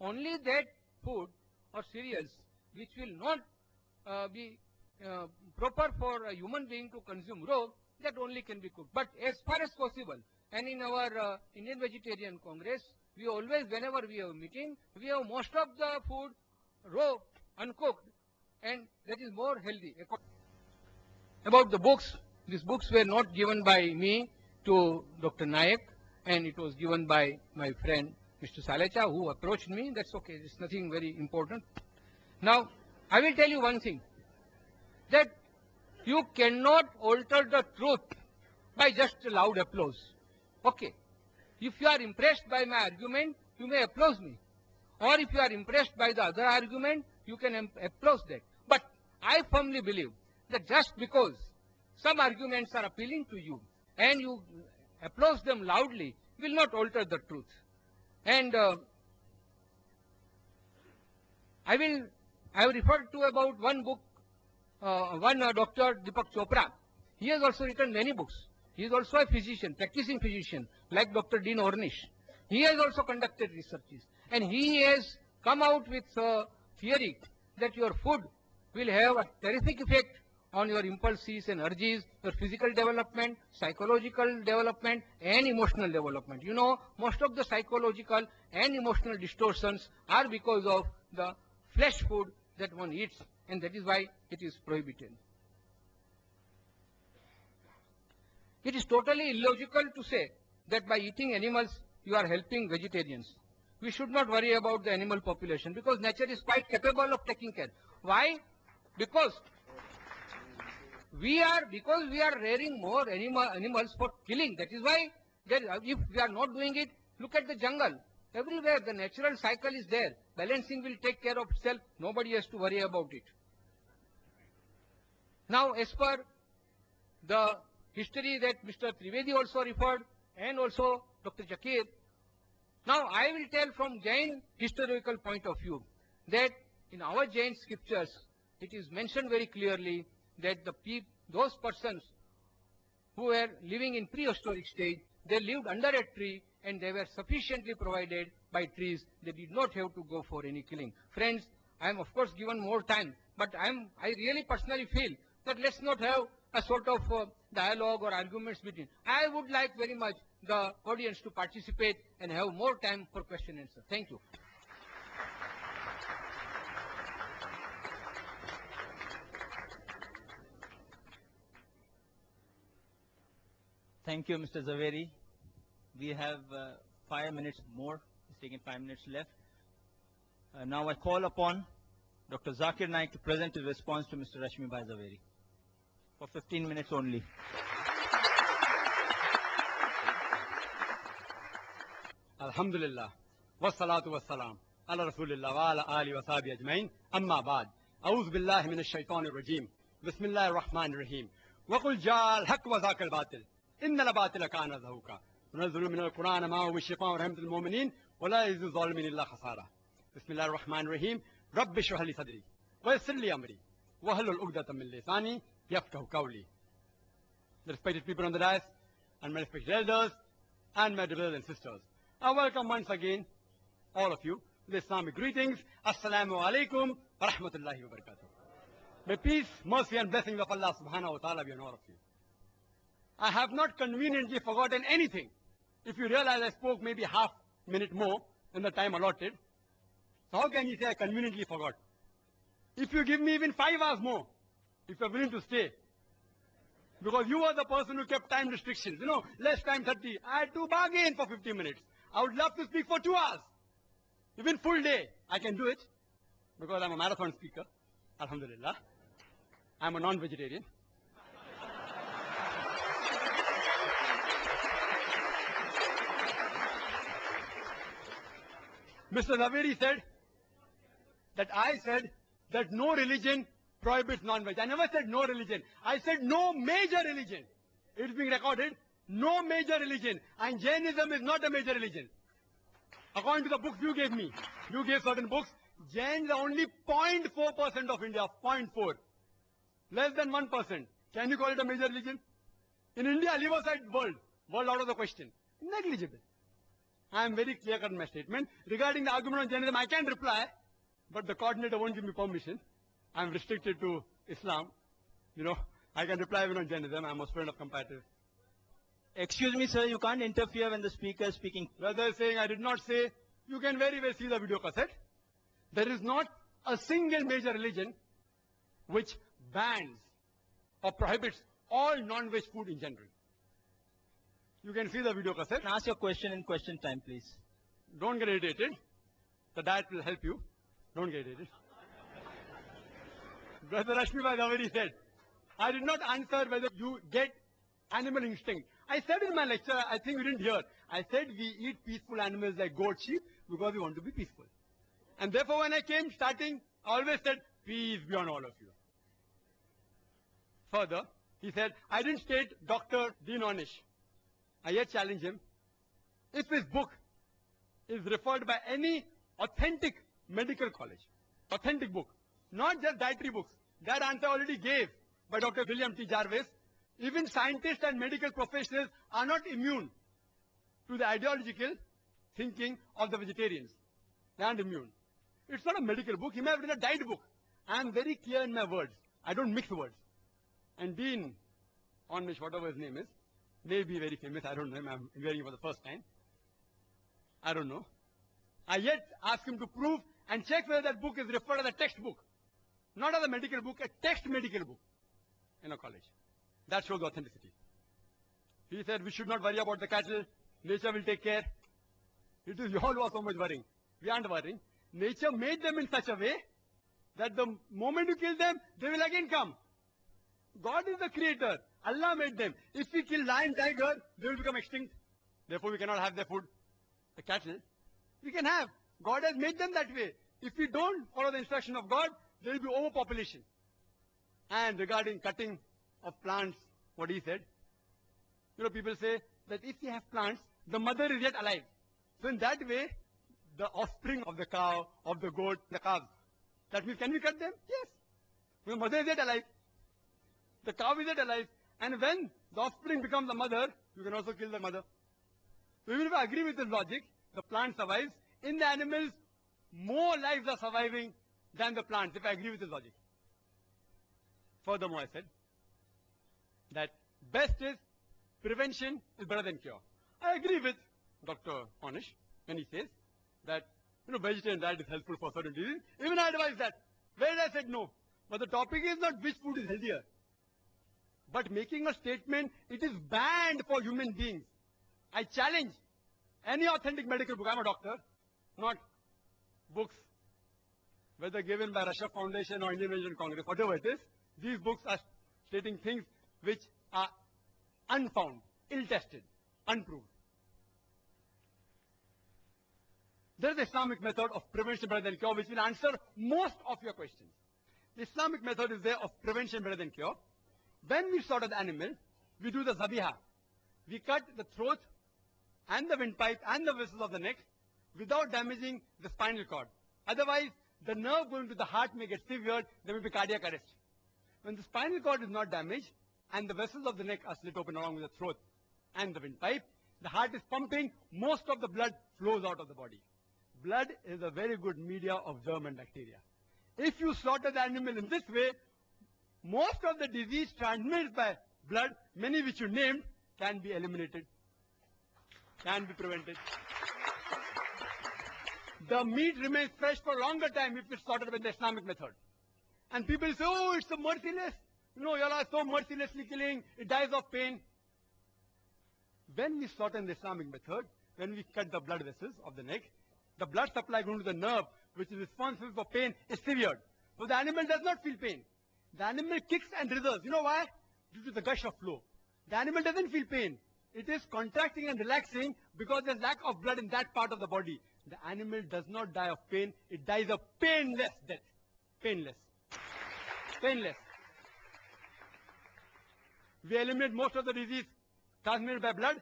Only that food or cereals which will not be proper for a human being to consume raw, that only can be cooked. But as far as possible, and in our Indian Vegetarian Congress, we always, whenever we have a meeting, we have most of the food raw, uncooked, and that is more healthy. About the books, these books were not given by me to Dr. Naik, and it was given by my friend Mr. Salecha, who approached me. That's okay, it's nothing very important. Now, I will tell you one thing, that you cannot alter the truth by just loud applause. Okay. If you are impressed by my argument, you may applause me. Or if you are impressed by the other argument, you can applause that. But I firmly believe that just because some arguments are appealing to you and you applause them loudly will not alter the truth. And I have referred to about one book Dr. Deepak Chopra. He has also written many books. He is also a physician, practicing physician, like Dr. Dean Ornish. He has also conducted researches, and he has come out with a theory that your food will have a terrific effect on your impulses and urges, your physical development, psychological development, and emotional development. You know, most of the psychological and emotional distortions are because of the flesh food that one eats, and that is why it is prohibited. It is totally illogical to say that by eating animals you are helping vegetarians. We should not worry about the animal population because nature is quite capable of taking care. Why? Because we are rearing more animals for killing. That is why if we are not doing it, look at the jungle. Everywhere the natural cycle is there. Balancing will take care of itself. Nobody has to worry about it. Now, as per the history that Mr. Trivedi also referred, and also Dr. Zakir, now I will tell from Jain historical point of view that in our Jain scriptures, it is mentioned very clearly that those persons who were living in prehistoric stage, they lived under a tree and they were sufficiently provided by trees. They did not have to go for any killing. Friends, I am of course given more time, but I really personally feel that let's not have a sort of dialogue or arguments between. I would like very much the audience to participate and have more time for question and answer. Thank you. Thank you, Mr. Zaveri. We have 5 minutes more. It's taking 5 minutes left. Now I call upon Dr. Zakir Naik to present his response to Mr. Rashmibh Zaveri for 15 minutes only. Alhamdulillah. Wassalatu wassalam. Ala Rasulillah wa ala ali wa sahbihi ajmain. Amma ba'd. A'udhu billahi minash shaitanir rajim. Bismillahir rahmanir rahim. Wa qul ja'al haqq wa zaqal batil. Innal batila kana zahuqa. Nunazzilu minal Qur'ani ma huwa shifa'un wa rahmatul mu'minin wa la yazidu zalimin illa khasara. Bismillahir rahmanir rahim. Rabbi shrah li sadri wa yassir li amri wa hlul 'uqdatam min lisani yafqahu qawli. The respected people on the dais and my respected elders and my brothers and sisters, I welcome once again all of you with Islamic greetings. Assalamu alaikum wa rahmatullahi wa barakatuh. May peace, mercy and blessings of Allah subhanahu wa ta'ala be on all of you. I have not conveniently forgotten anything. If you realize I spoke maybe half minute more than the time allotted, so how can you say I conveniently forgot? If you give me even 5 hours more, if you're willing to stay, because you are the person who kept time restrictions, you know, less time 30, I had to bargain for 50 minutes. I would love to speak for 2 hours. Even full day, I can do it, because I'm a marathon speaker, alhamdulillah. I'm a non-vegetarian. Mr. Zaveri said that I said that no religion prohibits non-veg. I never said no religion. I said no major religion. It's being recorded. No major religion. And Jainism is not a major religion. According to the books you gave me, you gave certain books, Jains are only 0.4% of India, 0.4. Less than 1%. Can you call it a major religion? In India, leave aside world. World out of the question. Negligible. I am very clear-cut in my statement. Regarding the argument on Jainism, I can reply, but the coordinator won't give me permission. I am restricted to Islam. You know, I can reply even on Jainism. I am a student of comparative. Excuse me, sir, you can't interfere when the speaker is speaking. Rather saying I did not say, you can very well see the video cassette. There is not a single major religion which bans or prohibits all non-veg food in general. You can see the video cassette. Ask your question in question time, please. Don't get irritated. The diet will help you. Don't get irritated. Brother Rashmibh already said, I did not answer whether you get animal instinct. I said in my lecture, I think you didn't hear, I said we eat peaceful animals like goat, sheep, because we want to be peaceful. And therefore when I came starting, I always said, peace be on all of you. Further, he said, I didn't state Dr. Dean Ornish. I yet challenge him. If his book is referred by any authentic medical college, authentic book, not just dietary books, That answer already gave by Dr. William T. Jarvis. Even scientists and medical professionals are not immune to the ideological thinking of the vegetarians. They aren't immune. It's not a medical book. He may have written a diet book. I am very clear in my words. I don't mix words. And Dean Ornish, whatever his name is, may be very famous. I don't know him. I'm hearing him for the first time. I don't know. I yet ask him to prove and check whether that book is referred as a textbook. Not as a medical book, a text medical book in a college. That shows authenticity. He said we should not worry about the cattle. Nature will take care. It is you all who are so much worrying. We aren't worrying. Nature made them in such a way that the moment you kill them, they will again come. God is the creator. Allah made them. If we kill lion, tiger, they will become extinct. Therefore, we cannot have their food. The cattle, we can have. God has made them that way. If we don't follow the instruction of God, there will be overpopulation. And regarding cutting of plants, what he said, people say that if we have plants, the mother is yet alive. So in that way, the offspring of the cow, of the goat, the calves, that means can we cut them? Yes. The mother is yet alive. The cow is yet alive. And when the offspring becomes the mother, you can also kill the mother. So even if I agree with this logic, the plant survives. In the animals, more lives are surviving than the plants, if I agree with this logic. Furthermore, I said that best is prevention is better than cure. I agree with Dr. Ornish when he says that vegetarian diet is helpful for certain diseases. Even I advise that. Where I said no. But the topic is not which food is healthier. But making a statement, it is banned for human beings. I challenge any authentic medical book. I'm a doctor, not books, whether given by Rashmibh Foundation or Indian Vegetarian Congress, whatever it is. These books are stating things which are unfound, ill-tested, unproved. There is the Islamic method of prevention better than cure, which will answer most of your questions. The Islamic method is there of prevention better than cure. When we slaughter the animal, we do the zabiha. We cut the throat and the windpipe and the vessels of the neck without damaging the spinal cord. Otherwise, the nerve going to the heart may get severed, there will be cardiac arrest. When the spinal cord is not damaged and the vessels of the neck are slit open along with the throat and the windpipe, the heart is pumping, most of the blood flows out of the body. Blood is a very good media of germ and bacteria. If you slaughter the animal in this way, most of the disease transmitted by blood, many which you named, can be eliminated, can be prevented. The meat remains fresh for a longer time if it's slaughtered with the Islamic method. And people say, oh, it's so merciless. You all are so mercilessly killing, it dies of pain. When we slaughter in the Islamic method, when we cut the blood vessels of the neck, the blood supply going to the nerve, which is responsible for pain, is severed. So the animal does not feel pain. The animal kicks and writhers. You know why? Due to the gush of flow. The animal doesn't feel pain. It is contracting and relaxing because there's lack of blood in that part of the body. The animal does not die of pain. It dies a painless death. Painless. Painless. We eliminate most of the disease transmitted by blood.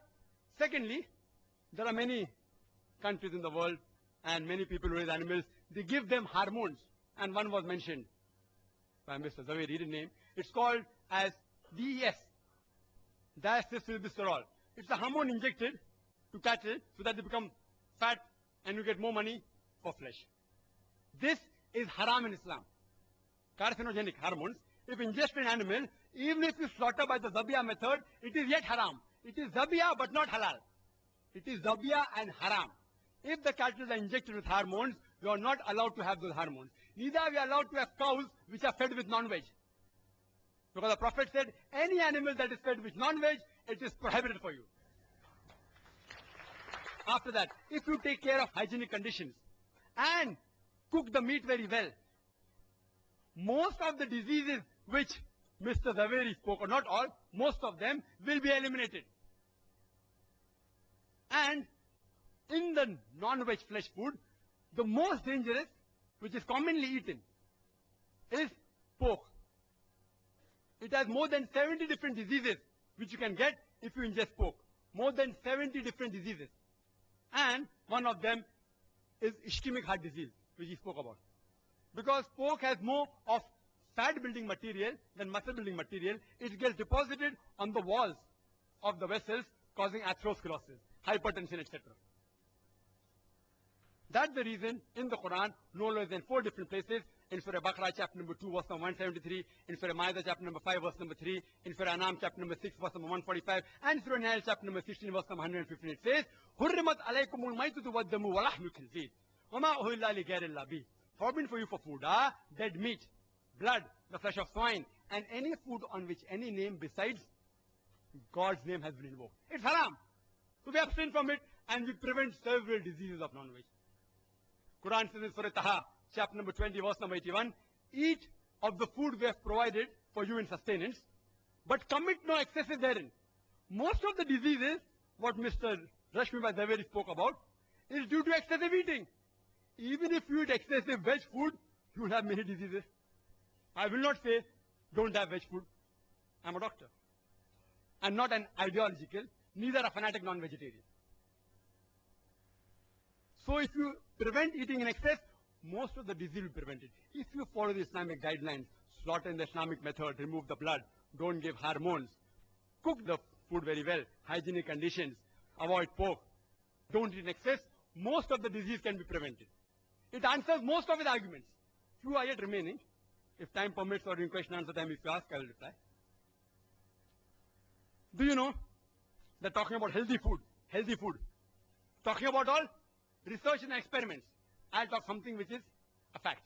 Secondly, there are many countries in the world and many people who raise animals. They give them hormones. And one was mentioned by Mr. Zavir, read his name. It's called as DES. Diacylglycerol. It's a hormone injected to cattle so that they become fat and you get more money for flesh. This is haram in Islam. Carcinogenic hormones. If ingested in animal, even if you slaughter by the zabiyah method, it is yet haram. It is zabiyah but not halal. It is zabiyah and haram. If the cattle are injected with hormones, you are not allowed to have those hormones. Neither are we allowed to have cows which are fed with non-veg. Because the Prophet said, any animal that is fed with non-veg, it is prohibited for you. After that, if you take care of hygienic conditions and cook the meat very well, most of the diseases which Mr. Zaveri spoke, or not all, most of them will be eliminated. And in the non-veg flesh food, the most dangerous, which is commonly eaten, is pork. It has more than 70 different diseases which you can get if you ingest pork. More than 70 different diseases. And one of them is ischemic heart disease, which he spoke about. Because pork has more of fat building material than muscle building material. It gets deposited on the walls of the vessels, causing atherosclerosis, hypertension, etc. That's the reason in the Quran, no less than 4 different places, in Surah Baqarah chapter number 2 verse number 173, in Surah Ma'idah chapter number 5 verse number 3, in Surah Anam chapter number 6 verse number 145, and Surah Nahl chapter number 16 verse number 115, it says, حُرِّمَتْ عَلَيْكُمُ الْمَيْتُةُ وَالدَّمُ وَلَحْمُ الْخِنْزِيرِ وَمَا أُهِلَّ لِغَيْرِ اللَّهِ بِهِ. Forbidden for you for food are dead meat, blood, the flesh of swine, and any food on which any name besides God's name has been invoked. It's haram. So we abstain from it and we prevent several diseases of non-veg. Quran says in Surah Taha, chapter number 20, verse number 81, eat of the food we have provided for you in sustenance, but commit no excesses therein. Most of the diseases, what Mr. Rashmibh spoke about, is due to excessive eating. Even if you eat excessive veg food, you will have many diseases. I will not say, don't have veg food. I'm a doctor. I'm not an ideological, neither a fanatic non-vegetarian. So if you prevent eating in excess, most of the disease will be prevented. If you follow the Islamic guidelines, slaughter in the Islamic method, remove the blood, don't give hormones, cook the food very well, hygienic conditions, avoid pork, don't eat in excess, most of the disease can be prevented. It answers most of his arguments. Few are yet remaining. If time permits or in question answer time, if you ask, I will reply. Do you know that talking about healthy food, talking about all research and experiments, I'll talk something which is a fact.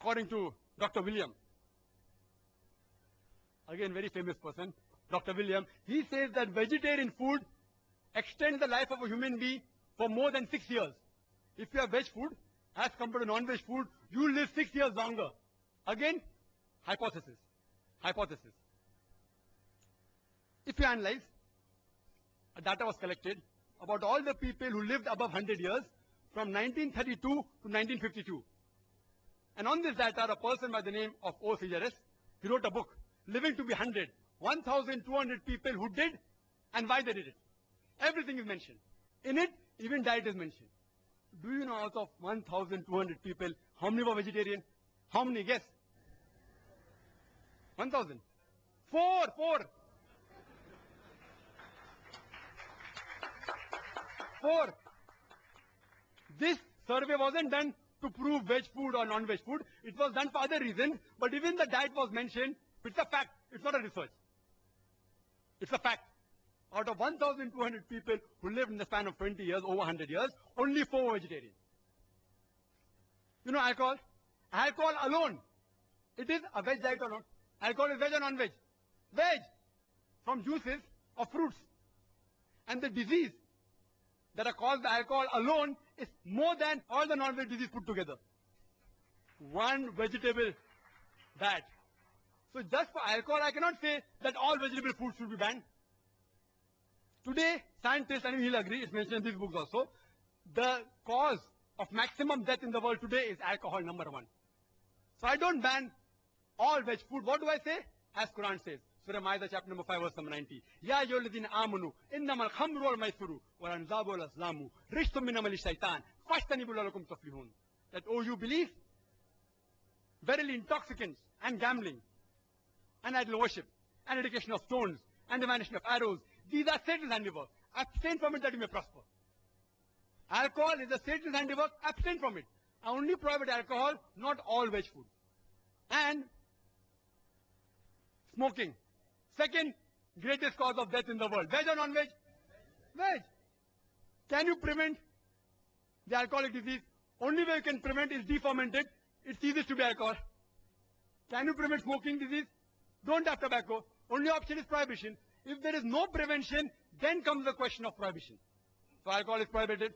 According to Dr. William, again very famous person, Dr. William, he says that vegetarian food extends the life of a human being for more than 6 years. If you have veg food, as compared to non-veg food, you live 6 years longer. Again, hypothesis. If you analyze, data was collected about all the people who lived above 100 years from 1932 to 1952. And on this data, a person by the name of O. Sejaris, he wrote a book, Living to be 100, 1,200 people who did and why they did it. Everything is mentioned. In it, even diet is mentioned. Do you know out of 1,200 people, how many were vegetarian? How many? Guess. 1,000. Four. This survey wasn't done to prove veg food or non-veg food. It was done for other reasons. But even the diet was mentioned. It's a fact. It's not a research. It's a fact. Out of 1,200 people who lived in the span of 20 years, over 100 years, only 4 were vegetarian. You know alcohol? Alcohol alone. It is a veg diet or not? Alcohol is veg or non-veg? Veg. From juices of fruits. And the disease that are caused by alcohol alone is more than all the non-veg disease put together. One vegetable diet. So just for alcohol, I cannot say that all vegetable foods should be banned. Today, scientists, and he'll agree, it's mentioned in these books also, the cause of maximum death in the world today is alcohol, number 1. So I don't ban all veg food. What do I say? As Quran says, Surah Ma'idah chapter number 5 verse number 90. Ya ayyuhalladhina amanu innamal khamru wal maisuru wal anzabu wal azlamu rijsun min amali shaitan fajtanibu la'allakum tuflihun. That, oh, you believe? Verily intoxicants and gambling and idol worship and dedication of stones and divination of arrows, these are Satan's handiwork. Abstain from it that you may prosper. Alcohol is a Satan's handiwork. Abstain from it. I only prohibit alcohol, not all veg food. And smoking. Second greatest cause of death in the world. Veg or non-veg? Veg. Can you prevent the alcoholic disease? Only way you can prevent is deferment it. It's easiest to be alcohol. Can you prevent smoking disease? Don't have tobacco. Only option is prohibition. If there is no prevention, then comes the question of prohibition. So alcohol is prohibited.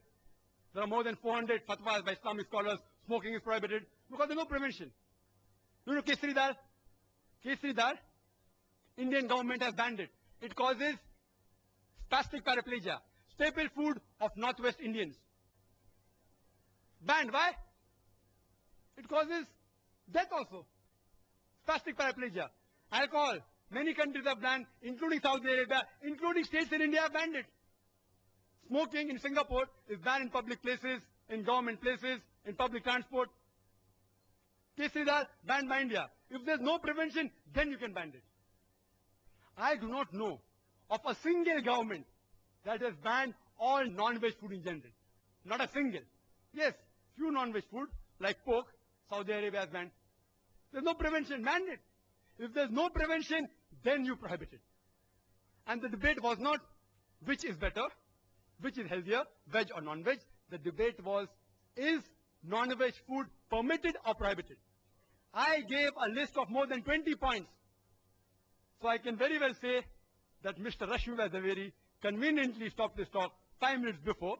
There are more than 400 fatwas by Islamic scholars. Smoking is prohibited because there is no prevention. You know Kesari dal? Kesari dal? Indian government has banned it. It causes spastic paraplegia, staple food of Northwest Indians. Banned. Why? It causes death also. Spastic paraplegia. Alcohol. Many countries have banned, including Saudi Arabia, including states in India have banned it. Smoking in Singapore is banned in public places, in government places, in public transport. Kesari banned by India. If there's no prevention, then you can ban it. I do not know of a single government that has banned all non-veg food in general. Not a single. Yes, few non-veg food like pork, Saudi Arabia has banned. There's no prevention, ban it. If there's no prevention, then you prohibit it. And the debate was not which is better, which is healthier, veg or non-veg. The debate was, is non-veg food permitted or prohibited? I gave a list of more than 20 points. So I can very well say that Mr. Rashmibh conveniently stopped this talk 5 minutes before,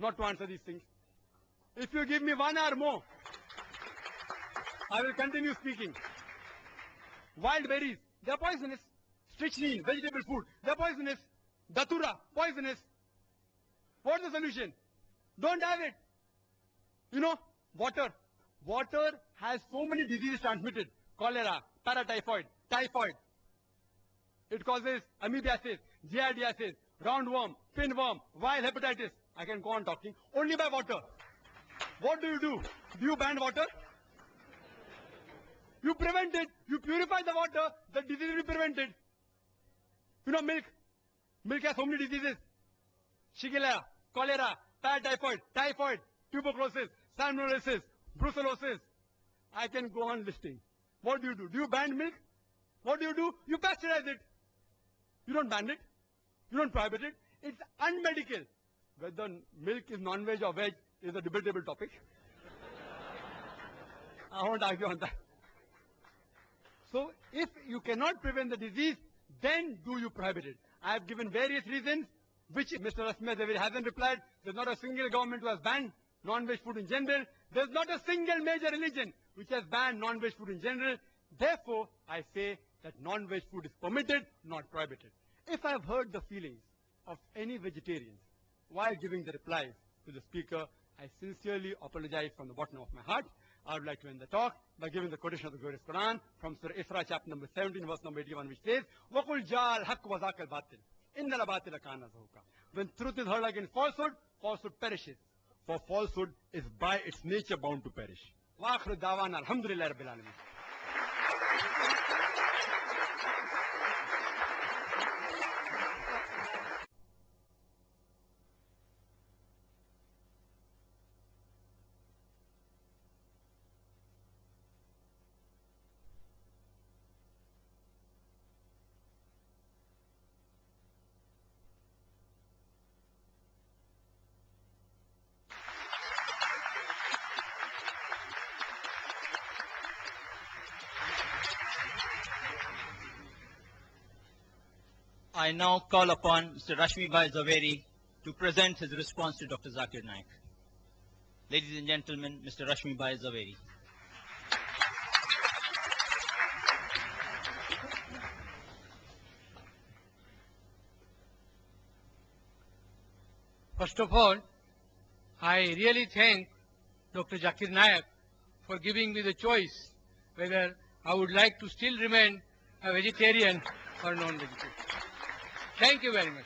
not to answer these things. If you give me 1 hour more, I will continue speaking. Wild berries, they are poisonous. Strychnine, vegetable food, they are poisonous. Datura, poisonous. What's the solution? Don't have it. You know, water. Water has so many diseases transmitted. Cholera, paratyphoid, typhoid. It causes amoebiasis, giardiasis, roundworm, pinworm, viral hepatitis. I can go on talking. Only by water. What do? Do you ban water? You prevent it. You purify the water. The disease will be prevented. You know, milk. Milk has so many diseases. Shigella, cholera, paratyphoid, typhoid, tuberculosis, salmonellosis, brucellosis. I can go on listing. What do? Do you ban milk? What do? You pasteurize it. You don't ban it. You don't prohibit it. It's unmedical. Whether milk is non-veg or veg is a debatable topic. I won't argue on that. So if you cannot prevent the disease, then do you prohibit it? I have given various reasons, which Mr. Rashmibh hasn't replied. There's not a single government who has banned non-veg food in general. There's not a single major religion which has banned non-veg food in general. Therefore, I say that non-veg food is permitted, not prohibited. If I have hurt the feelings of any vegetarians while giving the replies to the speaker, I sincerely apologize from the bottom of my heart. I would like to end the talk by giving the quotation of the glorious Quran from Surah Isra, chapter number 17, verse number 81, which says, وَقُلْ جَاءَ الْحَقُّ وَزَاقَ الْبَاطِلُ إِنَّ الْبَاطِلَ كَانَ زَهُوقًا. When truth is heard against falsehood, falsehood perishes. For falsehood is by its nature bound to perish. وَآخِرُ دَعْوَانَا الْحَمْدُ لِلَّهِ رَبِّ الْعَالَمِينَ. I now call upon Mr. Rashmibh Zaveri to present his response to Dr. Zakir Naik. Ladies and gentlemen, Mr. Rashmibh Zaveri. First of all, I really thank Dr. Zakir Naik for giving me the choice whether I would like to still remain a vegetarian or non-vegetarian. Thank you very much.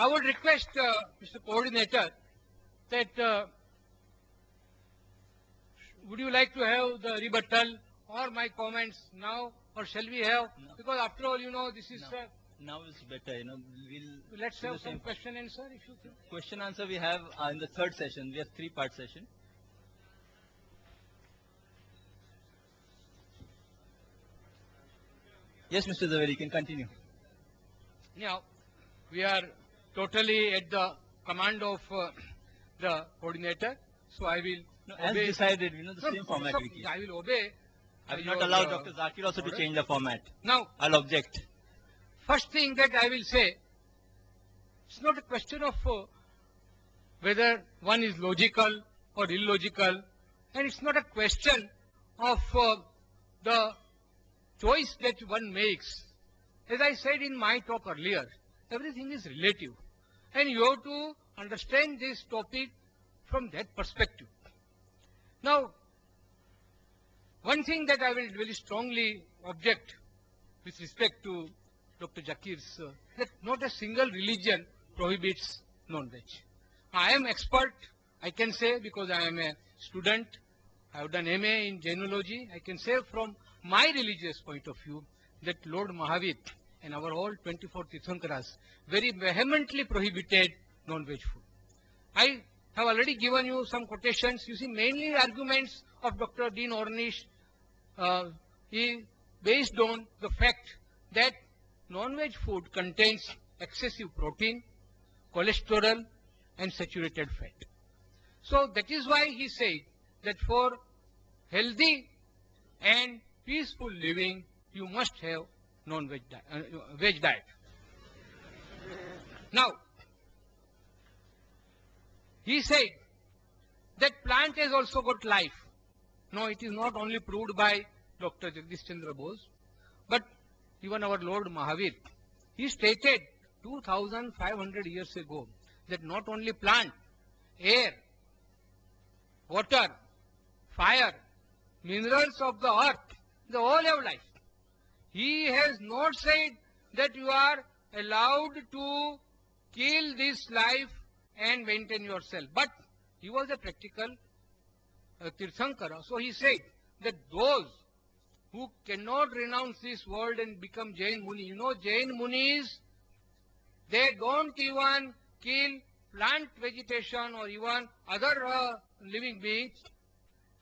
I would request Mr. Coordinator that would you like to have the rebuttal or my comments now, or shall we have? No. Because after all, you know, this is... Now it's better, let's do have the some same. question answer if you think. Question answer we have in the third session. We have 3-part session. Yes, Mr. Zaveri, you can continue. Now, we are totally at the command of the coordinator, so I will As obey. decided, the same format we keep. I will obey. I will your, not allow Dr. Zakir also to order. change the format. Now, I'll object. first thing that I will say, it's not a question of whether one is logical or illogical, and it's not a question of the choice that one makes. As I said in my talk earlier, everything is relative, and you have to understand this topic from that perspective. Now, one thing that I will very strongly object with respect to Dr. Zakir's, that not a single religion prohibits non-veg. I am expert, I can say, because I am a student. I have done MA in Jainology. I can say from my religious point of view that Lord Mahavir and our all 24 Tirthankaras very vehemently prohibited non-veg food. I have already given you some quotations. You see, mainly arguments of Dr. Dean Ornish is based on the fact that non-veg food contains excessive protein, cholesterol and saturated fat. So that is why he said that for healthy and peaceful living, you must have non-veg veg diet. Now, he said that plant has also got life. No, it is not only proved by Dr. Jagdish Chandra Bose, but even our Lord Mahavir. He stated 2500 years ago that not only plant, air, water, fire, minerals of the earth, they all have life. He has not said that you are allowed to kill this life and maintain yourself. But he was a practical Tirthankara. So he said that those who cannot renounce this world and become Jain Muni, you know, Jain Munis, they don't even kill plant vegetation or even other living beings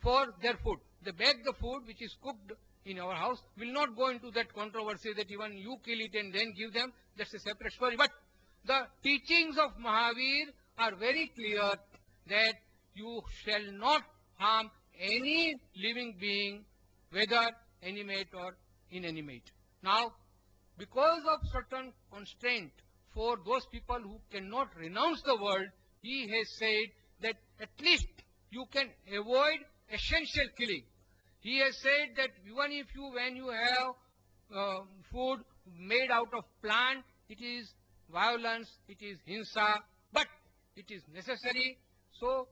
for their food. They bake the food which is cooked in our house. Will not go into that controversy that even you kill it and then give them. That's a separate story. But the teachings of Mahavir are very clear that you shall not harm any living being, whether animate or inanimate. Now, because of certain constraint for those people who cannot renounce the world, he has said that at least you can avoid essential killing. He has said that even if you, when you have food made out of plant, it is violence, it is hinsa, but it is necessary. So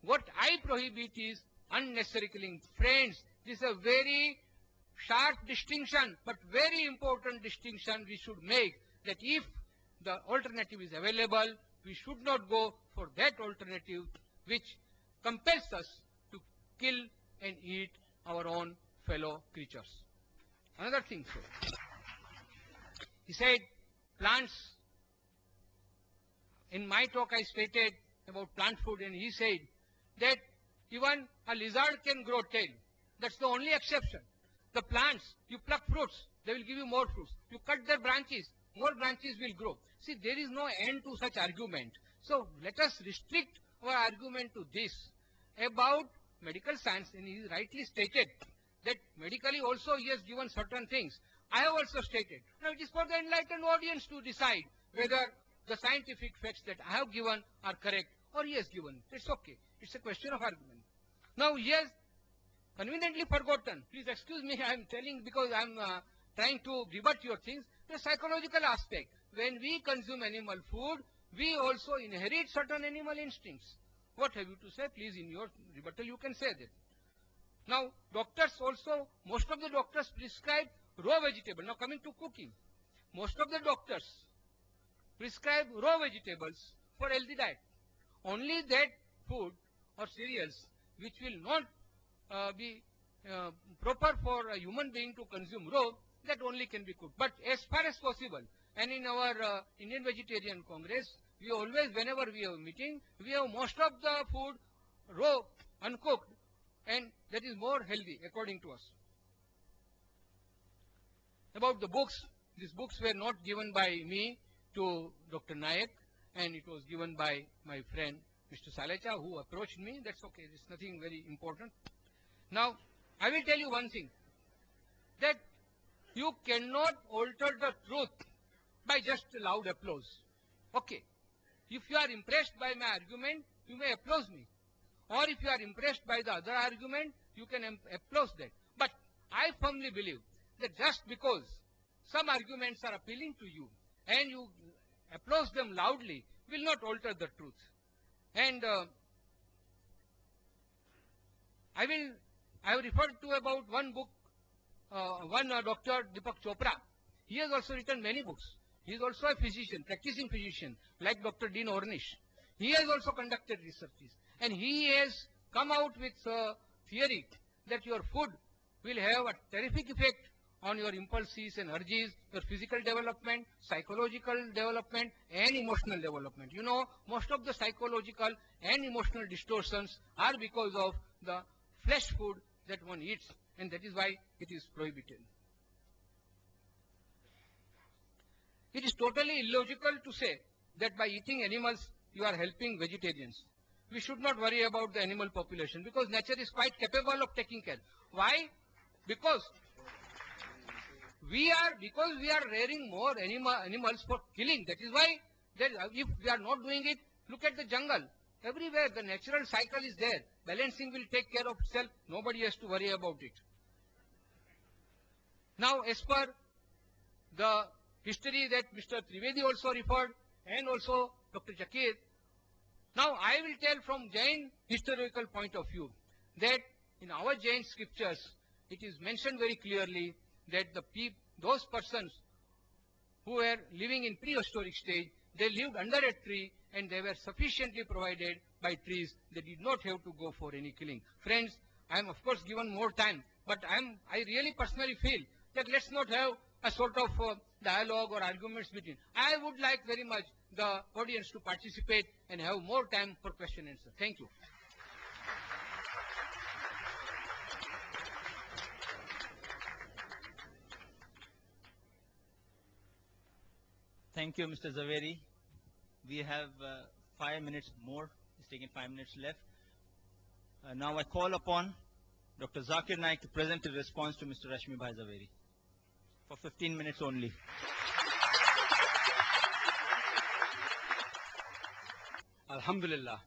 what I prohibit is unnecessary killing. Friends, this is a very sharp distinction, but very important distinction we should make, that if the alternative is available, we should not go for that alternative which compels us to kill and eat our own fellow creatures. Another thing, sir. He said plants. In my talk I stated about plant food, and he said that even a lizard can grow tail. That's the only exception. The plants, you pluck fruits, they will give you more fruits. You cut their branches, more branches will grow. See, there is no end to such argument. So let us restrict our argument to this about medical science, and he rightly stated that medically also he has given certain things. I have also stated. Now it is for the enlightened audience to decide whether the scientific facts that I have given are correct or he has given. It's okay. It's a question of argument. Now he has conveniently forgotten. Please excuse me, I am telling because I am trying to rebut your things. The psychological aspect. When we consume animal food, we also inherit certain animal instincts. What have you to say? Please, in your rebuttal, you can say that. Now, doctors also, most of the doctors prescribe raw vegetable. Now, coming to cooking, most of the doctors prescribe raw vegetables for healthy diet. Only that food or cereals which will not be proper for a human being to consume raw, that only can be cooked. But as far as possible, and in our Indian Vegetarian Congress, we always, whenever we have a meeting, we have most of the food raw, uncooked, and that is more healthy according to us. About the books, these books were not given by me to Dr. Naik, and it was given by my friend Mr. Salecha, who approached me. That's okay, it's nothing very important. Now, I will tell you one thing, that you cannot alter the truth by just loud applause. Okay, if you are impressed by my argument, you may applause me. Or if you are impressed by the other argument, you can applause that. But I firmly believe that just because some arguments are appealing to you and you applause them loudly will not alter the truth. And I have referred to about one book, Dr. Deepak Chopra. He has also written many books. He is also a physician, practicing physician, like Dr. Dean Ornish. He has also conducted researches, and he has come out with theory that your food will have a terrific effect on your impulses and urges, your physical development, psychological development, and emotional development. You know, most of the psychological and emotional distortions are because of the flesh food that one eats, and that is why it is prohibited. It is totally illogical to say that by eating animals you are helping vegetarians. We should not worry about the animal population because nature is quite capable of taking care. Why? Because we are rearing more animals for killing. That is why if we are not doing it, look at the jungle. Everywhere the natural cycle is there. Balancing will take care of itself. Nobody has to worry about it. Now, as per the history that Mr. Trivedi also referred and also Dr. Zakir, now I will tell from Jain historical point of view that in our Jain scriptures it is mentioned very clearly that those persons who were living in prehistoric stage, they lived under a tree and they were sufficiently provided by trees. They did not have to go for any killing. Friends, I am of course given more time, but I really personally feel that let's not have a sort of dialogue or arguments between. I would like very much the audience to participate and have more time for question and answer. Thank you. Thank you, Mr. Zaveri. We have 5 minutes more. It's taking 5 minutes left. Now I call upon Dr. Zakir Naik to present his response to Mr. Rashmibh Zaveri for 15 minutes only. Alhamdulillah.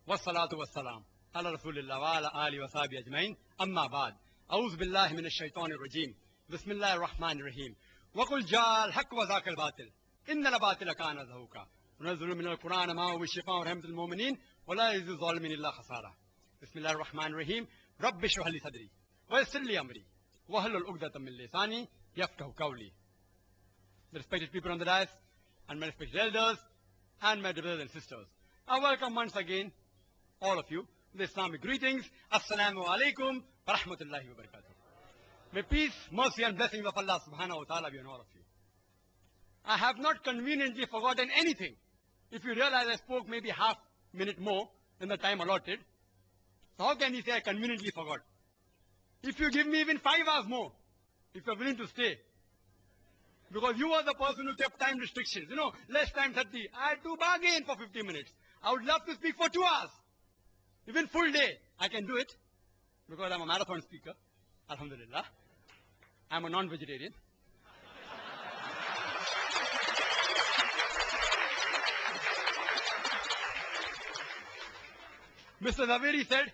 Wassalatu wassalam. Ala Rasulillah wa ala ali wa sahbihi ajmain. Amma ba'd. A'udhu billahi minash shaitanir rajim. Bismillahir rahmanir rahim. Wa qul ja'al haqq wa zaqal batil. Innal batila kana zahuqa. ونزل من القرآن ما هو الشفاء ورحمة للمؤمنين ولا يزيد الظالمين إلا خسارة. بسم الله الرحمن الرحيم. رب اشرح لي صدري ويسر لي أمري واحلل عقدة من لساني يفقهوا قولي. The respected people on the dais and my respected elders and my brothers and sisters, I welcome once again all of you with Islamic greetings. Assalamu alaikum wa rahmatullahi wa barakatuh. May peace, mercy and blessings of Allah subhanahu wa ta'ala be on all of you. I have not conveniently forgotten anything. If you realize I spoke maybe half minute more than the time allotted, so how can you say I conveniently forgot? If you give me even 5 hours more, if you're willing to stay, because you are the person who kept time restrictions, you know, less time 30, I had to bargain for 50 minutes. I would love to speak for 2 hours, even full day. I can do it, because I'm a marathon speaker, alhamdulillah. I'm a non-vegetarian. Mr. Zaveri said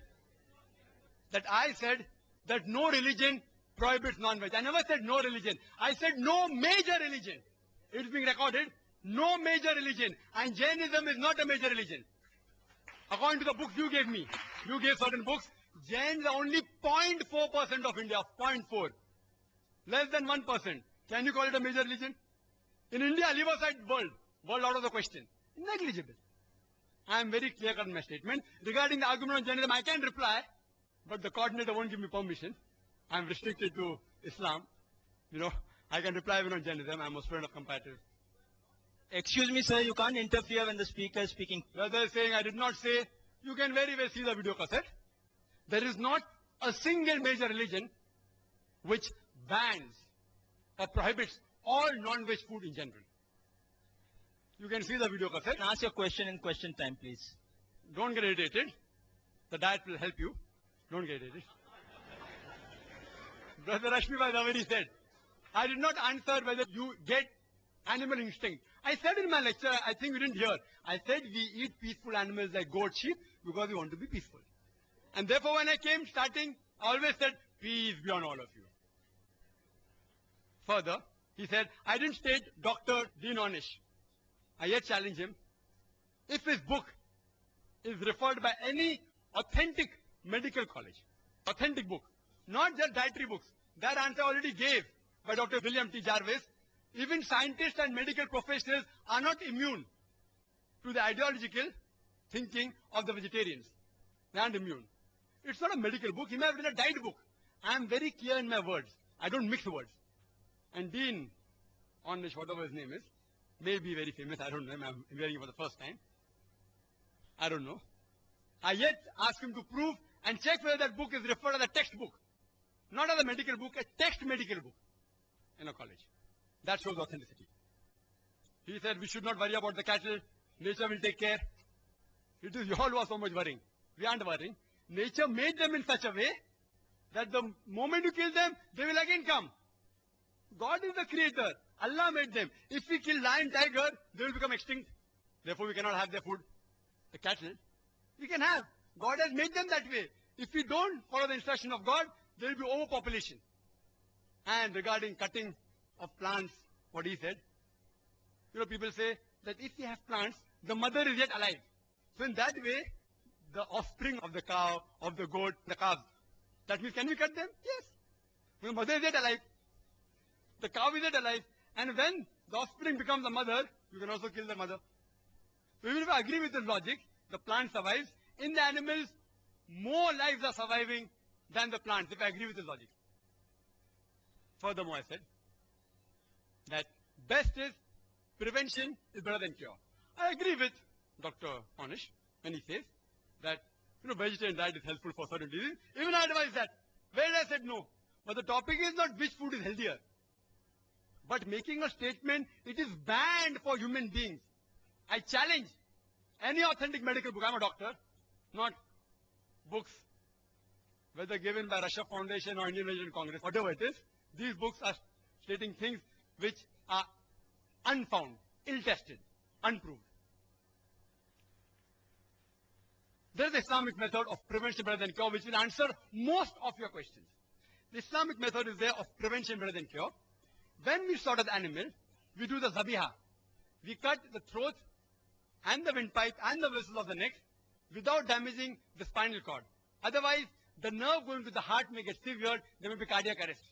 that I said that no religion prohibits non-veg. I never said no religion. I said no major religion. It's being recorded. No major religion. And Jainism is not a major religion. According to the books you gave me, you gave certain books, Jains are only 0.4% of India, 0.4. Less than 1%. Can you call it a major religion? In India, leave aside world. World out of the question. Negligible. I am very clear cut in my statement. Regarding the argument on Jainism, I can reply, but the coordinator won't give me permission. I am restricted to Islam. You know, I can reply even on Jainism. I am a student of comparative. Excuse me, sir, you can't interfere when the speaker is speaking. Rather saying I did not say, you can very well see the video cassette. There is not a single major religion which bans or prohibits all non-veg food in general. You can see the video cassette. Ask your question in question time, please. Don't get irritated. The diet will help you. Don't get irritated. Brother Rashmibh Zaveri said, I did not answer whether you get animal instinct. I said in my lecture, I think you didn't hear. I said we eat peaceful animals like goat, sheep because we want to be peaceful. And therefore when I came starting, I always said, peace be on all of you. Further, he said, I didn't state Dr. Dean Ornish. I yet challenge him. If his book is referred by any authentic medical college, authentic book, not just dietary books, that answer I already gave by Dr. William T. Jarvis. Even scientists and medical professionals are not immune to the ideological thinking of the vegetarians. They aren't immune. It's not a medical book. He may have written a diet book. I am very clear in my words. I don't mix words. And Dean Ornish, whatever his name is, may be very famous. I don't know him. I'm hearing for the first time. I don't know. I yet ask him to prove and check whether that book is referred as a textbook. Not as a medical book, a text medical book in a college. That shows authenticity. He said we should not worry about the cattle. Nature will take care. It is you all who are so much worrying. We aren't worrying. Nature made them in such a way that the moment you kill them, they will again come. God is the creator. Allah made them. If we kill lion, tiger, they will become extinct. Therefore, we cannot have their food. The cattle, we can have. God has made them that way. If we don't follow the instruction of God, there will be overpopulation. And regarding cutting of plants, what he said, people say that if we have plants, the mother is yet alive. So in that way, the offspring of the cow, of the goat, the calves, that means can we cut them? Yes. The mother is yet alive. The cow is yet alive. And when the offspring becomes the mother, you can also kill the mother. So even if I agree with this logic, the plant survives. In the animals, more lives are surviving than the plants, if I agree with this logic. Furthermore, I said that best is prevention is better than cure. I agree with Dr. Onish when he says that vegetarian diet is helpful for certain diseases. Even I advise that. Where I said no. But the topic is not which food is healthier. But making a statement, it is banned for human beings. I challenge any authentic medical book. I'm a doctor, not books, whether given by Russia Foundation or Indian Vegetarian Congress, whatever it is. These books are stating things which are unfound, ill-tested, unproved. There is the Islamic method of prevention better than cure, which will answer most of your questions. The Islamic method is there of prevention better than cure. When we slaughter the animal, we do the zabiha. We cut the throat and the windpipe and the vessels of the neck without damaging the spinal cord. Otherwise, the nerve going to the heart may get severed, there may be cardiac arrest.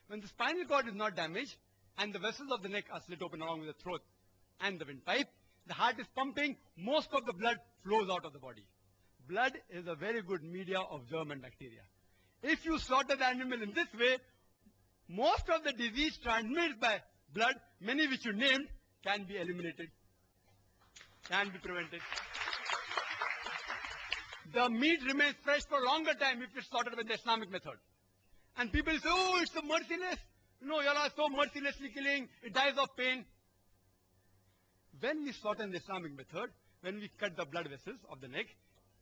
When the spinal cord is not damaged and the vessels of the neck are slit open along with the throat and the windpipe, the heart is pumping, most of the blood flows out of the body. Blood is a very good media of germ and bacteria. If you slaughter the animal in this way, most of the disease transmitted by blood, many which you named, can be eliminated, can be prevented. The meat remains fresh for a longer time if it's slaughtered with the Islamic method. And people say, oh, it's so merciless. No, you are so mercilessly killing, it dies of pain. When we slaughter in the Islamic method, when we cut the blood vessels of the neck,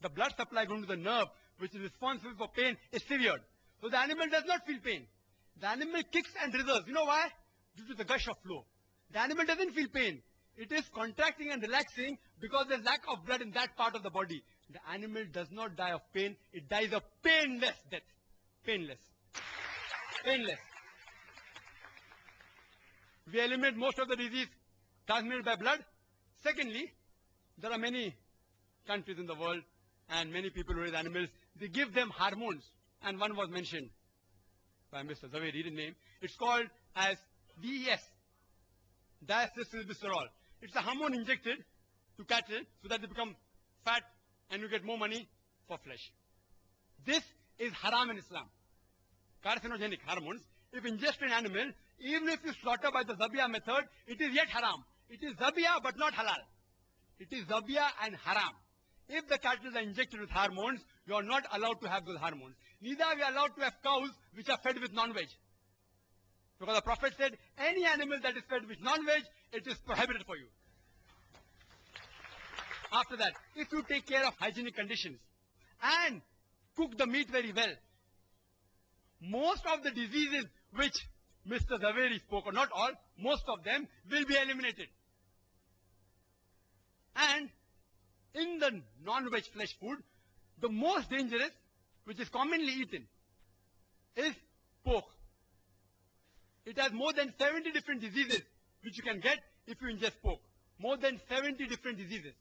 the blood supply going to the nerve, which is responsible for pain, is severed. So the animal does not feel pain. The animal kicks and reserves. You know why? Due to the gush of flow. The animal doesn't feel pain. It is contracting and relaxing because there's lack of blood in that part of the body. The animal does not die of pain. It dies a painless death. Painless. Painless. We eliminate most of the disease transmitted by blood. Secondly, there are many countries in the world and many people who raise animals. They give them hormones. And one was mentioned by Mr. Zaveri, his name. It's called as DES, diacylglycerol. It's a hormone injected to cattle so that they become fat and you get more money for flesh. This is haram in Islam. Carcinogenic hormones, if ingested in animal, even if you slaughter by the zabiyah method, it is yet haram. It is zabiyah but not halal. It is zabiyah and haram. If the cattle are injected with hormones, you are not allowed to have those hormones. Neither are we allowed to have cows which are fed with non-veg. Because the Prophet said, any animal that is fed with non-veg, it is prohibited for you. After that, if you take care of hygienic conditions and cook the meat very well, most of the diseases which Mr. Zaveri spoke, or not all, most of them will be eliminated. And in the non-veg flesh food, the most dangerous, which is commonly eaten, is pork. It has more than 70 different diseases which you can get if you ingest pork. More than 70 different diseases.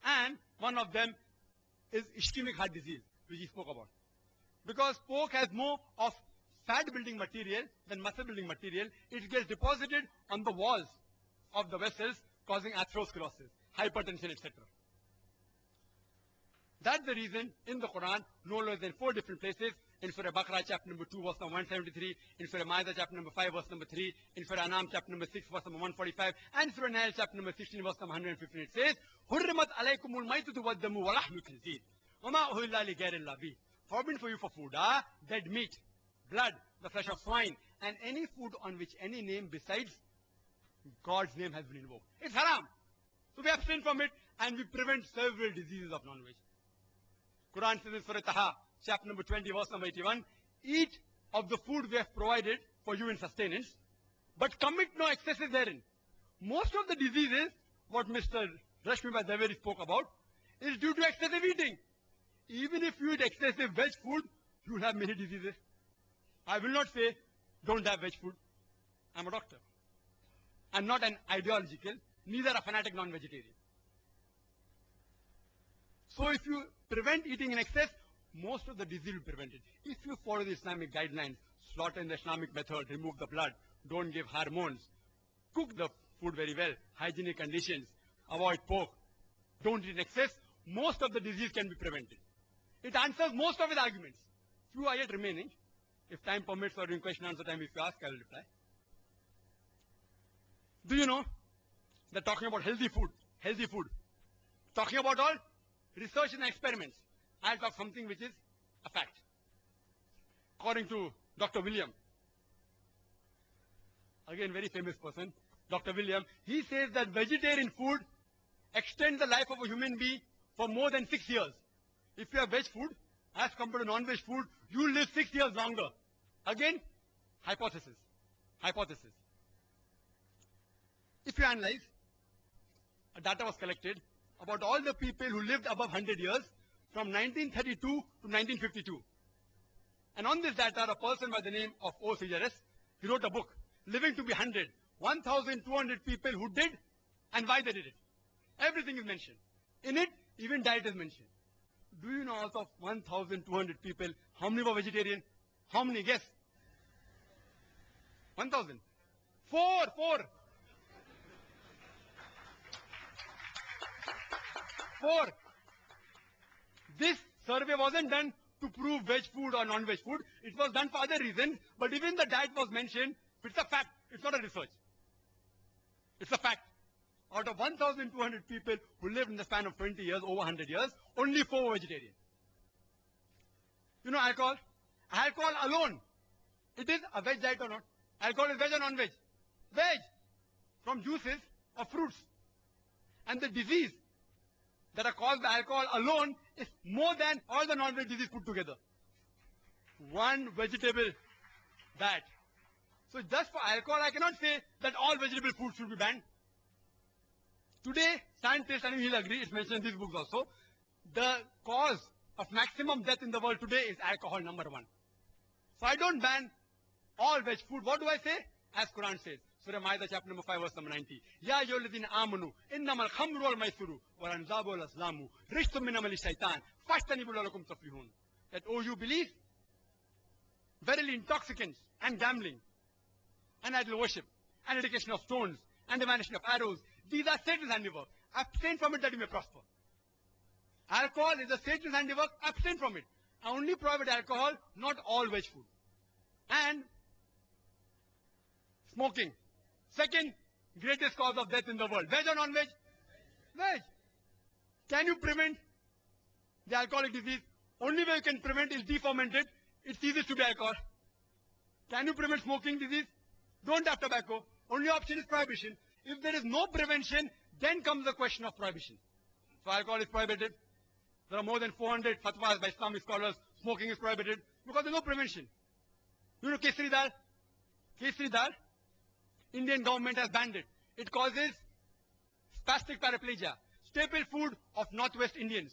And one of them is ischemic heart disease, which he spoke about. Because pork has more of fat building material than muscle building material, it gets deposited on the walls of the vessels, causing atherosclerosis, hypertension, etc. That's the reason in the Quran, no less than 4 different places, in Surah Baqarah chapter number 2 verse number 173, in Surah Ma'idah chapter number 5 verse number 3, in Surah Anam chapter number 6 verse number 145, and Surah Nahl chapter number 16 verse number 115, it says, Hurrimat alaykumul maytatu waddamu wa lahmul khinzir, wa ma uhilla li ghayrillah bih. Forbidden for you for food, dead meat, blood, the flesh of swine, and any food on which any name besides God's name has been invoked. It's haram. So we abstain from it and we prevent several diseases of non-veg. Quran says in Surah Taha, chapter number 20, verse number 81, eat of the food we have provided for you in sustenance, but commit no excesses therein. Most of the diseases, what Mr. Rashmibh spoke about, is due to excessive eating. Even if you eat excessive veg food, you will have many diseases. I will not say, don't have veg food. I'm a doctor. I'm not an ideological, neither a fanatic non-vegetarian. So if you prevent eating in excess, most of the disease will be prevented. If you follow the Islamic guidelines, slaughter in the Islamic method, remove the blood, don't give hormones, cook the food very well, hygienic conditions, avoid pork, don't eat in excess, most of the disease can be prevented. It answers most of his arguments. Few are yet remaining. If time permits or during question and answer time, if you ask, I will reply. Do you know that talking about healthy food, talking about all research and experiments, I'll talk something which is a fact. According to Dr. William, again very famous person, Dr. William, he says that vegetarian food extends the life of a human being for more than 6 years. If you have veg food, as compared to non-veg food, you will live 6 years longer. Again, hypothesis. If you analyze, data was collected about all the people who lived above 100 years from 1932 to 1952. And on this data, a person by the name of O. Sejaris, he wrote a book, Living to be 100, 1,200 people who did and why they did it. Everything is mentioned. In it, even diet is mentioned. Do you know out of 1,200 people, how many were vegetarian? How many? Guess. 1,000. Four. This survey wasn't done to prove veg food or non-veg food. It was done for other reasons. But even the diet was mentioned. It's a fact. It's not a research. It's a fact. Out of 1,200 people who lived in the span of 20 years, over 100 years, only 4 were vegetarian. You know alcohol? Alcohol alone, it is a veg diet or not? Alcohol is veg or non-veg? Veg. From juices or fruits. And the disease that are caused by alcohol alone is more than all the non-veg disease put together. One vegetable diet. So just for alcohol, I cannot say that all vegetable food should be banned. Today, scientists, and he'll agree, it's mentioned in these books also, the cause of maximum death in the world today is alcohol, number 1. So I don't ban all veg food. What do I say? As Quran says, Surah Ma'idah chapter number 5 verse number 90. Ya ayyuhalladhina amanu innamal khamru wal maisuru wal anzabu wal azlamu rijsun min amali shaitan fajtanibu la'allakum tuflihun. That, oh, you believe? Verily intoxicants and gambling and idol worship and dedication of stones and the vanishing of arrows, these are Satan's handiwork. Abstain from it that you may prosper. Alcohol is a Satan's handiwork. Abstain from it. I only prohibit alcohol, not all veg food. And smoking. Second greatest cause of death in the world. Veg or non-veg? Veg. Can you prevent the alcoholic disease? Only way you can prevent is deferment it. It ceases to be alcohol. Can you prevent smoking disease? Don't have tobacco. Only option is prohibition. If there is no prevention, then comes the question of prohibition. So alcohol is prohibited. There are more than 400 fatwas by Islamic scholars. Smoking is prohibited because there is no prevention. You know Kesari dal? Kesari dal? Indian government has banned it. It causes spastic paraplegia. Staple food of Northwest Indians.